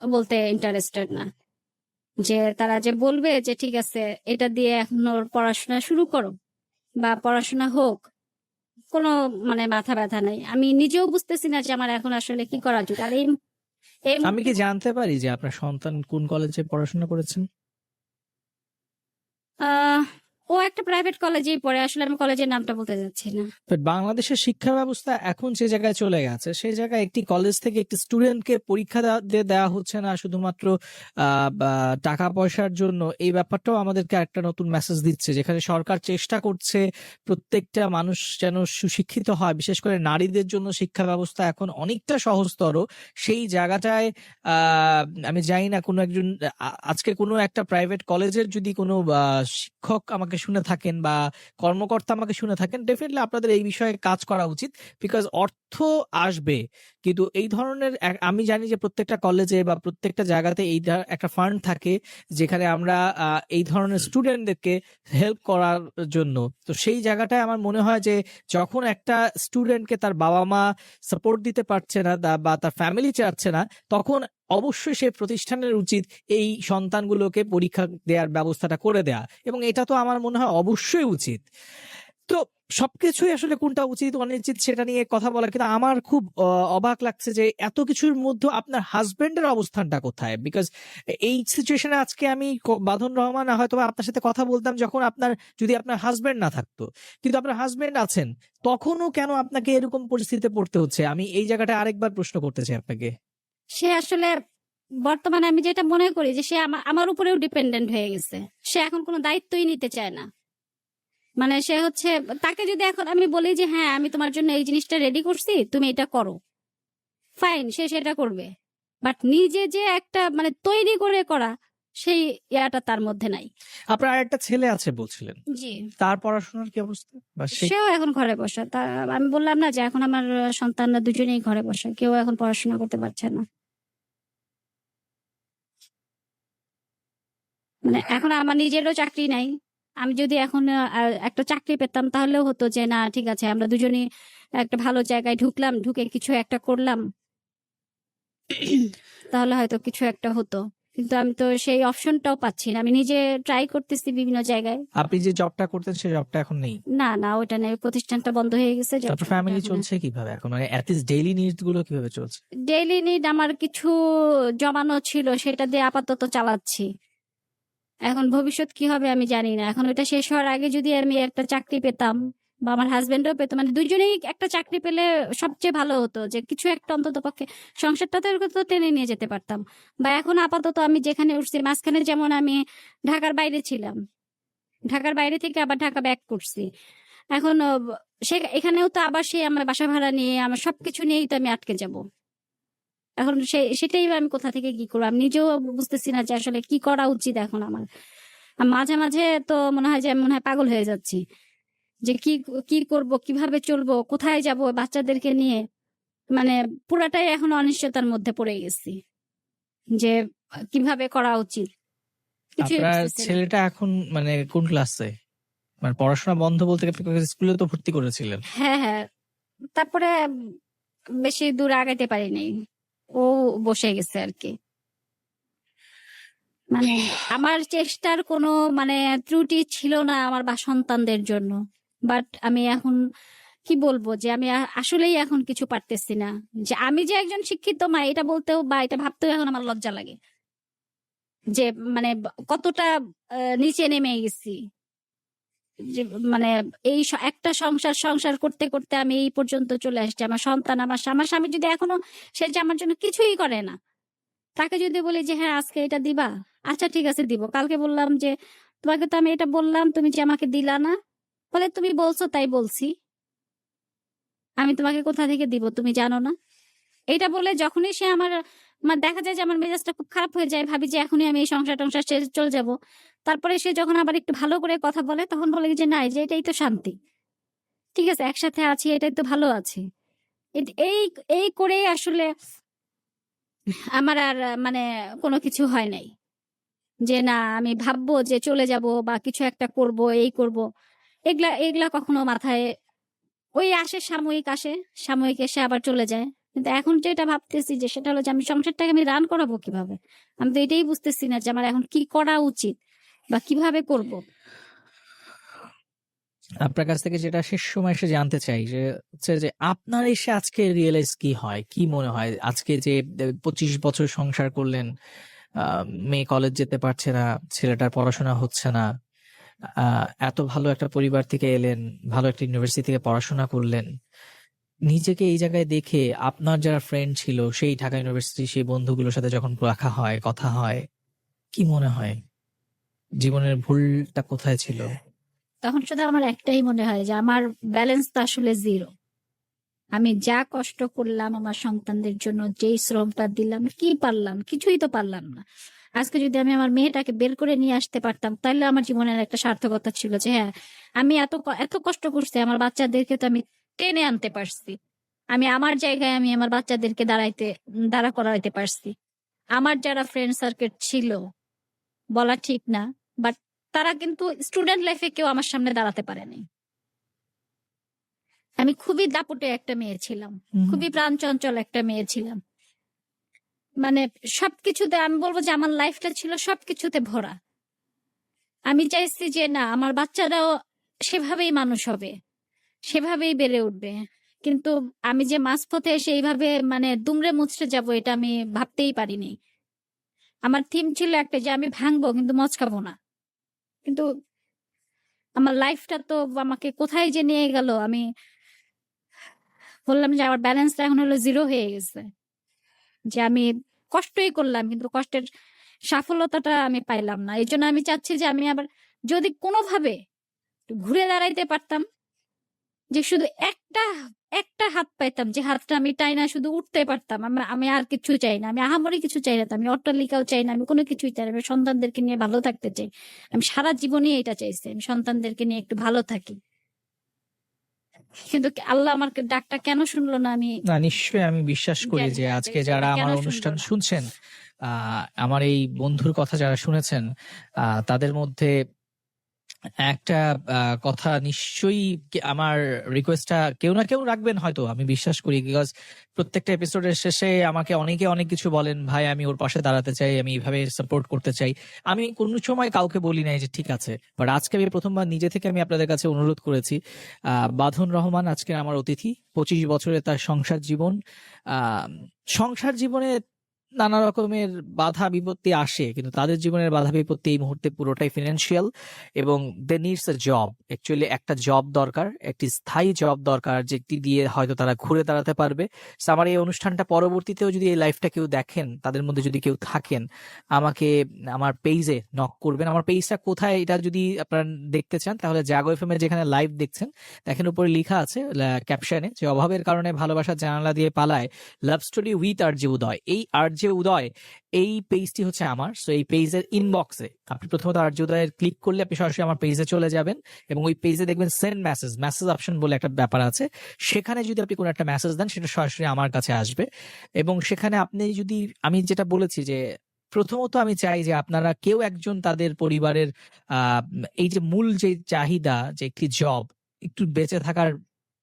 বলতে ইন্টারেস্টেড না, যে তারা যে বলবে যে ঠিক আছে এটা দিয়ে এখন ওর পড়াশোনা শুরু করো বা পড়াশোনা হোক, কোনো মানে মাথা ব্যথা নাই। আমি নিজেও বুঝতেছি না যে আমার এখন আসলে কি করা উচিত। আর আমি কি জানতে পারি যে আপনার সন্তান কোন কলেজে পড়াশোনা করেছেন? ও একটা প্রাইভেট কলেজেই পড়ে, আসলে আমি কলেজের নামটা বলতে যাচ্ছি না। বাট বাংলাদেশের শিক্ষা ব্যবস্থা এখন যে জায়গায় চলে গেছে, সেই জায়গায় একটি কলেজ থেকে একটি স্টুডেন্টকে পরীক্ষা দেওয়া হচ্ছে না শুধুমাত্র টাকা পয়সার জন্য। এই ব্যাপারটাও আমাদেরকে একটা নতুন মেসেজ দিচ্ছে, যেখানে সরকার চেষ্টা করছে প্রত্যেকটা মানুষ যেন সুশিক্ষিত হয়, বিশেষ করে নারীদের জন্য শিক্ষা ব্যবস্থা এখন অনেকটা সহজতর। সেই জায়গাটায় আমি জানি না, কোনো একজন আজকে কোনো একটা প্রাইভেট কলেজের যদি কোনো শিক্ষক আমাকে শুনে থাকেন বা কর্মকর্তা আমাকে শুনে থাকেন, ডেফিনেটলি আপনাদের এই বিষয়ে কাজ করা উচিত, বিকজ অর্থ আসবে, কিন্তু এই ধরনের আমি জানি যে প্রত্যেকটা কলেজে বা প্রত্যেকটা জায়গাতে এই একটা ফান্ড থাকে যেখানে আমরা এই ধরনের স্টুডেন্টদেরকে হেল্প করার জন্য। তো সেই জায়গাটায় আমার মনে হয় যে যখন একটা স্টুডেন্টকে তার বাবা মা সাপোর্ট দিতে পারছে না বা তার ফ্যামিলি চাচ্ছে না, তখন অবশ্যই সে প্রতিষ্ঠানের উচিত এই সন্তানগুলোকে পরীক্ষা দেওয়ার ব্যবস্থাটা করে দেয়া, এবং এটা তো আমার মনে হয় অবশ্যই উচিত। তো সবকিছুই আসলে কোনটা উচিত অনুচিত সেটা নিয়ে কথা বলা, কিন্তু আমার খুব অবাক লাগছে যে এত কিছুর মধ্যে আপনার হাজবেন্ডের অবস্থানটা কোথায়, বিকজ এই সিচুয়েশনে আজকে আমি বাঁধন রহমান হয়তো আপনার সাথে কথা বলতাম যখন যদি আপনার হাজবেন্ড না থাকতো, কিন্তু আপনার হাজবেন্ড আছেন, তখনও কেন আপনাকে এরকম পরিস্থিতিতে পড়তে হচ্ছে? আমি এই জায়গাটা আরেকবার প্রশ্ন করতে চাই আপনাকে। সে আসলে বর্তমানে আমি যেটা মনে করি যে সে আমার উপরেও ডিপেন্ডেন্ট হয়ে গেছে, সে এখন কোনো দায়িত্বই নিতে চায় না। মানে সে হচ্ছে, তাকে যদি এখন আমি বলি যে হ্যাঁ আমি তোমার জন্য এই জিনিসটা রেডি করছি, তুমি এটা করো, ফাইন, সে সেটা করবে, বাট নিজে যে একটা মানে তৈরি করে করা, সেই ইয়াটা তার মধ্যে নাই। আপনার আরেকটা ছেলে আছে বলছিলেন, জি, তার পড়াশোনার কি অবস্থা? বা সেও এখন ঘরে বসা। তা আমি বললাম না যে এখন আমার সন্তানরা দুজনেই ঘরে বসা, কেউ এখন পড়াশোনা করতে পারছে না। মানে এখন আমার নিজেরও চাকরি নাই, আমি যদি এখন একটা চাকরি পেতাম তাহলেও হতো যে না ঠিক আছে আমরা দুজনেই একটা ভালো জায়গায় ঢুকলাম, ঢুকে কিছু একটা করলাম, তাহলে হয়তো কিছু একটা হতো, কিন্তু আমি তো সেই অপশনটাও পাচ্ছি না। আমি নিজে ট্রাই করতেছি বিভিন্ন জায়গায়। আপনি যে জবটা করতেন সেই জবটা এখন নেই? না না, ওটা নেই, প্রতিষ্ঠানটা বন্ধ হয়ে গেছে। আপনার ফ্যামিলি চলছে কিভাবে এখন, মানে অ্যাটলিস্ট ডেইলি নিডস গুলো কিভাবে চলছে? ডেইলি নিড আমার কিছু জমানো ছিল, সেটা দিয়ে আপাতত চালাচ্ছি। এখন ভবিষ্যৎ কি হবে আমি জানি না। এখন ওটা শেষ হওয়ার আগে যদি আমি একটা চাকরি পেতাম বা আমার হাজবেন্ডও পেতো, মানে দুজনেই একটা চাকরি পেলে সবচেয়ে ভালো হতো, যে কিছু একটা অন্তত পক্ষে সংসারটা তো টেনে নিয়ে যেতে পারতাম। বা এখন আপাতত আমি যেখানে উঠছি, মাঝখানে যেমন আমি ঢাকার বাইরে ছিলাম, ঢাকার বাইরে থেকে আবার ঢাকা ব্যাক করছি, এখন এখানেও তো আবার সে আমার বাসা ভাড়া নিয়ে আমার সবকিছু নিয়েই তো আমি আটকে যাব। এখন সেটাই আমি কোথা থেকে কি করবো, আমি নিজেও বুঝতেছি না যে আসলে কি করা উচিত এখন আমার। মাঝে মাঝে তো মনে হয় পাগল হয়ে যাচ্ছি, যে কি কি করব, কিভাবে চলবো, কোথায় যাব বাচ্চাদেরকে নিয়ে। মানে পুরাটাই এখন অনিশ্চয়তার মধ্যে পড়ে গেছি যে কিভাবে করা উচিত। আপনার ছেলেটা এখন মানে কোন ক্লাসে? মানে পড়াশোনা বন্ধ বলতে কি আপনি স্কুলে তো ভর্তি করেছিলেন? হ্যাঁ, তারপরে বেশি দূর আগাইতে পারিনি, ও বসে গেছে আর কি। মানে আমার চেষ্টার কোনো মানে ত্রুটি ছিল না আমার বা সন্তানদের জন্য, বাট আমি এখন কি বলবো যে আমি আসলেই এখন কিছু পারতেছি না, যে আমি যে একজন শিক্ষিত মা এটা বলতেও বা এটা ভাবতেও এখন আমার লজ্জা লাগে, যে মানে কতটা নিচে নেমে গেছি, যে মানে এই একটা সংসার করতে করতে আমি এই পর্যন্ত চলে আসছি। আমার সন্তান, আমার স্বামী যদি এখনো, সে যে আমার জন্য কিছুই করে না, তাকে যদি বলি যে হ্যাঁ আজকে এটা দিবা, আচ্ছা ঠিক আছে দিব। কালকে বললাম যে তোমাকে তো আমি এটা বললাম, তুমি যে আমাকে দিলা না, বলে তুমি বলছো তাই বলছি, আমি তোমাকে কোথা থেকে দিব তুমি জানো না। এটা বলে যখনই সে আমার দেখা যায় যে আমার মেজাজটা খুব খারাপ হয়ে যায়, ভাবি যে এখনই আমি এই সংসার টংসার ছেড়ে চলে যাব। তারপরে সে যখন আবার একটু ভালো করে কথা বলে তখন বলে যে না, যে এটাই তো শান্তি, ঠিক আছে একসাথে আছি এটাই তো ভালো আছি। এই এই করেই আসলে আমার আর মানে কোনো কিছু হয় নাই, যে না আমি ভাববো যে চলে যাব বা কিছু একটা করব, এই করব, এগুলা এগুলা কখনো মাথায় ওই আসে, সাময়িক এসে আবার চলে যায়। কিন্তু এখন যেটা ভাবতেছি যে সেটা হলো যে আমি সংসারটাকে আমি রান করাবো কিভাবে, আমি তো এটাই বুঝতেছি না যে আমার এখন কি করা উচিত বা কিভাবে করব। আপনার কাছ থেকে যেটা শেষ সময় এসে জানতে চাই যে হচ্ছে যে আপনার এসে আজকে রিয়েলাইজ কি হয়, কি মনে হয় আজকে যে 25 বছর সংসার করলেন, মেয়ে কলেজ যেতে পারছে না, ছেলেটার পড়াশোনা হচ্ছে না, এত ভালো একটা পরিবার থেকে এলেন, ভালো একটা ইউনিভার্সিটি থেকে পড়াশোনা করলেন, নিজেকে এই জায়গায় দেখে আপনার যারা ফ্রেন্ড ছিল সেই ঢাকা ইউনিভার্সিটি সেই বন্ধুগুলোর সাথে যখন রাখা হয়, কথা হয়, কি মনে হয় জীবনের ভুলটা কোথায় ছিল? তখন শুধু আমার একটাই মনে হয় যে আমার ব্যালেন্স তো আসলে জিরো। আমি যা কষ্ট করলাম আমার সন্তানদের জন্য, যেই শ্রমটা দিলাম, কি পারলাম? কিছুই তো পারলাম না। আজকে যদি আমি আমার মেয়েটাকে বের করে নিয়ে আসতে পারতাম তাহলে আমার জীবনের একটা সার্থকতা ছিল, যে হ্যাঁ আমি এত কষ্ট করছি, আমার বাচ্চাদেরকে তো আমি টেনে আনতে পারছি। আমি আমার জায়গায় আমি আমার বাচ্চাদেরকে দাঁড়া করাইতে পারছি। আমার যারা ফ্রেন্ড সার্কেল ছিল, বলা ঠিক না, বাট তারা কিন্তু স্টুডেন্ট লাইফে কেউ আমার সামনে দাঁড়াতে পারেনি। আমি খুবই দাপুটে একটা মেয়ে ছিলাম, খুবই প্রাণচঞ্চল একটা মেয়ে ছিলাম। মানে সবকিছুতে আমি বলবো যে আমার লাইফটা ছিল সবকিছুতে ভরা। আমি চাইছি যে না, আমার বাচ্চারাও সেভাবেই মানুষ হবে, সেভাবেই বেড়ে উঠবে। কিন্তু আমি যে মাঝপথে এসে এইভাবে মানে দুমড়ে মুচড়ে যাব, এটা আমি ভাবতেই পারিনি। আমার থিম ছিল একটা, যে আমি ভাঙবো কিন্তু মচকাবো না। কিন্তু আমার লাইফটা তো আমাকে কোথায় যে নিয়ে গেল। আমি বললাম যে আমার ব্যালেন্সটা এখন হলো জিরো হয়ে গেছে, যে আমি কষ্টই করলাম কিন্তু কষ্টের সফলতাটা আমি পাইলাম না। এই জন্য আমি চাচ্ছি যে আমি আবার যদি কোনোভাবে ঘুরে দাঁড়াইতে পারতাম, যে শুধু একটা একটা হাত পাইতাম, যে হাতটা আমি টাইনা শুধু উঠতে পারতাম, আমি আর কিছু চাই না, আমি আহামরি কিছু চাই না, আমি অট্টালিকাও চাই না, আমি কোনো কিছুই চাই না, আমি সন্তানদেরকে নিয়ে ভালো থাকতে চাই। আমি সারা জীবনই এটা চাইছি, আমি সন্তানদেরকে নিয়ে একটু ভালো থাকি। কিন্তু আল্লাহ আমার ডাকটা কেন শুনলো না আমি না, নিশ্চয়ই আমি বিশ্বাস করি জানি যে না, আজকে যে যারা কেন আমার শুনলো অনুষ্ঠান না। শুনছেন, আমার এই বন্ধুর কথা যারা শুনেছেন, তাদের মধ্যে একটা কথা নিশ্চয়ই আমার রিকোয়েস্টটা কেউ না কেউ রাখবেন হয়তো, আমি বিশ্বাস করি। বিকজ প্রত্যেকটা এপিসোডের শেষে আমাকে অনেকে অনেক কিছু বলেন, ভাই আমি ওর পাশে দাঁড়াতে চাই, আমি এইভাবে সাপোর্ট করতে চাই। আমি কোনো সময় কাউকে বলি নাই যে ঠিক আছে, বাট আজকে আমি প্রথমবার নিজে থেকে আমি আপনাদের কাছে অনুরোধ করেছি। বাঁধন রহমান আজকে আমার অতিথি, 25 বছরে তার সংসার জীবন। সংসার জীবনে নানা রকমের বাধা বিপত্তি আসে, কিন্তু তাদের জীবনের বাধা বিপত্তি এই মুহূর্তে পুরোটাই ফিনান্সিয়াল, এবং দে নিডস এ জব। অ্যাকচুয়ালি একটা জব দরকার, একটি স্থায়ী জব দরকার, যেটি দিয়ে হয়তো তারা ঘুরে দাঁড়াতে পারবে। So, আমার এই অনুষ্ঠানটা পরবর্তীতেও যদি এই লাইফটা কেউ দেখেন, তাদের মধ্যে যদি কেউ থাকেন, আমাকে আমার পেজে নক করবেন। আমার পেজটা কোথায় এটা যদি আপনারা দেখতে চান, তাহলে জাগো এফএম এর যেখানে লাইভ দেখছেন, দেখেন উপরে লেখা আছে ক্যাপশনে, যে অভাবের কারণে ভালোবাসার জানালা দিয়ে পালায়, লাভ স্টোরি উইথ আরজে উদয়। এই আরজে উদয় এই পেজটি হচ্ছে আমার। সো এই পেজের ইনবক্সে আপনি প্রথমত আরজে উদয়ের ক্লিক করলে আপনি সরাসরি আমার পেজে চলে যাবেন, এবং ওই পেজে দেখবেন সেন্ড মেসেজ অপশন বলে একটা ব্যাপার আছে। সেখানে যদি আপনি কোনো একটা মেসেজ দেন, সেটা সরাসরি আমার কাছে আসবে। এবং সেখানে আপনি যদি, আমি যেটা বলেছি যে প্রথমত আমি চাই যে আপনারা কেউ একজন তাদের পরিবারের এই যে মূল যে চাহিদা যে একটি জব, একটু বেঁচে থাকার,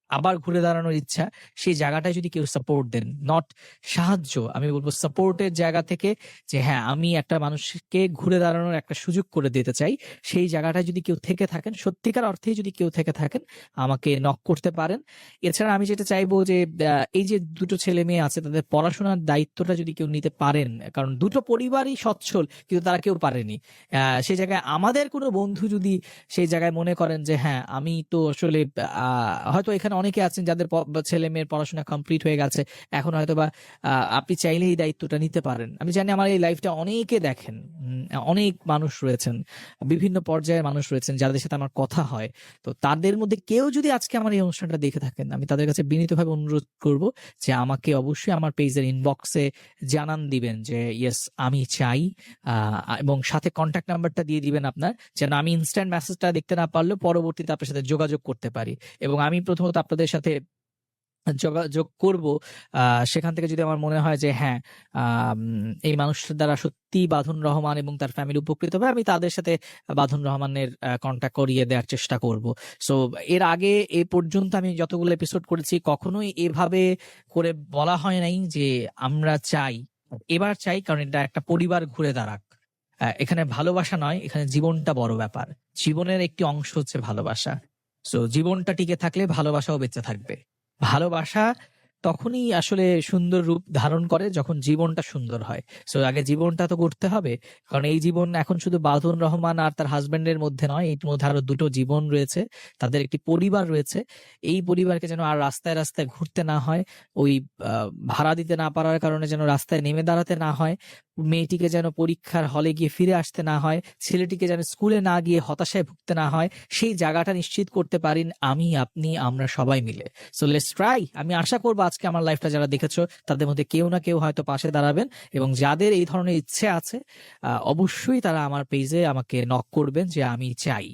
আবার ঘুরে দাঁড়ানোর ইচ্ছা, সেই জায়গাটায় যদি কেউ সাপোর্ট দেন, নট সাহায্য, আমি বলবো সাপোর্টের জায়গা থেকে, যে হ্যাঁ আমি একটা মানুষকে ঘুরে দাঁড়ানোর একটা সুযোগ করে দিতে চাই, সেই জায়গাটায় যদি কেউ থেকে থাকেন, সত্যিকার অর্থেই যদি কেউ থেকে থাকেন, আমাকে নক করতে পারেন। এছাড়া আমি যেটা চাইবো যে এই যে দুটো ছেলে মেয়ে আছে, তাদের পড়াশোনার দায়িত্বটা যদি কেউ নিতে পারেন, কারণ দুটো পরিবারই সচ্ছল কিন্তু তারা কেউ পারেনি, সেই জায়গায় আমাদের কোনো বন্ধু যদি সেই জায়গায় মনে করেন যে হ্যাঁ আমি তো আসলে হয়তো এখানে অনেকে আছেন যাদের ছেলে মেয়ের পড়াশোনা কমপ্লিট হয়ে গেছে, এখন হয়তো বা আপনি চাইলে এই দায়িত্বটা নিতে পারেন। আমি জানি আমার এই লাইফটা অনেকে দেখেন, অনেক মানুষ রয়েছেন, বিভিন্ন পর্যায়ের মানুষ রয়েছেন যাদের সাথে আমার কথা হয়। তো তাদের মধ্যে কেউ যদি আজকে আমার এই অনুষ্ঠানটা দেখে থাকেন, আমি তাদের কাছে বিনীতভাবে অনুরোধ করব যে আমাকে অবশ্যই আমার পেজের ইনবক্সে জানান দিবেন যে ইয়েস আমি চাই, এবং সাথে কন্ট্যাক্ট নাম্বারটা দিয়ে দিবেন আপনার, যেন আমি ইনস্ট্যান্ট মেসেজটা দেখতে না পারলেও পরবর্তীতে আপনার সাথে যোগাযোগ করতে পারি। এবং আমি প্রথমত আপনাদের সাথে যোগাযোগ করব, সেখান থেকে যদি আমার মনে হয় যে হ্যাঁ এই মানুষটার দ্বারা সত্যি বাঁধন রহমান এবং তার ফ্যামিলি উপকৃত হবে, আমি তাদের সাথে বাঁধন রহমানের কন্ট্যাক্ট করিয়ে দেওয়ার চেষ্টা করব। সো এর আগে এ পর্যন্ত আমি যতগুলো এপিসোড করেছি কখনোই এভাবে করে বলা হয় নাই যে আমরা চাই, এবার চাই, কারণ এটা একটা পরিবার ঘুরে দাঁড়াক। এখানে ভালোবাসা নয়, এখানে জীবনটা বড় ব্যাপার, জীবনের একটি অংশ হচ্ছে ভালোবাসা। সো জীবনটা টিকে থাকলে ভালোবাসাও বেঁচে থাকবে। ভালোবাসা তখনই আসলে সুন্দর রূপ ধারণ করে যখন জীবনটা সুন্দর হয়। সো আগে জীবনটা তো করতে হবে, কারণ এই জীবন এখন শুধু বাঁধন রহমান আর তার হাজবেন্ডের মধ্যে নয়, এর মধ্যে আরো দুটো জীবন রয়েছে, তাদের একটি পরিবার রয়েছে। এই পরিবারকে যেন আর রাস্তায় রাস্তায় ঘুরতে না হয়, ওই ভাড়া দিতে না পারার কারণে যেন রাস্তায় নেমে দাঁড়াতে না হয়, মেয়েটিকে যেন পরীক্ষার হলে গিয়ে ফিরে আসতে না হয়, ছেলেটিকে যেন স্কুলে না গিয়ে হতাশায় ভুগতে না হয়, সেই জায়গাটা নিশ্চিত করতে পারেন আমি, আপনি, আমরা সবাই মিলে। So let's try. আমি আশা করবো আজকে আমার লাইফটা যারা দেখেছো তাদের মধ্যে কেউ না কেউ হয়তো পাশে দাঁড়াবেন, এবং যাদের এই ধরনের ইচ্ছে আছে অবশ্যই তারা আমার পেজে আমাকে নক করবেন যে আমি চাই।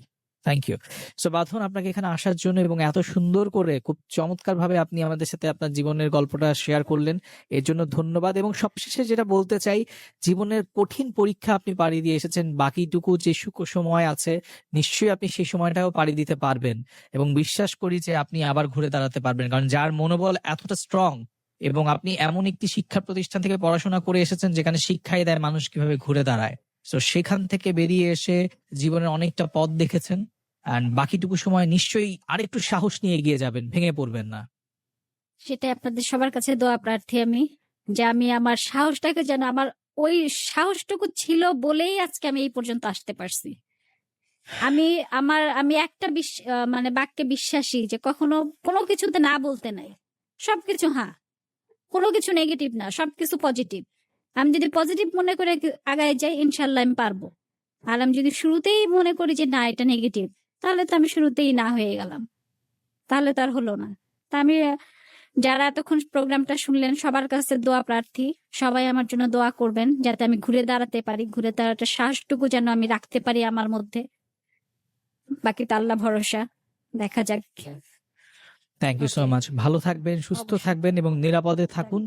Thank you. সো বাঁধন, আপনাকে এখানে আসার জন্য এবং এত সুন্দর করে খুব চমৎকার ভাবে আপনি আমাদের সাথে আপনার জীবনের গল্পটা শেয়ার করলেন, এর জন্য ধন্যবাদ। এবং সবশেষে যেটা বলতে চাই, জীবনের কঠিন পরীক্ষা আপনি পাড়ি দিয়ে এসেছেন, বাকিটুকু যে সময় আছে নিশ্চয়ই আপনি সেই সময়টাও পাড়ি দিতে পারবেন, এবং বিশ্বাস করি যে আপনি আবার ঘুরে দাঁড়াতে পারবেন, কারণ যার মনোবল এতটা স্ট্রং, এবং আপনি এমন একটি শিক্ষা প্রতিষ্ঠান থেকে পড়াশোনা করে এসেছেন যেখানে শিক্ষাই দেয় মানুষ কিভাবে ঘুরে দাঁড়ায়। তো সেখান থেকে বেরিয়ে এসে জীবনের অনেকটা পথ দেখেছেন, আর বাকিটুকু সময় নিশ্চয়ই আরেকটু সাহস নিয়ে এগিয়ে যাবেন, ভেঙে পড়বেন না। সেটাই আপনাদের সবার কাছে দোয়া প্রার্থী আমি, যে আমি আমার সাহসটাকে, যেন আমার ওই সাহসটুকু ছিল বলেই আজকে আমি এই পর্যন্ত আসতে পারছি। আমি একটা মানে বাক্যে বিশ্বাসী, যে কখনো কোনো কিছুতে না বলতে নাই, সবকিছু হ্যাঁ, কোনো কিছু নেগেটিভ না, সবকিছু পজিটিভ। আমি যদি পজিটিভ মনে করে আগায় যাই, ইনশাল্লাহ আমি পারবো। আর আমি যদি শুরুতেই মনে করি যে না এটা নেগেটিভ, তাহলে তো আমি শুরুতেই না হয়ে গেলাম, তাহলে তো আর হলো না। তা আমি, যারা এতক্ষণ প্রোগ্রামটা শুনলেন, সবার কাছে দোয়া প্রার্থী, সবাই আমার জন্য দোয়া করবেন যাতে আমি ঘুরে দাঁড়াতে পারি, ঘুরে দাঁড়াতে সাহসটুকু যেন আমি রাখতে পারি আমার মধ্যে। বাকি তো আল্লাহ ভরসা, দেখা যাক। Thank you so much. ভালো থাকবেন, সুস্থ থাকবেন এবং নিরাপদে থাকুন।